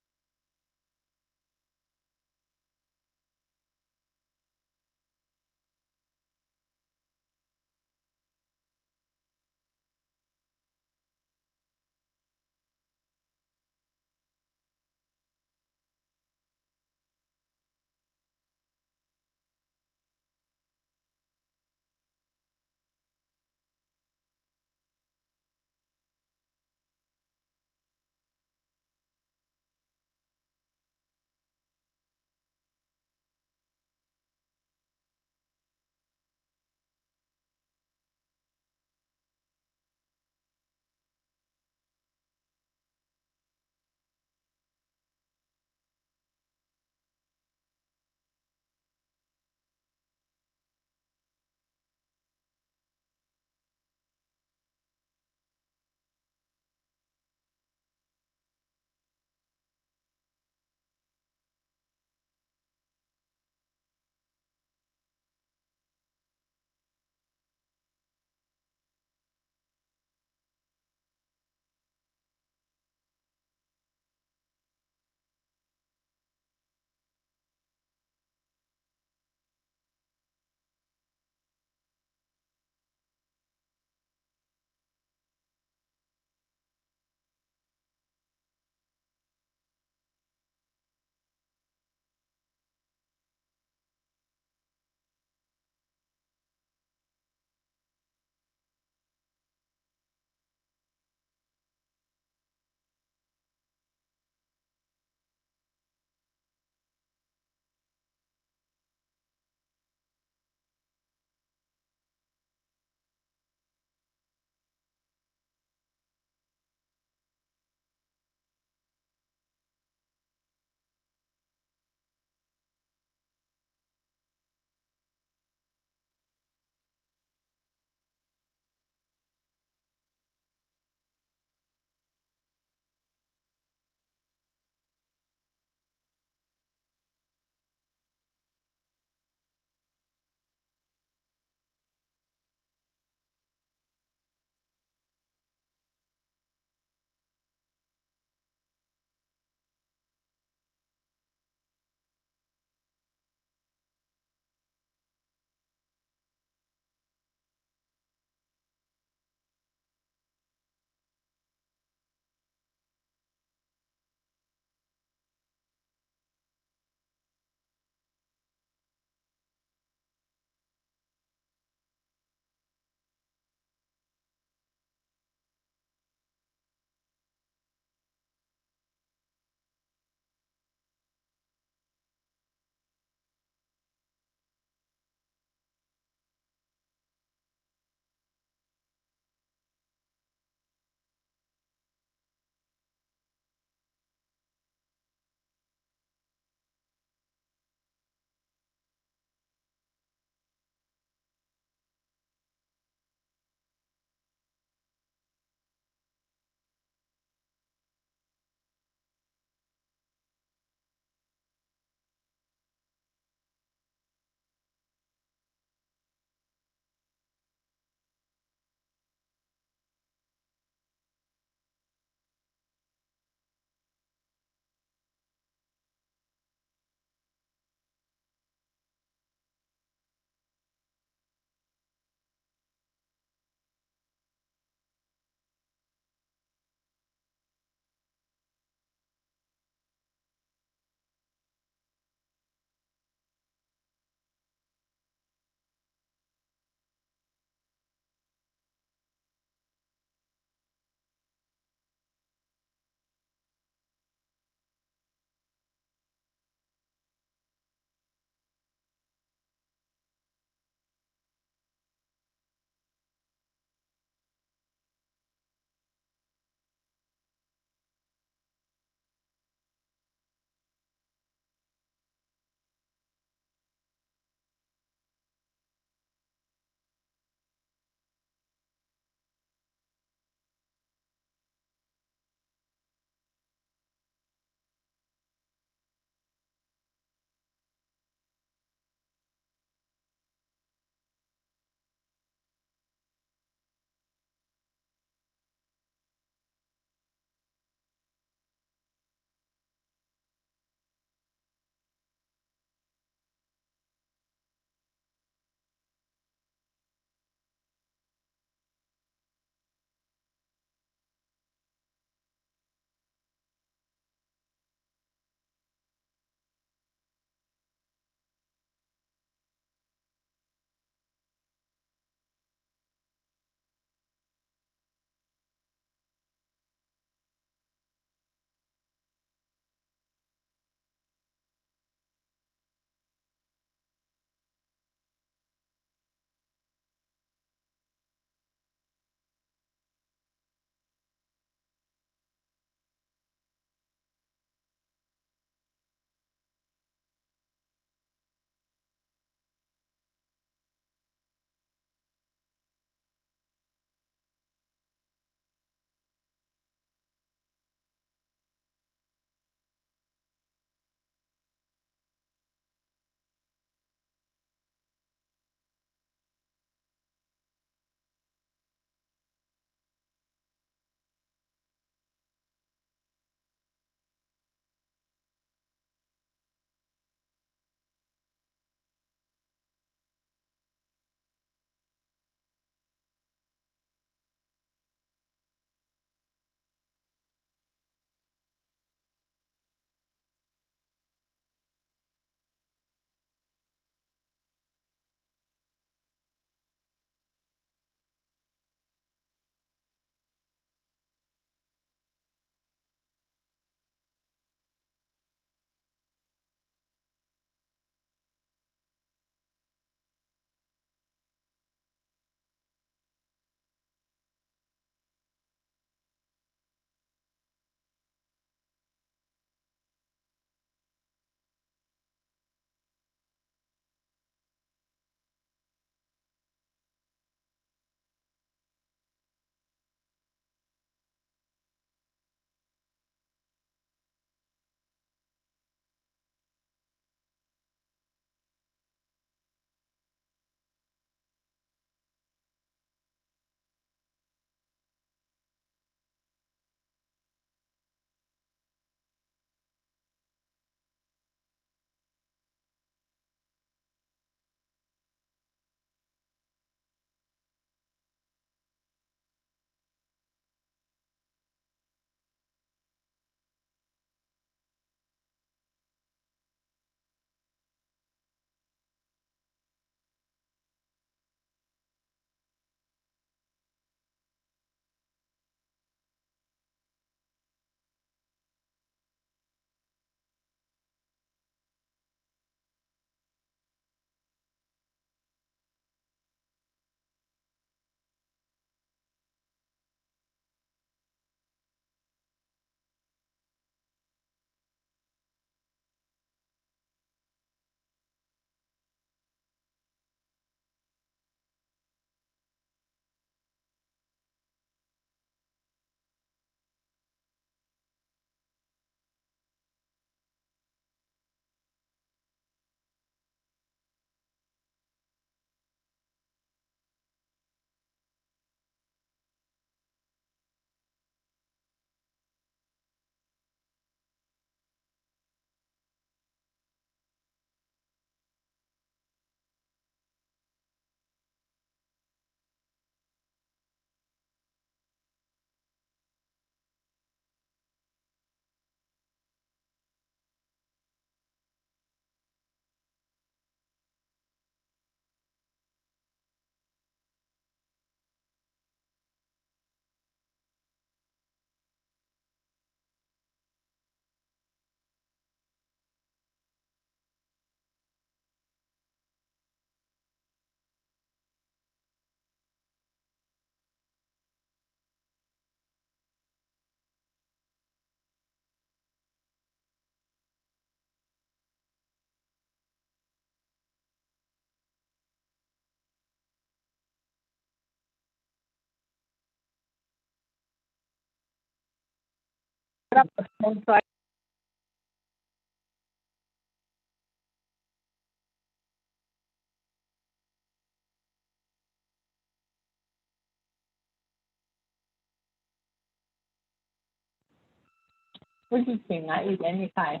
eat anytime.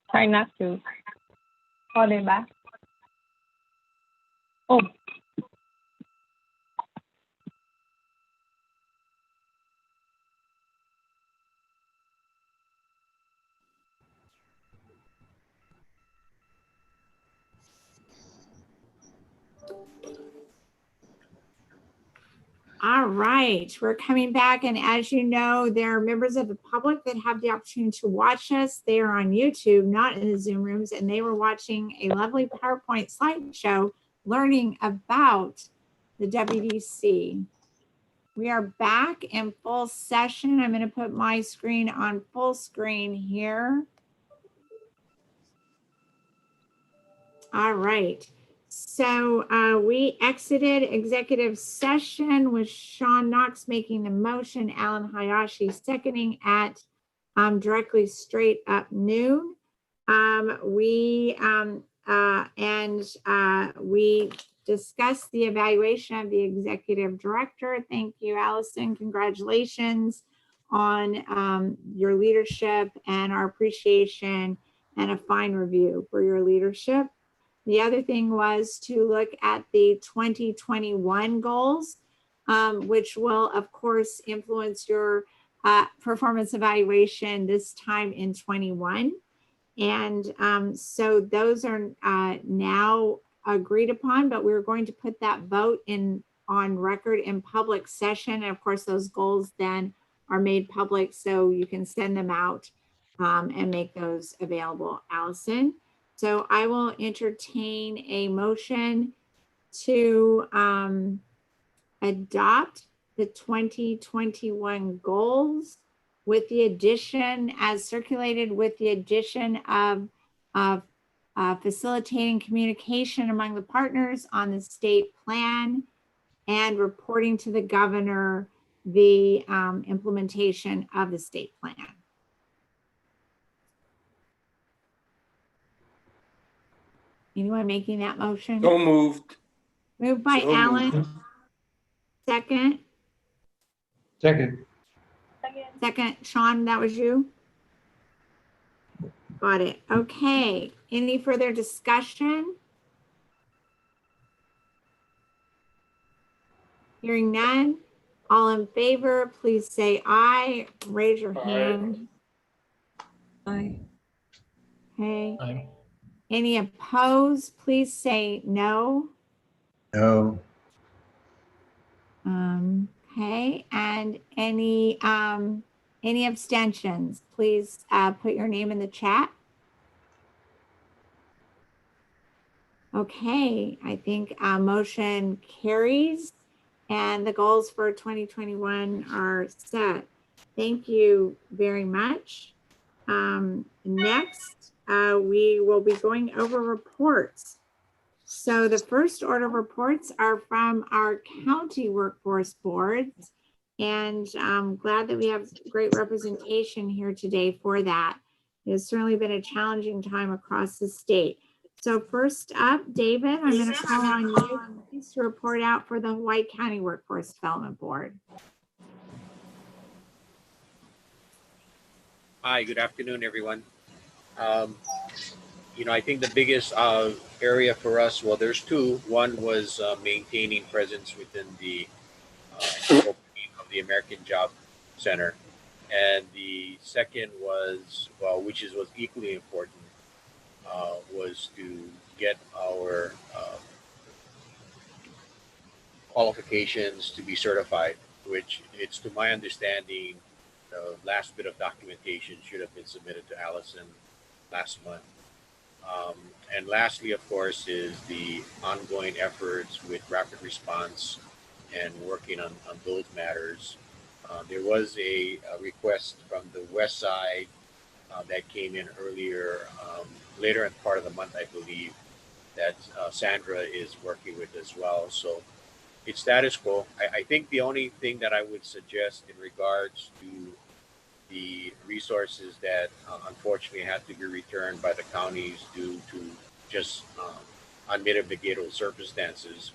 Try not to. Call them back. Oh. All right, we're coming back. And as you know, there are members of the public that have the opportunity to watch us. They are on YouTube, not in the Zoom rooms, and they were watching a lovely PowerPoint slideshow learning about the WDC. We are back in full session. I'm going to put my screen on full screen here. All right. So we exited executive session with Sean Knox making the motion, Alan Hayashi seconding at directly straight up noon. We discussed the evaluation of the executive director. Thank you, Allison. Congratulations on your leadership and our appreciation and a fine review for your leadership. The other thing was to look at the 2021 goals, which will, of course, influence your performance evaluation this time in 21. And so those are now agreed upon, but we're going to put that vote on record in public session. And of course, those goals then are made public so you can send them out and make those available, Allison. So I will entertain a motion to adopt the 2021 goals with the addition, as circulated, with the addition of facilitating communication among the partners on the state plan and reporting to the governor the implementation of the state plan. Anyone making that motion? So moved. Moved by So Alan. moved. Second. Second. Second, Sean, that was you? Got it. Okay. Any further discussion? Hearing none. All in favor, please say aye. Raise your hand. Aye. Okay. Aye. Any opposed, please say no. No. Okay, and any abstentions, please put your name in the chat. Okay, I think motion carries and the goals for 2021 are set. Thank you very much. Next, we will be going over reports. So the first order of reports are from our county workforce boards. And I'm glad that we have great representation here today for that. It has certainly been a challenging time across the state. So first up, David, I'm going to call on you to report out for the Hawaii County Workforce Development Board. Hi, good afternoon, everyone. I think the biggest area for us, well, there's two. One was maintaining presence within the opening of the American Job Center. And the second was, well, which was equally important, was to get our qualifications to be certified, which it's to my understanding, the last bit of documentation should have been submitted to Allison last month. And lastly, of course, is the ongoing efforts with rapid response and working on those matters. There was a request from the West Side that came in earlier, later in part of the month, I believe, that Sandra is working with as well. So it's status quo. I think the only thing that I would suggest in regards to the resources that unfortunately had to be returned by the counties due to just unmitigated circumstances,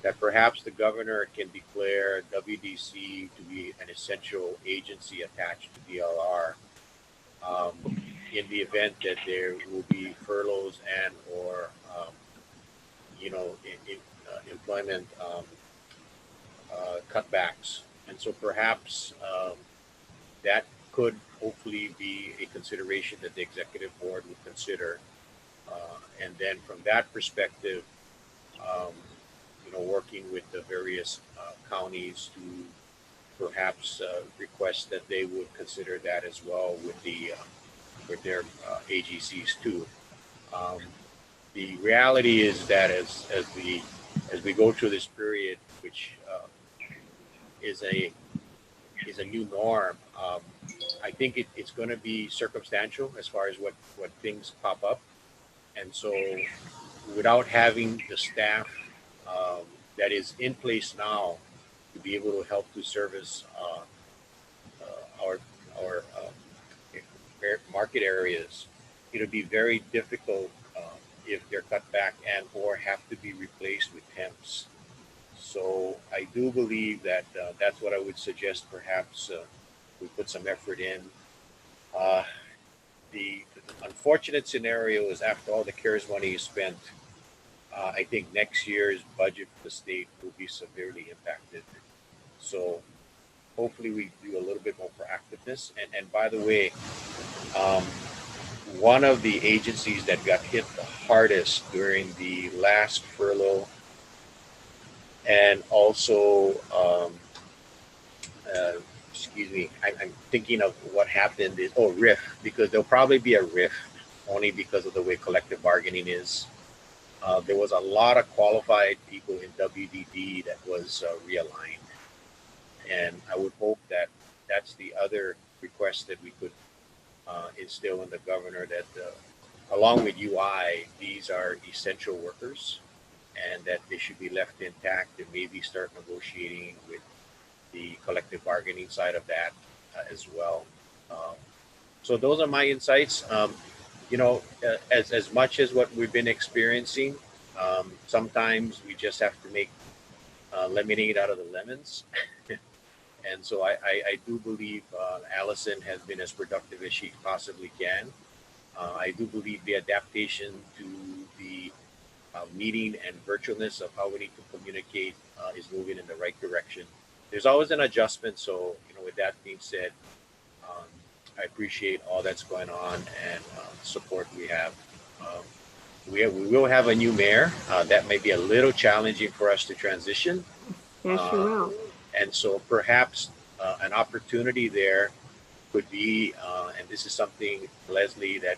that perhaps the governor can declare WDC to be an essential agency attached to DLR in the event that there will be furloughs and or employment cutbacks. And so perhaps that could hopefully be a consideration that the executive board would consider. And then from that perspective, working with the various counties to perhaps request that they would consider that as well with their AGCs too. The reality is that as we go through this period, which is a new norm, I think it's going to be circumstantial as far as what things pop up, and so without having the staff that is in place now to be able to help to service our market areas, it'll be very difficult if they're cut back and or have to be replaced with temps. So I do believe that that's what I would suggest. Perhaps we put some effort in. The unfortunate scenario is after all the CARES money is spent, I think next year's budget for the state will be severely impacted. So hopefully we do a little bit more proactiveness. And by the way, one of the agencies that got hit the hardest during the last furlough and also, I'm thinking of what happened is, RIF, because there'll probably be a RIF only because of the way collective bargaining is. There was a lot of qualified people in WDD that was realigned. And I would hope that that's the other request that we could instill in the governor, that along with UI, these are essential workers and that they should be left intact, and maybe start negotiating with the collective bargaining side of that as well. So those are my insights. As much as what we've been experiencing, sometimes we just have to make lemonade out of the lemons. And so I do believe Allison has been as productive as she possibly can. I do believe the adaptation to the meeting and virtualness of how we need to communicate is moving in the right direction. There's always an adjustment. So, with that being said, I appreciate all that's going on and support we have. We will have a new mayor. That may be a little challenging for us to transition. Yes, you will. And so perhaps an opportunity there could be, and this is something, Leslie, that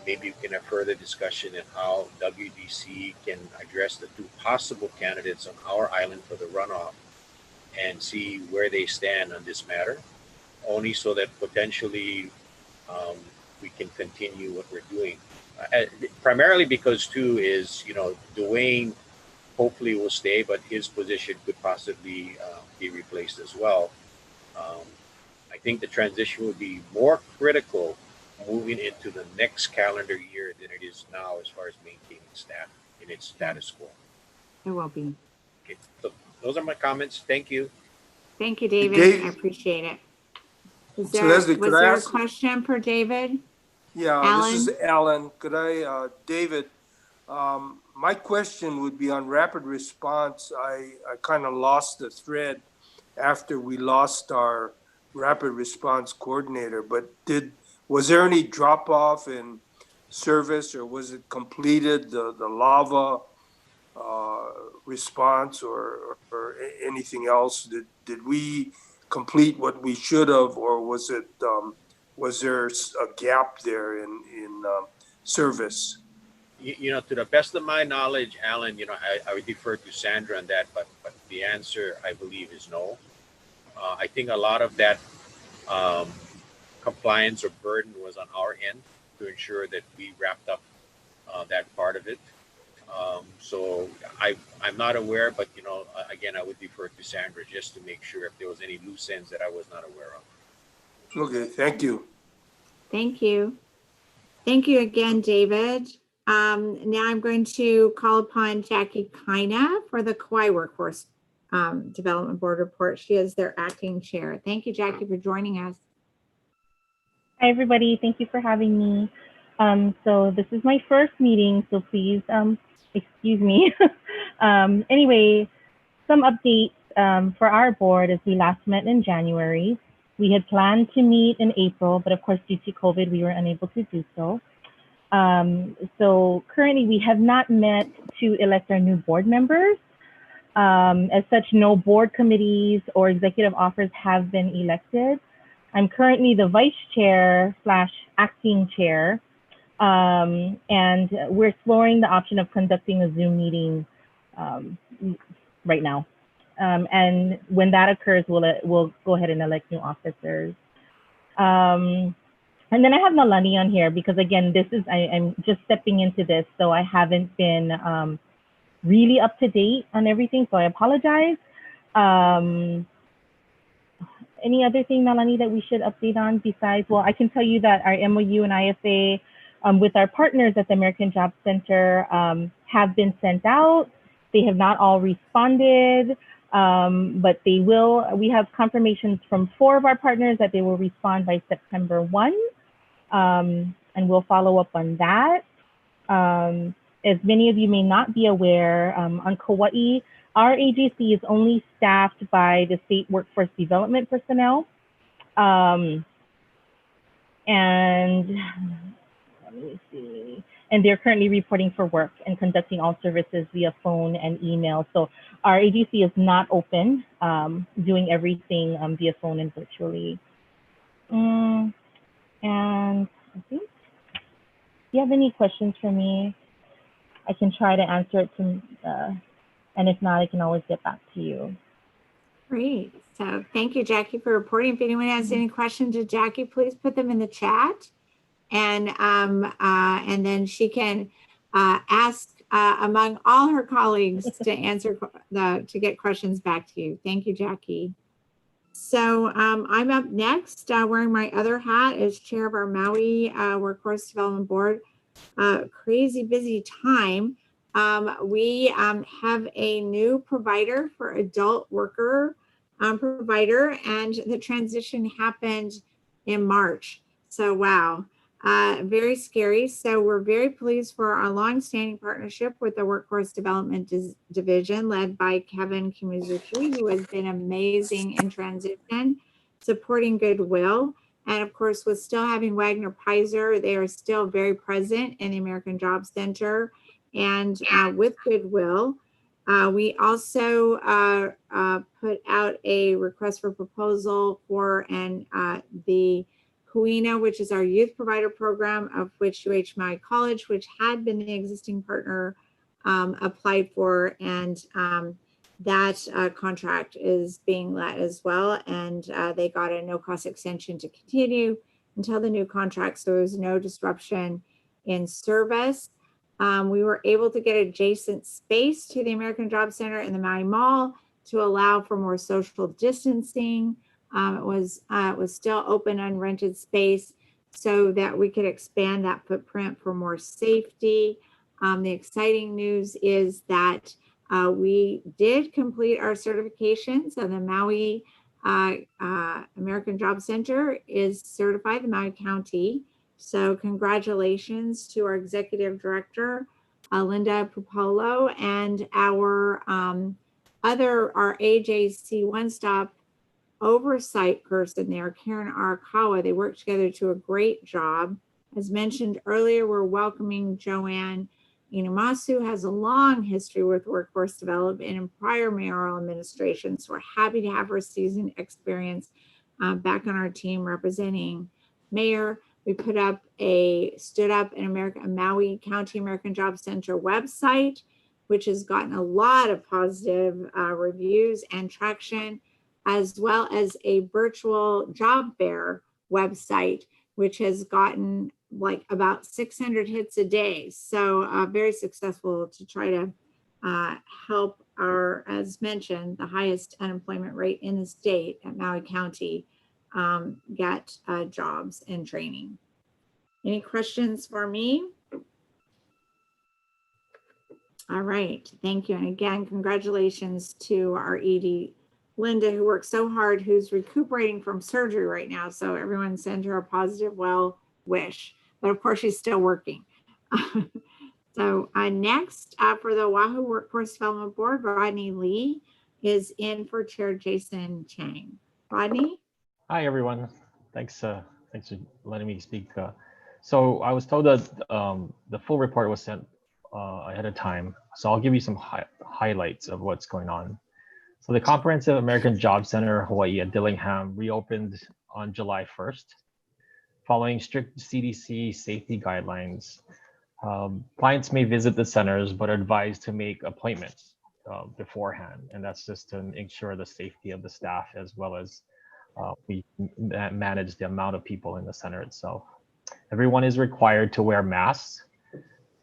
maybe we can have further discussion in how WDC can address the two possible candidates on our island for the runoff and see where they stand on this matter, only so that potentially we can continue what we're doing. Primarily because too is, Dwayne hopefully will stay, but his position could possibly be replaced as well. I think the transition would be more critical moving into the next calendar year than it is now as far as maintaining staff in its status quo. It will be. Okay, so those are my comments. Thank you. Thank you, David. I appreciate it. Was there a question for David? Yeah, Alan? This is Alan. Could I, David, my question would be on rapid response. I kind of lost the thread after we lost our rapid response coordinator, but was there any drop off in service, or was it completed, the lava response or anything else? Did we complete what we should have, or was there a gap there in service? To the best of my knowledge, Alan, I would defer to Sandra on that, but the answer, I believe, is no. I think a lot of that compliance or burden was on our end to ensure that we wrapped up that part of it. So I'm not aware, but you know, again, I would defer to Sandra just to make sure if there was any loose ends that I was not aware of. Okay, thank you. Thank you. Thank you again, David. Now I'm going to call upon Jackie Kina for the Kauai Workforce Development Board report. She is their acting chair. Thank you, Jackie, for joining us. Hi, everybody. Thank you for having me. So this is my first meeting, so please excuse me. Anyway, some updates for our board as we last met in January. We had planned to meet in April, but of course, due to COVID, we were unable to do so. So currently, we have not met to elect our new board members. As such, no board committees or executive officers have been elected. I'm currently the vice chair / acting chair, and we're exploring the option of conducting a Zoom meeting right now. And when that occurs, we'll go ahead and elect new officers. And then I have Nalani on here because again, I'm just stepping into this, so I haven't been really up to date on everything, so I apologize. Any other thing, Nalani, that we should update on besides, well, I can tell you that our MOU and IFA with our partners at the American Job Center have been sent out. They have not all responded, but they will. We have confirmations from 4 of our partners that they will respond by September 1, and we'll follow up on that. As many of you may not be aware, on Kauai, our agency is only staffed by the state workforce development personnel. And let me see. And they're currently reporting for work and conducting all services via phone and email. So our agency is not open, doing everything via phone and virtually. And I think, do you have any questions for me? I can try to answer it and if not, I can always get back to you. Great. So thank you, Jackie, for reporting. If anyone has any questions to Jackie, please put them in the chat. And then she can ask among all her colleagues to answer to get questions back to you. Thank you, Jackie. So I'm up next, wearing my other hat as chair of our Maui Workforce Development Board. Crazy busy time. We have a new provider for adult worker provider, and the transition happened in March. So wow, very scary. So we're very pleased for our longstanding partnership with the Workforce Development Division led by Kevin Kimizuchi, who has been amazing in transition, supporting Goodwill. And of course, with still having Wagner Pizer, they are still very present in the American Job Center and with Goodwill. We also put out a request for proposal for the Huina, which is our youth provider program, of which UH Maui College, which had been the existing partner, applied for, and that contract is being let as well. And they got a no-cost extension to continue until the new contract, so there's no disruption in service. We were able to get adjacent space to the American Job Center in the Maui Mall to allow for more social distancing. It was still open, unrented space so that we could expand that footprint for more safety. The exciting news is that we did complete our certification. So the Maui American Job Center is certified, the Maui County. So congratulations to our executive director, Linda Pupolo, and our AJC one-stop oversight person there, Karen Arakawa. They work together to do a great job. As mentioned earlier, we're welcoming Joanne Inumasu, has a long history with workforce development and prior mayoral administration. So we're happy to have her seasoned experience back on our team representing Mayor. We stood up a Maui County American Job Center website, which has gotten a lot of positive reviews and traction, as well as a virtual job fair website, which has gotten like about 600 hits a day. So very successful to try to help our, as mentioned, the highest unemployment rate in the state at Maui County get jobs and training. Any questions for me? All right, thank you. And again, congratulations to our ED, Linda, who worked so hard, who's recuperating from surgery right now. So everyone send her a positive well wish. But of course, she's still working. So next for the Oahu Workforce Development Board, Rodney Lee is in for Chair Jason Chang. Rodney? Hi, everyone. Thanks for letting me speak. So I was told that the full report was sent ahead of time. So I'll give you some highlights of what's going on. So the Comprehensive American Job Center Hawaii at Dillingham reopened on July 1st. Following strict CDC safety guidelines, clients may visit the centers but are advised to make appointments beforehand. And that's just to ensure the safety of the staff as well as we manage the amount of people in the center itself. Everyone is required to wear masks,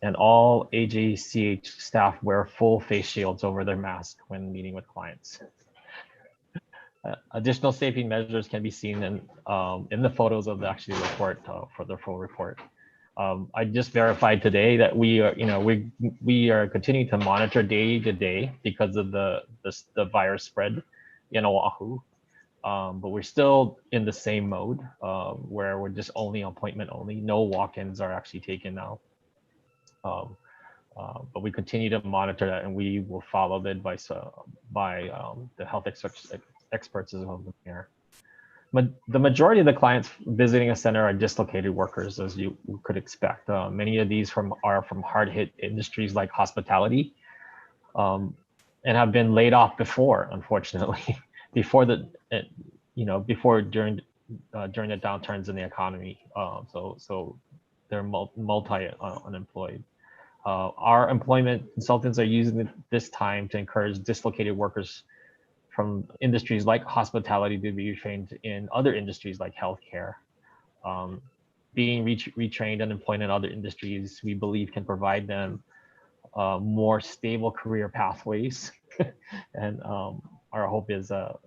and all AJCH staff wear full face shields over their mask when meeting with clients. Additional safety measures can be seen in the photos of the actual report for the full report. I just verified today that we are continuing to monitor day to day because of the virus spread in Oahu. But we're still in the same mode where we're just only appointment only. No walk-ins are actually taken now. But we continue to monitor that, and we will follow the advice by the health experts as well as the mayor. But the majority of the clients visiting a center are dislocated workers, as you could expect. Many of these are from hard-hit industries like hospitality, and have been laid off before, unfortunately, during the downturns in the economy. So they're multi-unemployed. Our employment consultants are using this time to encourage dislocated workers from industries like hospitality to be retrained in other industries like healthcare. Being retrained and employed in other industries, we believe, can provide them more stable career pathways. And our hope is, that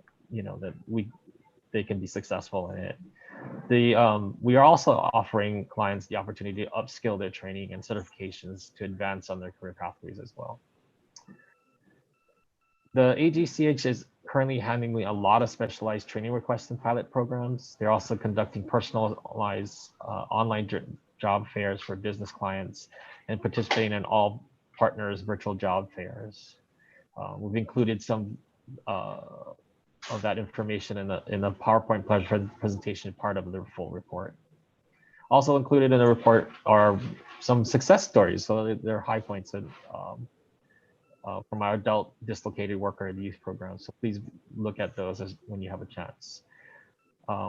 they can be successful in it. We are also offering clients the opportunity to upskill their training and certifications to advance on their career pathways as well. The AGCH is currently handling a lot of specialized training requests and pilot programs. They're also conducting personalized online job fairs for business clients and participating in all partners' virtual job fairs. We've included some of that information in the PowerPoint presentation part of the full report. Also included in the report are some success stories. So they're high points from our adult dislocated worker and youth programs. So please look at those when you have a chance.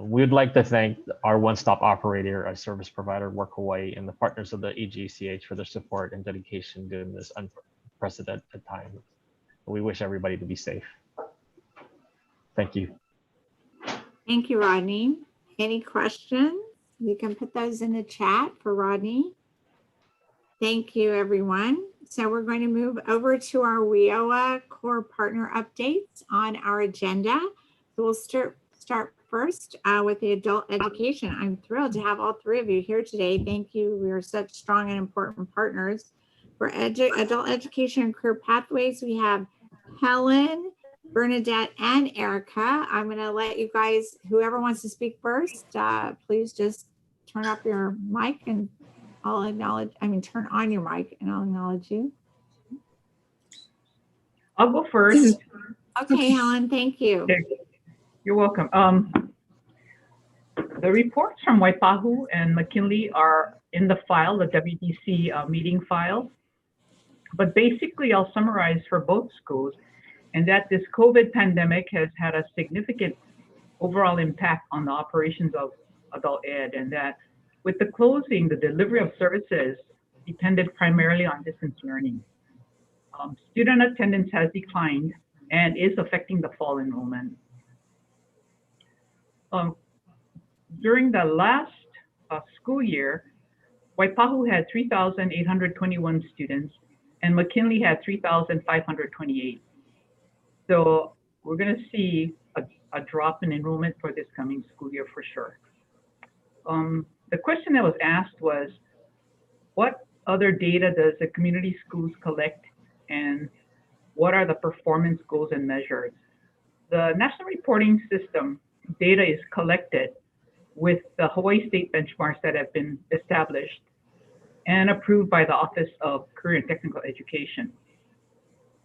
We would like to thank our one-stop operator, our service provider, Work Hawaii, and the partners of the AGCH for their support and dedication during this unprecedented time. We wish everybody to be safe. Thank you. Thank you, Rodney. Any questions? You can put those in the chat for Rodney. Thank you, everyone. So we're going to move over to our WIOA core partner updates on our agenda. So we'll start first with the adult education. I'm thrilled to have all three of you here today. Thank you. We are such strong and important partners. For adult education and career pathways, we have Helen, Bernadette, and Erica. I'm going to let you guys, whoever wants to speak first, please just turn off your mic and I'll turn on your mic and I'll acknowledge you. I'll go first. Okay, Helen, thank you. Okay. You're welcome. The reports from Waipahu and McKinley are in the file, the WDC meeting file. But basically, I'll summarize for both schools, and that this COVID pandemic has had a significant overall impact on the operations of adult ed, and that with the closing, the delivery of services depended primarily on distance learning. Student attendance has declined and is affecting the fall enrollment. During the last school year, Waipahu had 3,821 students, and McKinley had 3,528. So we're going to see a drop in enrollment for this coming school year for sure. The question that was asked was, what other data does the community schools collect, and what are the performance goals and measures? The National Reporting System data is collected with the Hawaii State benchmarks that have been established and approved by the Office of Career and Technical Education,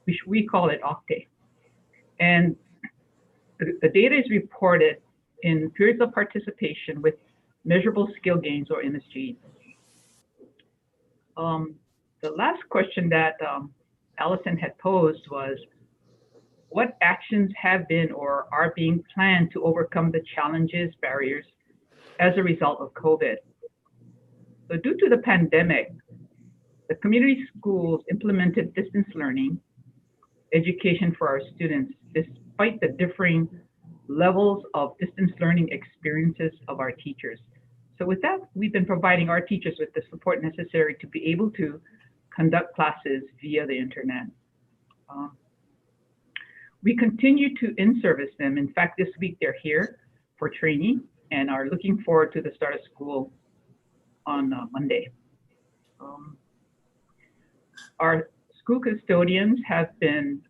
which we call it OCTE. And the data is reported in periods of participation with measurable skill gains, or MSGs. The last question that Allison had posed was, what actions have been or are being planned to overcome the challenges, barriers as a result of COVID? So due to the pandemic, the community schools implemented distance learning education for our students, despite the differing levels of distance learning experiences of our teachers. So with that, we've been providing our teachers with the support necessary to be able to conduct classes via the internet. We continue to in-service them. In fact, this week they're here for training and are looking forward to the start of school on Monday. Our school custodians have been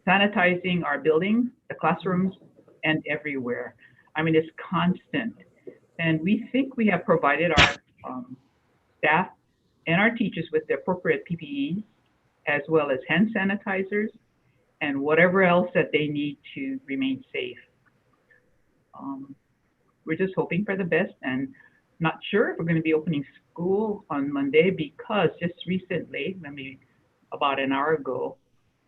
sanitizing our building, the classrooms, and everywhere. I mean, it's constant. And we think we have provided our staff and our teachers with the appropriate PPE, as well as hand sanitizers and whatever else that they need to remain safe. We're just hoping for the best, and not sure if we're going to be opening school on Monday, because just recently, maybe about an hour ago,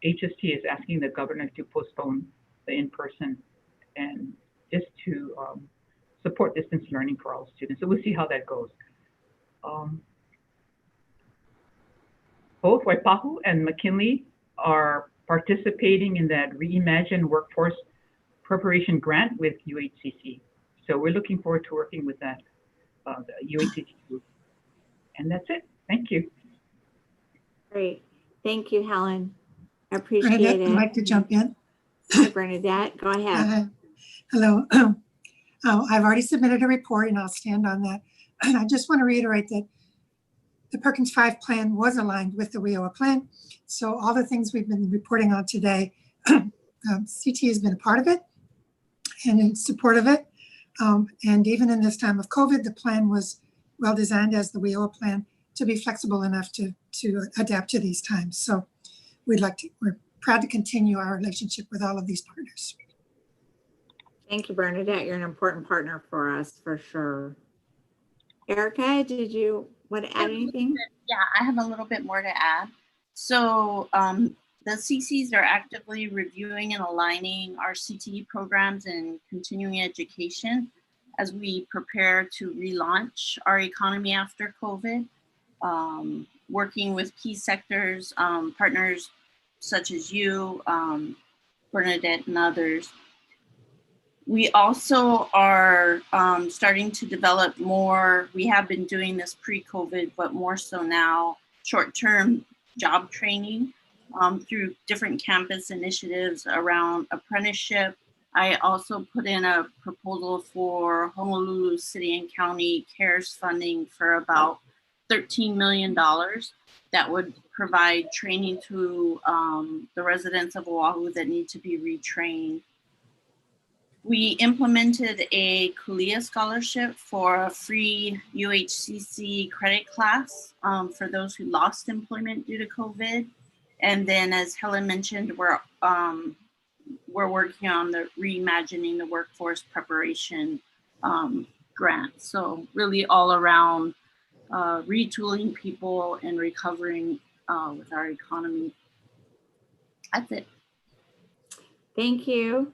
HST is asking the governor to postpone the in-person and just to support distance learning for all students. So we'll see how that goes. Both Waipahu and McKinley are participating in that Reimagine Workforce Preparation Grant with UHCC. So we're looking forward to working with that, the UHCC group. And that's it. Thank you. Great. Thank you, Helen. I appreciate Bernadette, it. I'd like to jump in. Hi, Bernadette, go ahead. Hello. I've already submitted a report and I'll stand on that. And I just want to reiterate that the Perkins 5 plan was aligned with the WIOA plan. So all the things we've been reporting on today, CT has been a part of it and in support of it. And even in this time of COVID, the plan was well designed as the WIOA plan to be flexible enough to adapt to these times. So we're proud to continue our relationship with all of these partners. Thank you, Bernadette. You're an important partner for us, for sure. Erica, did you want to add anything? Yeah, I have a little bit more to add. So the CCs are actively reviewing and aligning our CTE programs and continuing education as we prepare to relaunch our economy after COVID, working with key sectors, partners such as you, Bernadette, and others. We also are starting to develop more, we have been doing this pre-COVID, but more so now, short-term job training through different campus initiatives around apprenticeship. I also put in a proposal for Honolulu City and County CARES funding for about $13 million that would provide training to the residents of Oahu that need to be retrained. We implemented a Kulia scholarship for a free UHCC credit class for those who lost employment due to COVID. And then, as Helen mentioned, we're working on the Reimagining the Workforce Preparation grant. So really all around retooling people and recovering with our economy. That's it. Thank you.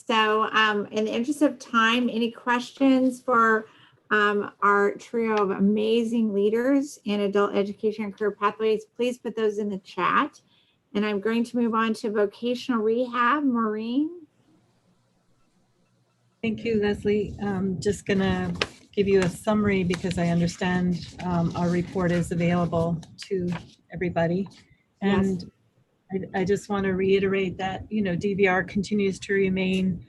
So in the interest of time, any questions for our trio of amazing leaders in adult education and career pathways, please put those in the chat. And I'm going to move on to vocational rehab. Maureen. Thank you, Leslie. I'm just gonna give you a summary because I understand our report is available to everybody. And I just want to reiterate that, DBR continues to remain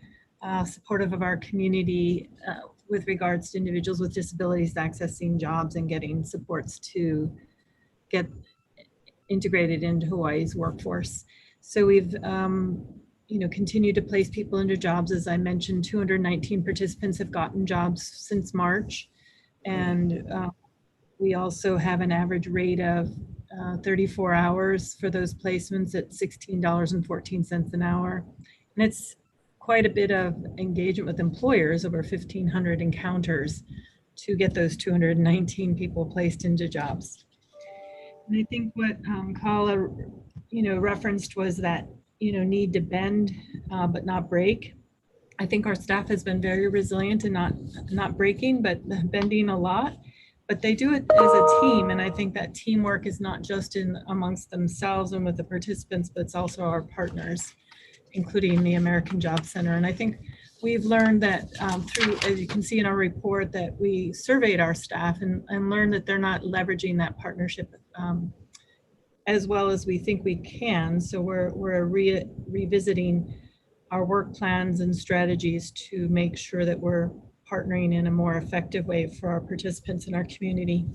supportive of our community with regards to individuals with disabilities accessing jobs and getting supports to get integrated into Hawaii's workforce. So we've continued to place people into jobs. As I mentioned, 219 participants have gotten jobs since March. And we also have an average rate of 34 hours for those placements at $16.14 an hour. And it's quite a bit of engagement with employers, over 1,500 encounters to get those 219 people placed into jobs. And I think what Kala, referenced was that, need to bend but not break. I think our staff has been very resilient and not breaking, but bending a lot. But they do it as a team, and I think that teamwork is not just amongst themselves and with the participants, but it's also our partners, including the American Job Center. And I think we've learned that through, as you can see in our report, that we surveyed our staff and learned that they're not leveraging that partnership as well as we think we can. So we're revisiting our work plans and strategies to make sure that we're partnering in a more effective way for our participants in our community.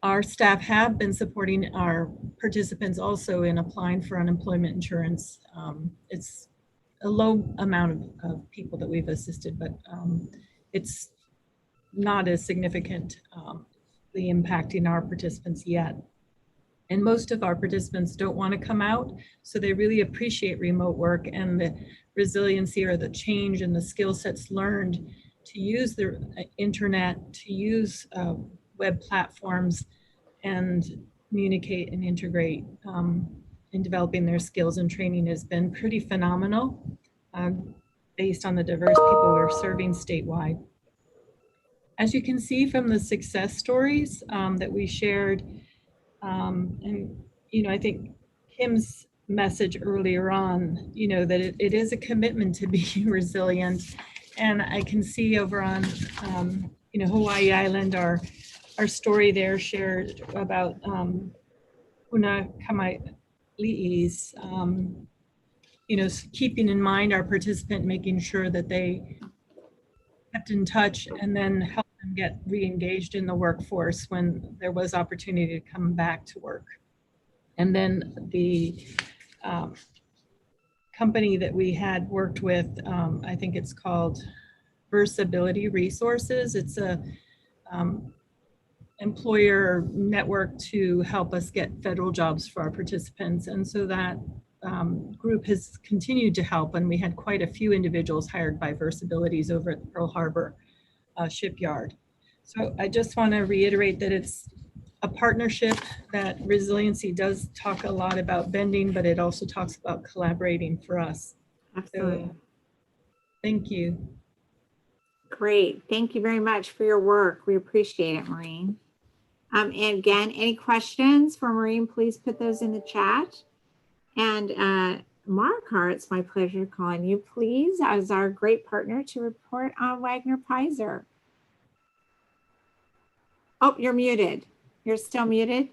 Our staff have been supporting our participants also in applying for unemployment insurance. It's a low amount of people that we've assisted, but it's not as significantly impacting our participants yet. And most of our participants don't want to come out, so they really appreciate remote work and the resiliency or the change and the skill sets learned to use the internet, to use web platforms and communicate and integrate in developing their skills and training has been pretty phenomenal based on the diverse people we're serving statewide. As you can see from the success stories that we shared, and I think Kim's message earlier on, that it is a commitment to be resilient. And I can see over on, Hawaii Island, our story there shared about Puna Kamai'li'is, keeping in mind our participant, making sure that they kept in touch and then help them get re-engaged in the workforce when there was opportunity to come back to work. And then the company that we had worked with, I think it's called Versability Resources. It's a employer network to help us get federal jobs for our participants. And so that group has continued to help, and we had quite a few individuals hired by Versabilities over at the Pearl Harbor shipyard. So I just want to reiterate that it's a partnership, that Resiliency does talk a lot about bending, but it also talks about collaborating for us. Absolutely. So, thank you. Great. Thank you very much for your work. We appreciate it, Maureen. And again, any questions for Maureen, please put those in the chat. And Mark, it's my pleasure calling you, please, as our great partner to report on Wagner Pizer. Oh, you're muted. You're still muted.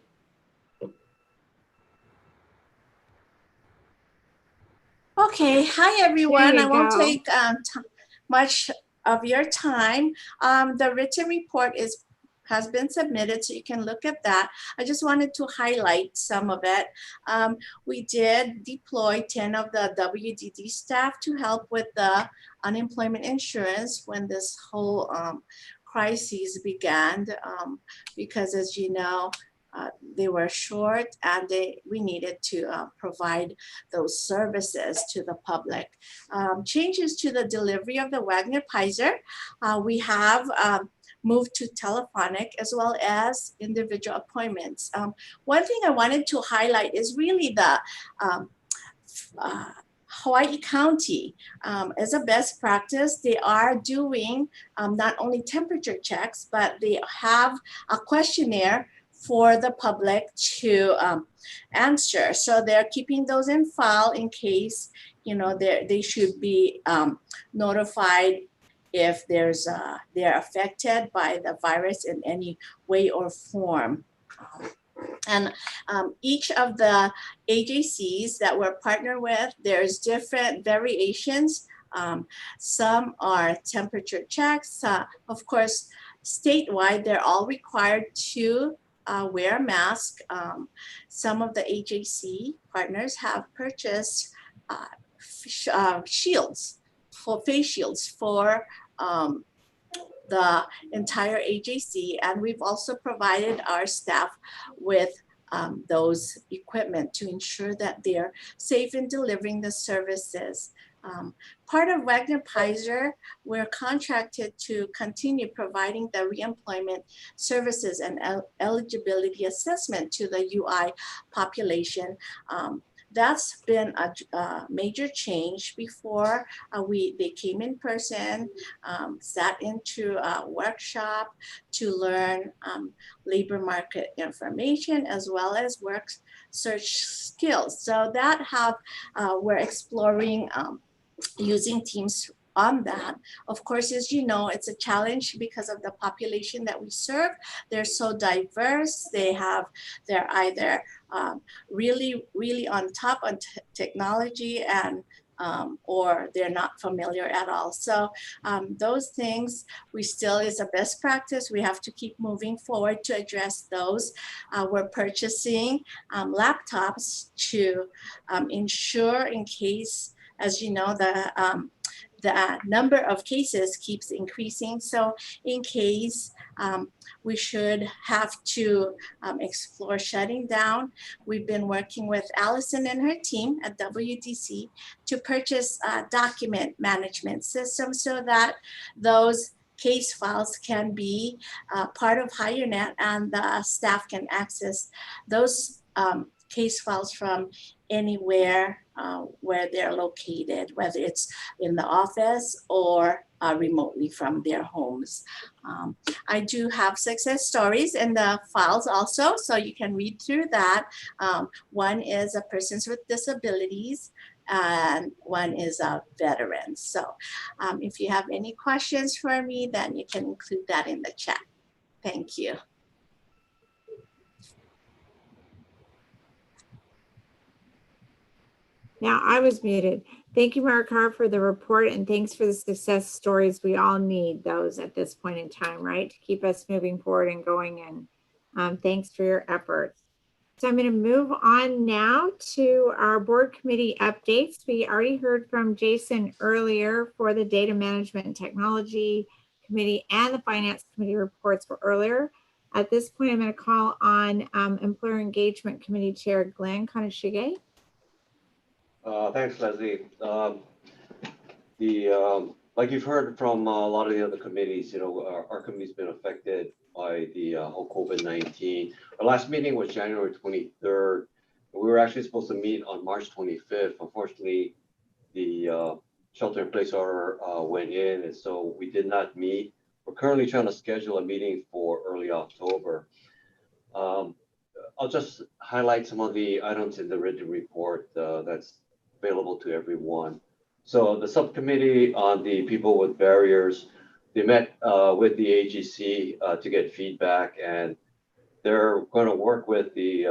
Okay, hi everyone. I won't go. take much of your time. The written report has been submitted, so you can look at that. I just wanted to highlight some of it. We did deploy 10 of the WDD staff to help with the unemployment insurance when this whole crisis began, because as you know, they were short and we needed to provide those services to the public. Changes to the delivery of the Wagner Pizer, we have moved to telephonic as well as individual appointments. One thing I wanted to highlight is really the Hawaii County, as a best practice, they are doing not only temperature checks, but they have a questionnaire for the public to answer. So they're keeping those in file in case, they should be notified if they're affected by the virus in any way or form. And each of the AJCs that we're partnered with, there's different variations. Some are temperature checks. Of course, statewide, they're all required to wear a mask. Some of the AJC partners have purchased shields, for face shields for the entire AJC, and we've also provided our staff with those equipment to ensure that they're safe in delivering the services. Part of Wagner Pizer, we're contracted to continue providing the reemployment services and eligibility assessment to the UI population. That's been a major change. Before they came in person, sat into a workshop to learn labor market information as well as work search skills. So that we're exploring using Teams on that. Of course, as you know, it's a challenge because of the population that we serve. They're so diverse. They're either really, really on top on technology and or they're not familiar at all. So those things we still is a best practice. We have to keep moving forward to address those. We're purchasing laptops to ensure in case, as you know, the number of cases keeps increasing. So in case we should have to explore shutting down, we've been working with Allison and her team at WDC to purchase a document management system so that those case files can be part of HireNet and the staff can access those case files from anywhere where they're located, whether it's in the office or remotely from their homes. I do have success stories in the files also, so you can read through that. One is a persons with disabilities and one is a veteran. So if you have any questions for me, then you can include that in the chat. Thank you. Now I was muted. Thank you, Maricar, for the report, and thanks for the success stories. We all need those at this point in time, right? To keep us moving forward and going. And thanks for your efforts. So I'm going to move on now to our board committee updates. We already heard from Jason earlier for the Data Management and Technology Committee, and the Finance Committee reports were earlier. At this point, I'm going to call on Employer Engagement Committee Chair Glenn Kaneshige. Thanks, Leslie. Like you've heard from a lot of the other committees, our committee's been affected by the whole COVID-19. Our last meeting was January 23rd. We were actually supposed to meet on March 25th. Unfortunately, the shelter-in-place order went in, and so we did not meet. We're currently trying to schedule a meeting for early October. I'll just highlight some of the items in the written report that's available to everyone. So the subcommittee on the people with barriers, they met with the AGC to get feedback, and they're going to work with the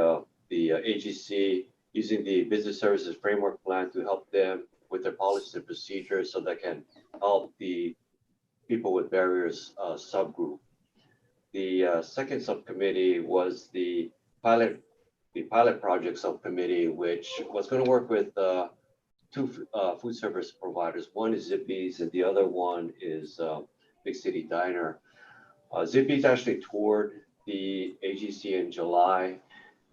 AGC using the Business Services Framework Plan to help them with their policies and procedures so they can help the people with barriers subgroup. The second subcommittee was the pilot project subcommittee, which was going to work with two food service providers. One is Zippy's and the other one is Big City Diner. Zippy's actually toured the AGC in July,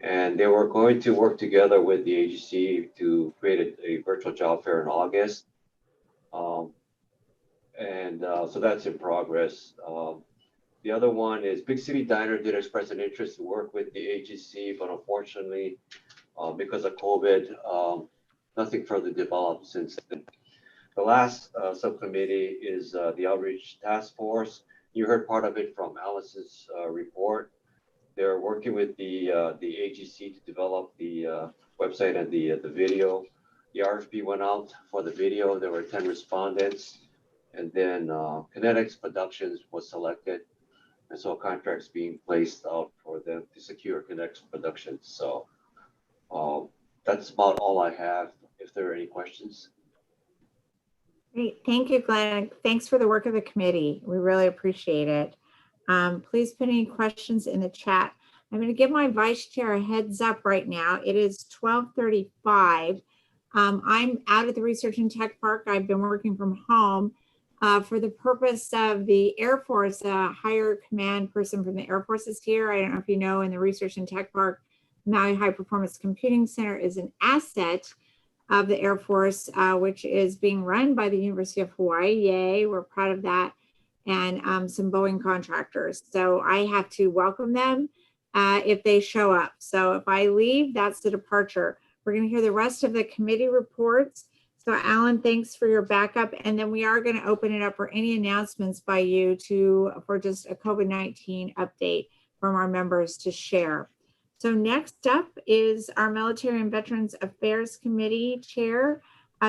and they were going to work together with the AGC to create a virtual job fair in August. So that's in progress. The other one is Big City Diner did express an interest to work with the AGC, but unfortunately, because of COVID, nothing further developed since then. The last subcommittee is the Outreach Task Force. You heard part of it from Alice's report. They're working with the AGC to develop the website and the video. The RFP went out for the video. There were 10 respondents. And then Kinetics Productions was selected. And so contracts being placed out for them to secure Kinetics Productions. So that's about all I have. If there are any questions. Great. Thank you, Glenn. Thanks for the work of the committee. We really appreciate it. Please put any questions in the chat. I'm going to give my vice chair a heads up right now. It is 12:35. I'm out at the Research and Tech Park. I've been working from home for the purpose of the Air Force. A higher command person from the Air Force is here. I don't know if you know, in the Research and Tech Park, Maui High Performance Computing Center is an asset of the Air Force, which is being run by the University of Hawaii. Yay, we're proud of that. And some Boeing contractors. So I have to welcome them if they show up. So if I leave, that's the departure. We're going to hear the rest of the committee reports. So Alan, thanks for your backup. And then we are going to open it up for any announcements by you for just a COVID-19 update from our members to share. So next up is our Military and Veterans Affairs Committee Chair,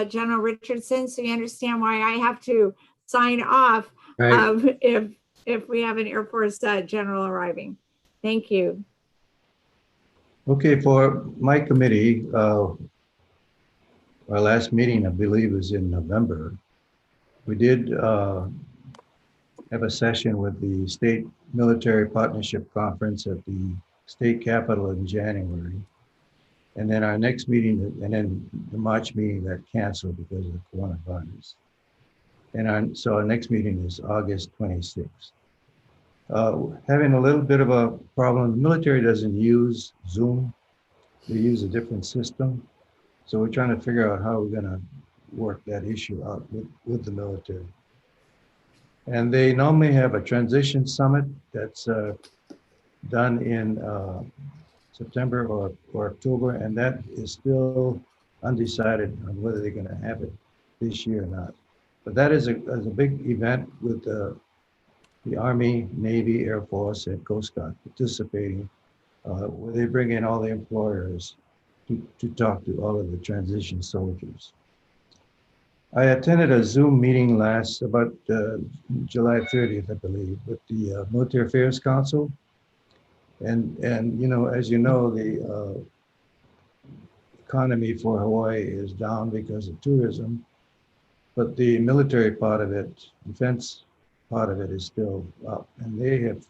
General Richardson. So you understand why I have to sign off if we have an Air Force general arriving. Thank you. Okay, for my committee, our last meeting, I believe, was in November. We did have a session with the State Military Partnership Conference at the state capitol in January. And then our next meeting, and then the March meeting got canceled because of the coronavirus. And so our next meeting is August 26th. Having a little bit of a problem. The military doesn't use Zoom. They use a different system. So we're trying to figure out how we're going to work that issue out with the military. And they normally have a transition summit that's done in September or October, and that is still undecided on whether they're going to have it this year or not. But that is a big event with the Army, Navy, Air Force, and Coast Guard participating, where they bring in all the employers to talk to all of the transition soldiers. I attended a Zoom meeting about July 30th, I believe, with the Military Affairs Council. And you know, as you know, the economy for Hawaii is down because of tourism, but the military part of it, defense part of it, is still up. And they have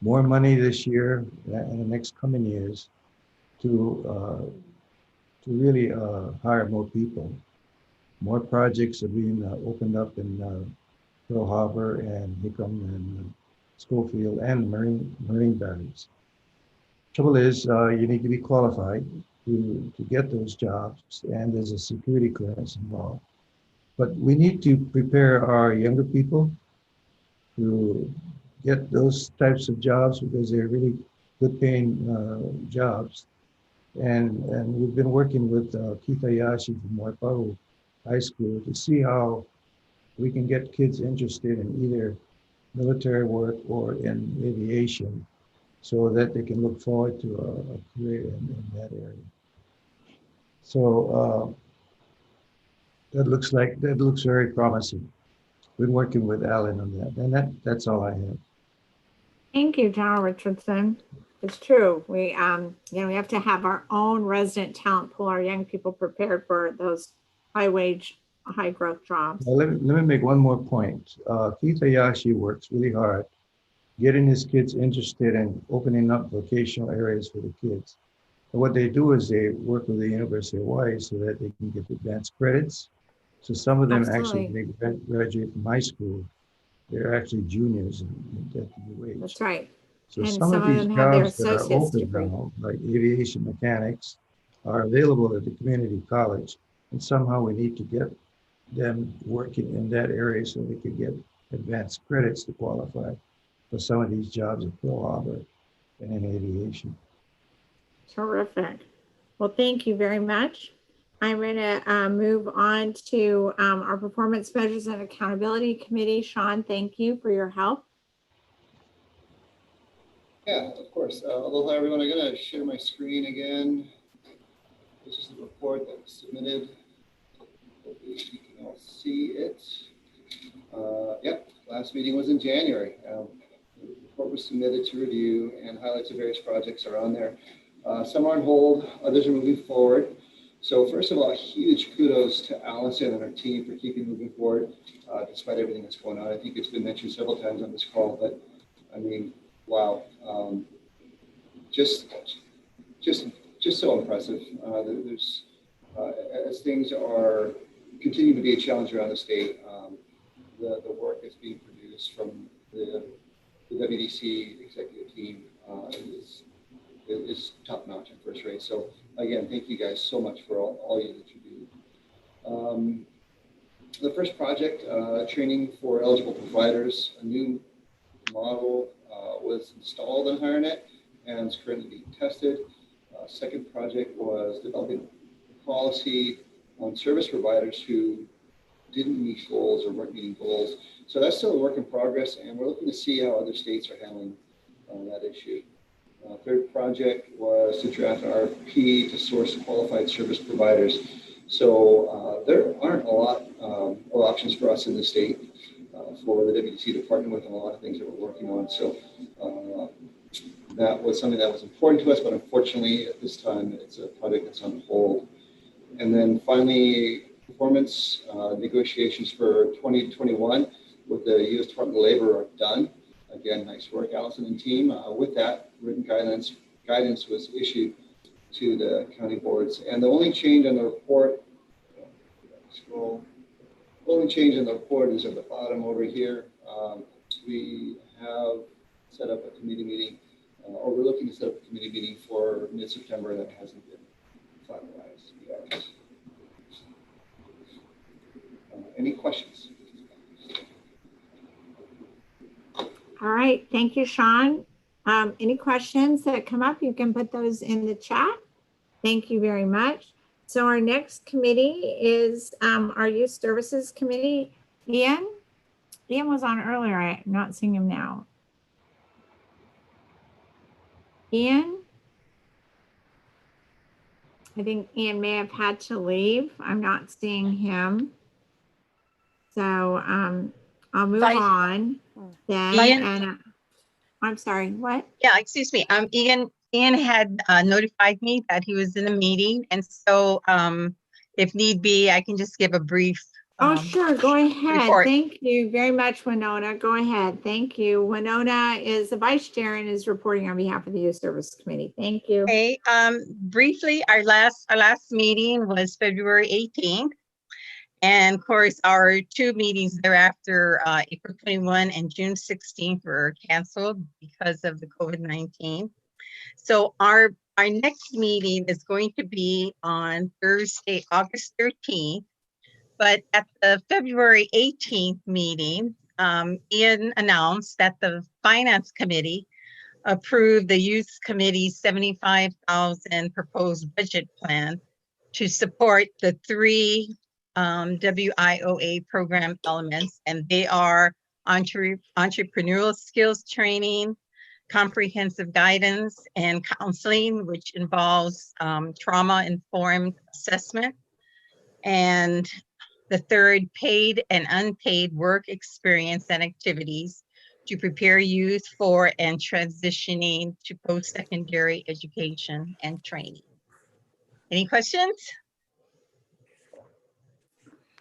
more money this year and the next coming years to really hire more people. More projects are being opened up in Pearl Harbor and Hickam and Schofield and Marine Barracks. Trouble is, you need to be qualified to get those jobs, and there's a security clearance involved. But we need to prepare our younger people to get those types of jobs because they're really good paying jobs. And we've been working with Keith Ayashi from Waipahu High School to see how we can get kids interested in either military work or in aviation so that they can look forward to a career in that area. So that looks very promising. Been working with Alan on that, and that's all I have. Thank you, General Richardson. It's true. We we have to have our own resident talent pool, our young people prepared for those high wage, high growth jobs. Well, let me make one more point. Keith Ayashi works really hard getting his kids interested in opening up vocational areas for the kids. And what they do is they work with the University of Hawaii so that they can get advanced credits. So some of them actually, they graduate from high school, they're actually juniors at the UH. That's right. So and some of these them have their jobs that are associate's open degree. now, like aviation mechanics, are available at the community college. And somehow we need to get them working in that area so they can get advanced credits to qualify for some of these jobs at Pearl Harbor and in aviation. Terrific. Well, thank you very much. I'm going to move on to our Performance Measures and Accountability Committee. Sean, thank you for your help. Yeah, of course. Aloha, everyone. I'm going to share my screen again. This is the report that was submitted. Hopefully you can all see it. last meeting was in January. The report was submitted to review, and highlights of various projects are on there. Some are on hold, others are moving forward. So first of all, a huge kudos to Allison and her team for keeping moving forward despite everything that's going on. I think it's been mentioned several times on this call, but I mean, wow, just so impressive. There's as things are continuing to be a challenge around the state, the work that's being produced from the WDC executive team is top notch and first rate. So again, thank you guys so much for all you that you do. The first project, training for eligible providers, a new model was installed on HireNet and is currently being tested. Second project was developing policy on service providers who didn't meet goals or weren't meeting goals. So that's still a work in progress, and we're looking to see how other states are handling that issue. Third project was to draft an RFP to source qualified service providers. So there aren't a lot of options for us in the state for the WDC to partner with on a lot of things that we're working on. So that was something that was important to us, but unfortunately at this time it's a project that's on hold. And then finally, performance negotiations for 2021 with the U.S. Department of Labor are done. Again, nice work, Allison and team. With that, written guidance was issued to the county boards. And the only change on the report, the only change in the report is at the bottom over here. We have set up a committee meeting, or we're looking to set up a committee meeting for mid-September that hasn't been finalized yet. Any questions? All right, thank you, Sean. Any questions that come up, you can put those in the chat. Thank you very much. So our next committee is our Youth Services Committee. Ian was on earlier. I'm not seeing him now. Ian? I think Ian may have had to leave. I'm not seeing him. So I'll move on then. And I'm sorry, what? Yeah, excuse me. Ian had notified me that he was in a meeting, and so if need be, I can just give a brief. Oh, sure. Go ahead. Report. Thank you very much, Winona. Go ahead. Thank you. Winona is the vice chair and is reporting on behalf of the Youth Service Committee. Thank you. Okay. Briefly, our last meeting was February 18th. And of course, our two meetings thereafter, April 21 and June 16th, were canceled because of the COVID-19. So our next meeting is going to be on Thursday, August 13th. But at the February 18th meeting, Ian announced that the Finance Committee approved the Youth Committee's $75,000 proposed budget plan to support the three WIOA program elements, and they are entrepreneurial skills training, comprehensive guidance, and counseling, which involves trauma-informed assessment, and the third, paid and unpaid work experience and activities to prepare youth for and transitioning to post-secondary education and training. Any questions?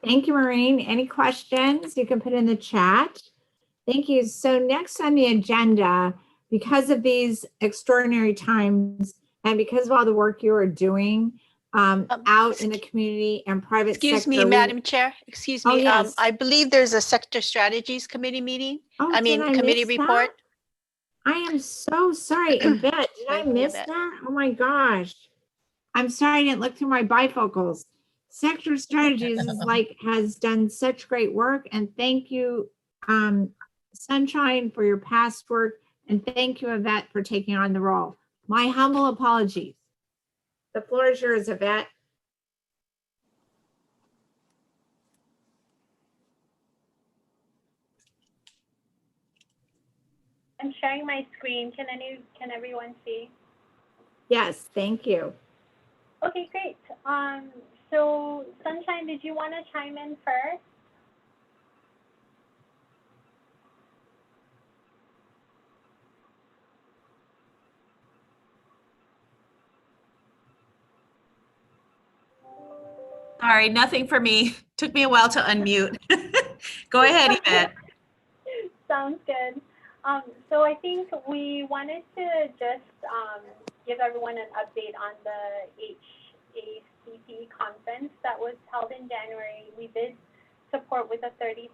Thank you, Maureen. Any questions you can put in the chat. Thank you. So next on the agenda, because of these extraordinary times and because of all the work you are doing out in the community and private sector. Excuse me, Madam Chair. Excuse me. Oh, yes. I believe there's a Sector Strategies Committee meeting. Oh, committee report. I am so sorry, Yvette. Did I miss that? Oh my gosh. I'm sorry I didn't look through my bifocals. Sector Strategies has done such great work, and thank you, Sunshine, for your past work, and thank you, Yvette, for taking on the role. My humble apologies. The floor is yours, Yvette. I'm sharing my screen. Can everyone see? Yes, thank you. Okay, great. So Sunshine, did you want to chime in first? Sorry, nothing for me. Took me a while to unmute. Go ahead, Yvette. Sounds good. So I think we wanted to just give everyone an update on the HACP conference that was held in January. We did support with a $30,000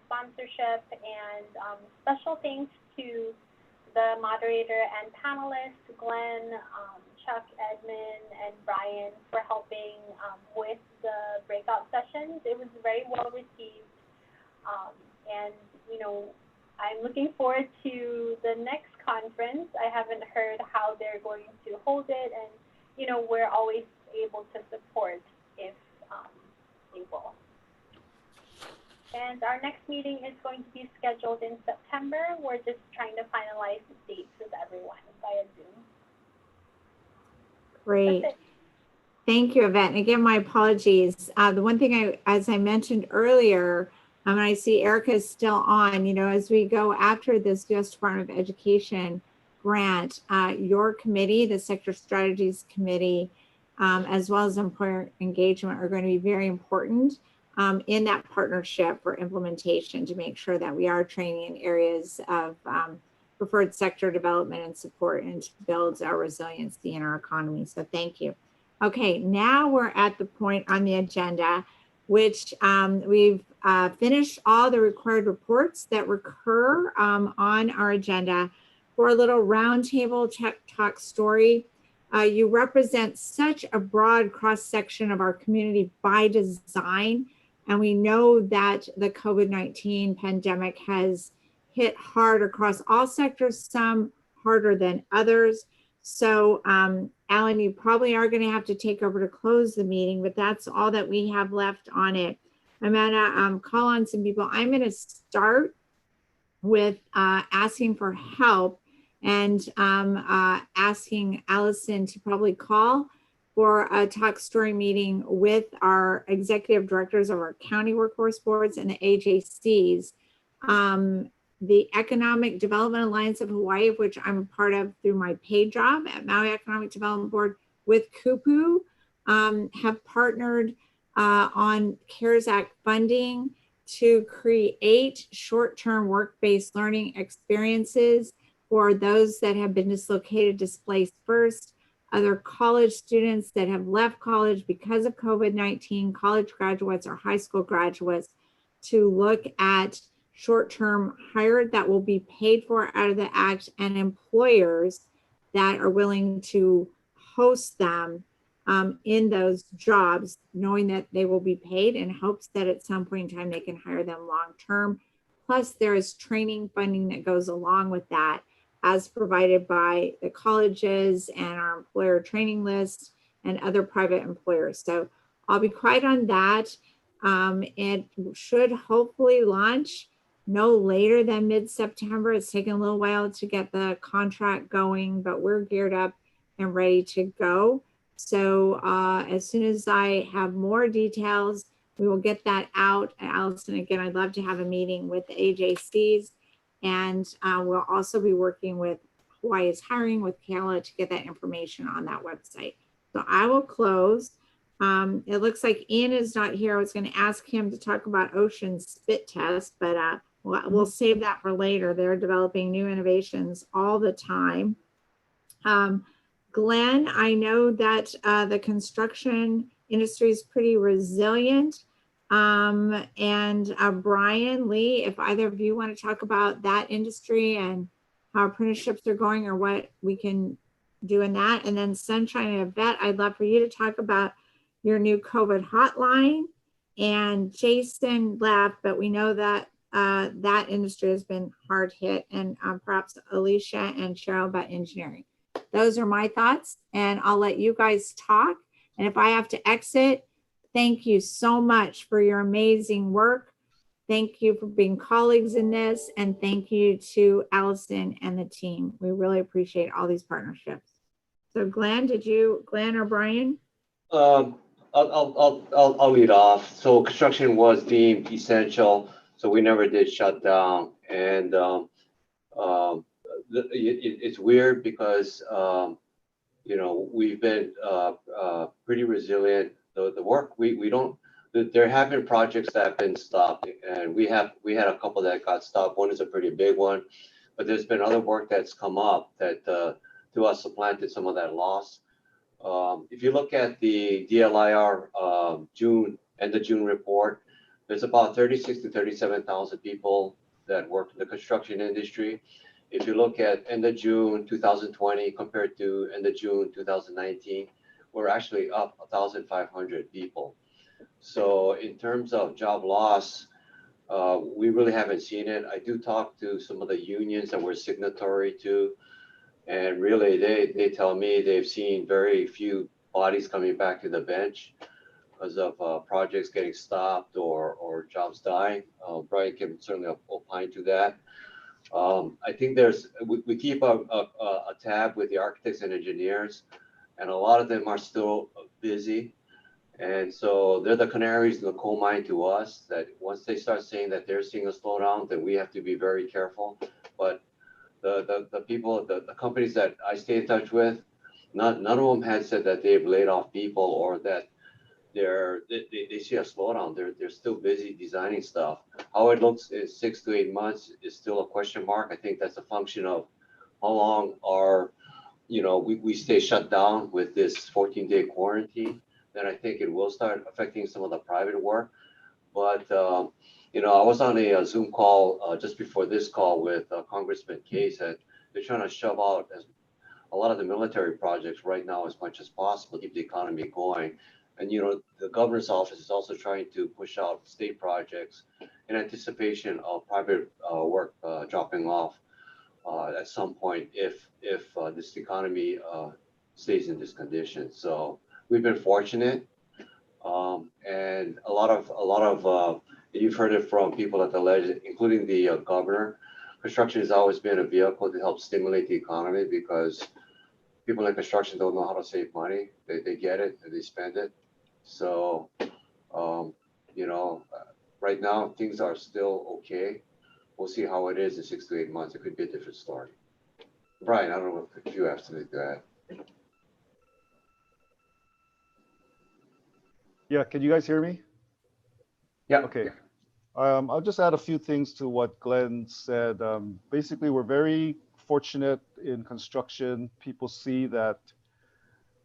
sponsorship, and special thanks to the moderator and panelists, Glenn, Chuck, Edmund, and Brian, for helping with the breakout sessions. It was very well received. And, you know, I'm looking forward to the next conference. I haven't heard how they're going to hold it, and, you know, we're always able to support if able. And our next meeting is going to be scheduled in September. We're just trying to finalize the dates with everyone via Zoom. Great. Thank you, Yvette. And again, my apologies. The one thing as I mentioned earlier, and I see Erica is still on, you know, as we go after this U.S. Department of Education grant, your committee, the Sector Strategies Committee, as well as employer engagement, are going to be very important in that partnership for implementation to make sure that we are training in areas of preferred sector development and support, and to build our resiliency in our economy. So thank you. Okay, now we're at the point on the agenda, which we've finished all the required reports that recur on our agenda for a little roundtable tech talk story. You represent such a broad cross-section of our community by design, and we know that the COVID-19 pandemic has hit hard across all sectors, some harder than others. So Alan, you probably are going to have to take over to close the meeting, but that's all that we have left on it. I'm going to call on some people. I'm going to start with asking for help and asking Allison to probably call for a talk story meeting with our executive directors of our county workforce boards and the AJCs. The Economic Development Alliance of Hawaii, of which I'm a part of through my paid job at Maui Economic Development Board, with Kupu, have partnered on CARES Act funding to create short-term work-based learning experiences for those that have been dislocated, displaced first, other college students that have left college because of COVID-19, college graduates or high school graduates, to look at short-term hire that will be paid for out of the act, and employers that are willing to host them in those jobs, knowing that they will be paid, in hopes that at some point in time they can hire them long-term. Plus there is training funding that goes along with that, as provided by the colleges and our employer training list and other private employers. So I'll be quiet on that. It should hopefully launch no later than mid-September. It's taken a little while to get the contract going, but we're geared up and ready to go. So as soon as I have more details, we will get that out. And Allison, again, I'd love to have a meeting with the AJCs, and we'll also be working with Hawaii's Hiring with Kayla to get that information on that website. So I will close. It looks like Ian is not here. I was going to ask him to talk about ocean spit test, but we'll save that for later. They're developing new innovations all the time. Glenn, I know that the construction industry is pretty resilient. And Brian, Lee, if either of you want to talk about that industry and how apprenticeships are going or what we can do in that. And then Sunshine and Yvette, I'd love for you to talk about your new COVID hotline. And Jason left, but we know that that industry has been hard hit, and perhaps Alicia and Cheryl about engineering. Those are my thoughts, and I'll let you guys talk. And if I have to exit, thank you so much for your amazing work. Thank you for being colleagues in this, and thank you to Allison and the team. We really appreciate all these partnerships. So Glenn, Glenn or Brian? I'll lead off. So construction was deemed essential, so we never did shut down. And it's weird because you know, we've been pretty resilient the work, we don't, there have been projects that have been stopped, and we had a couple that got stopped. One is a pretty big one, but there's been other work that's come up that to us supplanted some of that loss. If you look at the DLIR end of June report, there's about 36 to 37,000 people that work in the construction industry. If you look at end of June 2020 compared to end of June 2019, we're actually up 1,500 people. So in terms of job loss, we really haven't seen it. I do talk to some of the unions that we're signatory to, and really they tell me they've seen very few bodies coming back to the bench because of projects getting stopped or jobs dying. Brian can certainly opine to that. I think we keep a tab with the architects and engineers, and a lot of them are still busy. And so they're the canaries in the coal mine to us, that once they start saying that they're seeing a slowdown, then we have to be very careful. But the people, the companies that I stay in touch with, none of them had said that they've laid off people or that they see a slowdown. They're still busy designing stuff. How it looks in 6 to 8 months is still a question mark. I think that's a function of how long we stay shut down with this 14-day quarantine. Then I think it will start affecting some of the private work. But I was on a Zoom call just before this call with Congressman Case, and they're trying to shove out a lot of the military projects right now as much as possible, keep the economy going. And the governor's office is also trying to push out state projects in anticipation of private work dropping off at some point if this economy stays in this condition. So we've been fortunate, and a lot of you've heard it from people at the ledge, including the governor. Construction has always been a vehicle to help stimulate the economy because people in construction don't know how to save money. They get it and they spend it. So, right now things are still okay. We'll see how it is in 6 to 8 months. It could be a different story. Brian, I don't know if you have something to add. Yeah, can you guys hear me? Yeah. Okay. I'll just add a few things to what Glenn said. Basically, we're very fortunate in construction. People see that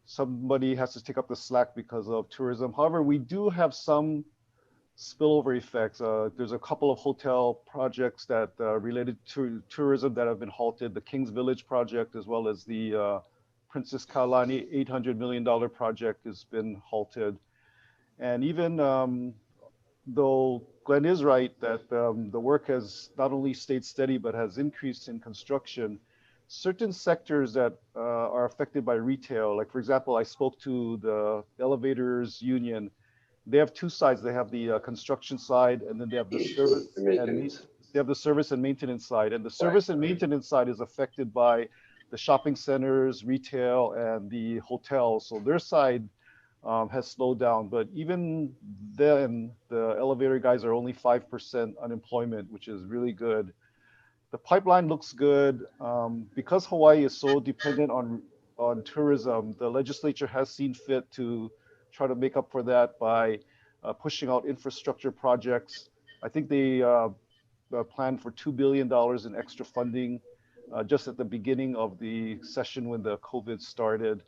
somebody has to take up the slack because of tourism. However, we do have some spillover effects. There's a couple of hotel projects that related to tourism that have been halted. The Kings Village project, as well as the Princess Kailani $800 million project has been halted. And even though Glenn is right that the work has not only stayed steady, but has increased in construction, certain sectors that are affected by retail, like for example, I spoke to the elevators union. They have two sides. They have the construction side, and then they have the service and maintenance side. And the service and maintenance side is affected by the shopping centers, retail, and the hotels. So their side has slowed down. But even then, the elevator guys are only 5% unemployment, which is really good. The pipeline looks good. Because Hawaii is so dependent on tourism, the legislature has seen fit to try to make up for that by pushing out infrastructure projects. I think they planned for $2 billion in extra funding just at the beginning of the session when the COVID started.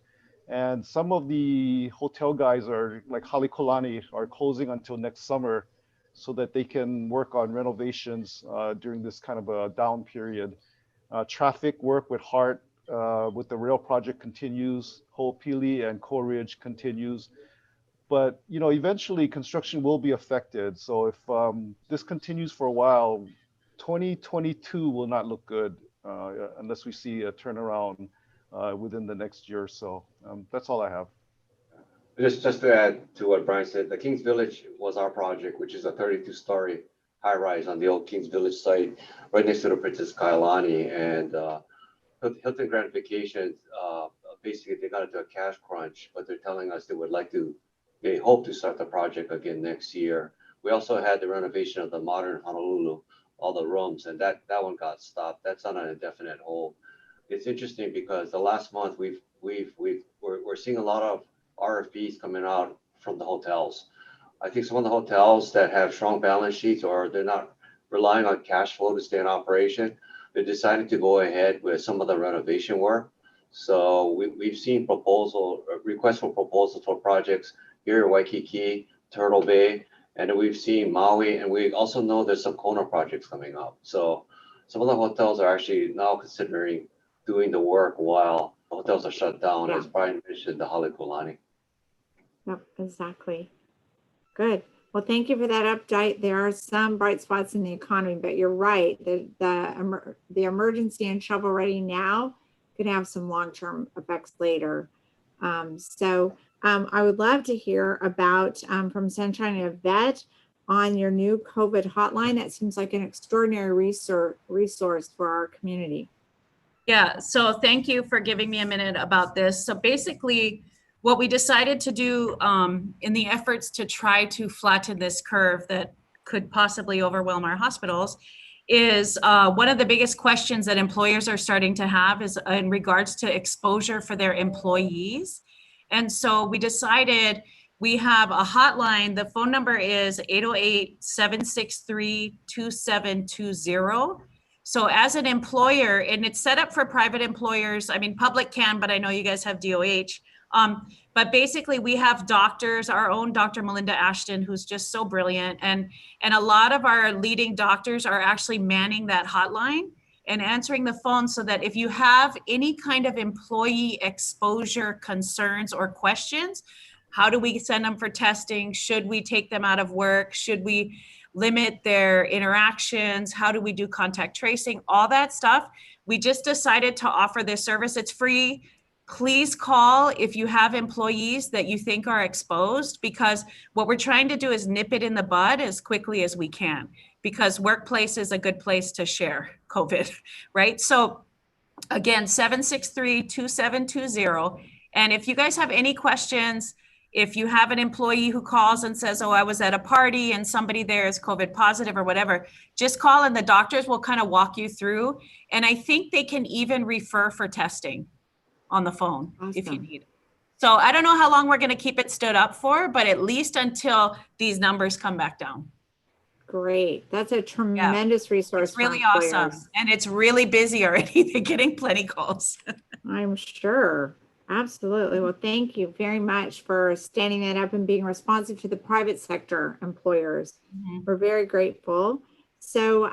And some of the hotel guys are like Halekulani are closing until next summer so that they can work on renovations during this kind of a down period. Traffic work with HART with the rail project continues. Ho'opili and Coal Ridge continues. But eventually construction will be affected. So if this continues for a while, 2022 will not look good unless we see a turnaround within the next year or so. That's all I have. Just to add to what Brian said, the Kings Village was our project, which is a 32-story high-rise on the old Kings Village site, right next to the Princess Kailani. And Hilton Grand Vacations, basically they got into a cash crunch, but they're telling us they hope to start the project again next year. We also had the renovation of the modern Honolulu, all the rooms, and that one got stopped. That's on an indefinite hold. It's interesting because the last month we're seeing a lot of RFPs coming out from the hotels. I think some of the hotels that have strong balance sheets or they're not relying on cash flow to stay in operation, they decided to go ahead with some of the renovation work. So we've seen requests for proposals for projects here in Waikiki, Turtle Bay, and then we've seen Maui, and we also know there's some Kona projects coming up. So some of the hotels are actually now considering doing the work while the hotels are shut down, as Brian mentioned, the Halekulani. Yep, exactly. Good. Well, thank you for that update. There are some bright spots in the economy, but you're right. The emergency and shovel ready now could have some long-term effects later. I would love to hear about from Sunshine and Yvette on your new COVID hotline. That seems like an extraordinary resource for our community. Yeah, so thank you for giving me a minute about this. So basically, what we decided to do in the efforts to try to flatten this curve that could possibly overwhelm our hospitals is one of the biggest questions that employers are starting to have is in regards to exposure for their employees. And so we decided we have a hotline. The phone number is 808-763-2720. So as an employer, and it's set up for private employers, I mean, public can, but I know you guys have DOH. But basically we have doctors, our own Dr. Melinda Ashton, who's just so brilliant. And a lot of our leading doctors are actually manning that hotline and answering the phone so that if you have any kind of employee exposure concerns or questions, how do we send them for testing? Should we take them out of work? Should we limit their interactions? How do we do contact tracing? All that stuff. We just decided to offer this service. It's free. Please call if you have employees that you think are exposed, because what we're trying to do is nip it in the bud as quickly as we can, because workplace is a good place to share COVID, right? So again, 763-2720. And if you guys have any questions, if you have an employee who calls and says, oh, I was at a party and somebody there is COVID positive or whatever, just call and the doctors will kind of walk you through. And I think they can even refer for testing on the phone if you need it. So I don't know how long we're going to keep it stood up for, but at least until these numbers come back down. Great. That's a tremendous resource. It's really awesome. And it's really busy already. They're getting plenty calls. I'm sure. Absolutely. Well, thank you very much for standing that up and being responsive to the private sector employers. We're very grateful. So,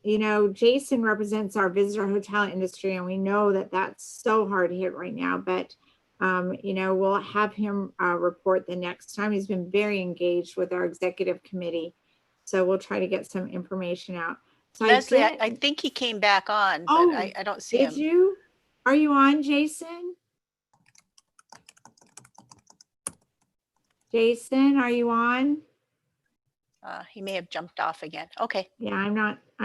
you know, Jason represents our visitor hotel industry, and we know that that's so hard hit right now, but, you know, we'll have him report the next time. He's been very engaged with our executive committee. So we'll try to get some information out. So Leslie, I think he came back on, but I don't see him. Did you? Are you on, Jason? Jason, are you on? He may have jumped off again. Okay. Yeah, I'm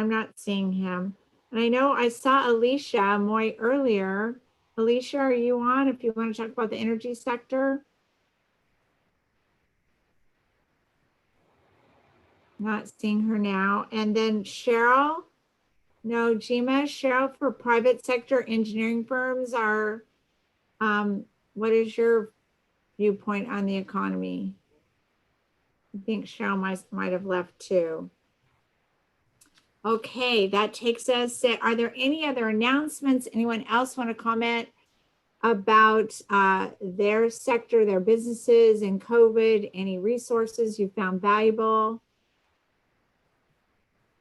not seeing him. And I know I saw Alicia Moy earlier. Alicia, are you on if you want to talk about the energy sector? Not seeing her now. And then Cheryl, no, Jima, Cheryl, for private sector engineering firms are, what is your viewpoint on the economy? I think Cheryl might have left too. Okay, that takes us, are there any other announcements? Anyone else want to comment about their sector, their businesses in COVID, any resources you found valuable?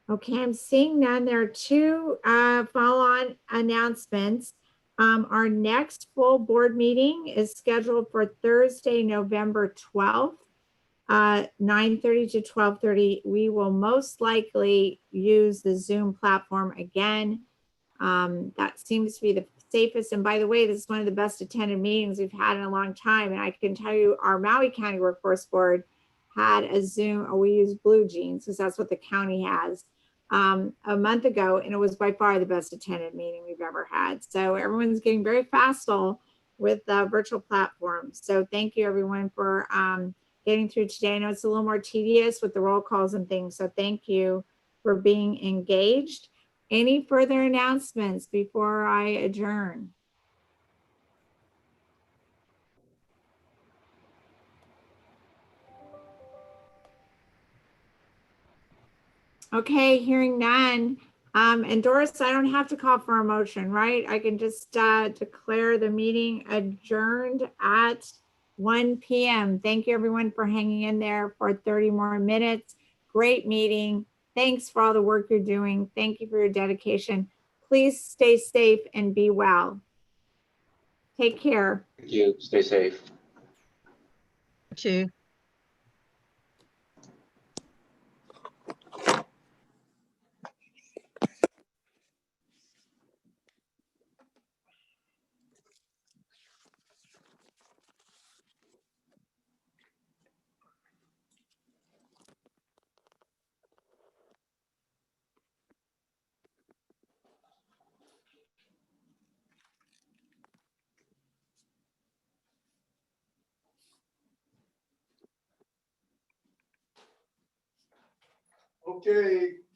Okay, I'm seeing none. There are two follow-on announcements. Our next full board meeting is scheduled for Thursday, November 12th, 9:30 to 12:30. We will most likely use the Zoom platform again. That seems to be the safest. And by the way, this is one of the best attended meetings we've had in a long time. And I can tell you our Maui County Workforce Board had a Zoom, or we use Blue Jeans because that's what the county has, a month ago, and it was by far the best attended meeting we've ever had. So everyone's getting very facile with virtual platforms. So thank you everyone for getting through today. I know it's a little more tedious with the roll calls and things, so thank you for being engaged. Any further announcements before I adjourn? Okay, hearing none. And Doris, I don't have to call for a motion, right? I can just declare the meeting adjourned at 1 p.m. Thank you everyone for hanging in there for 30 more minutes. Great meeting. Thanks for all the work you're doing. Thank you for your dedication. Please stay safe and be well. Take care. Thank you. Stay safe. Too. Okay.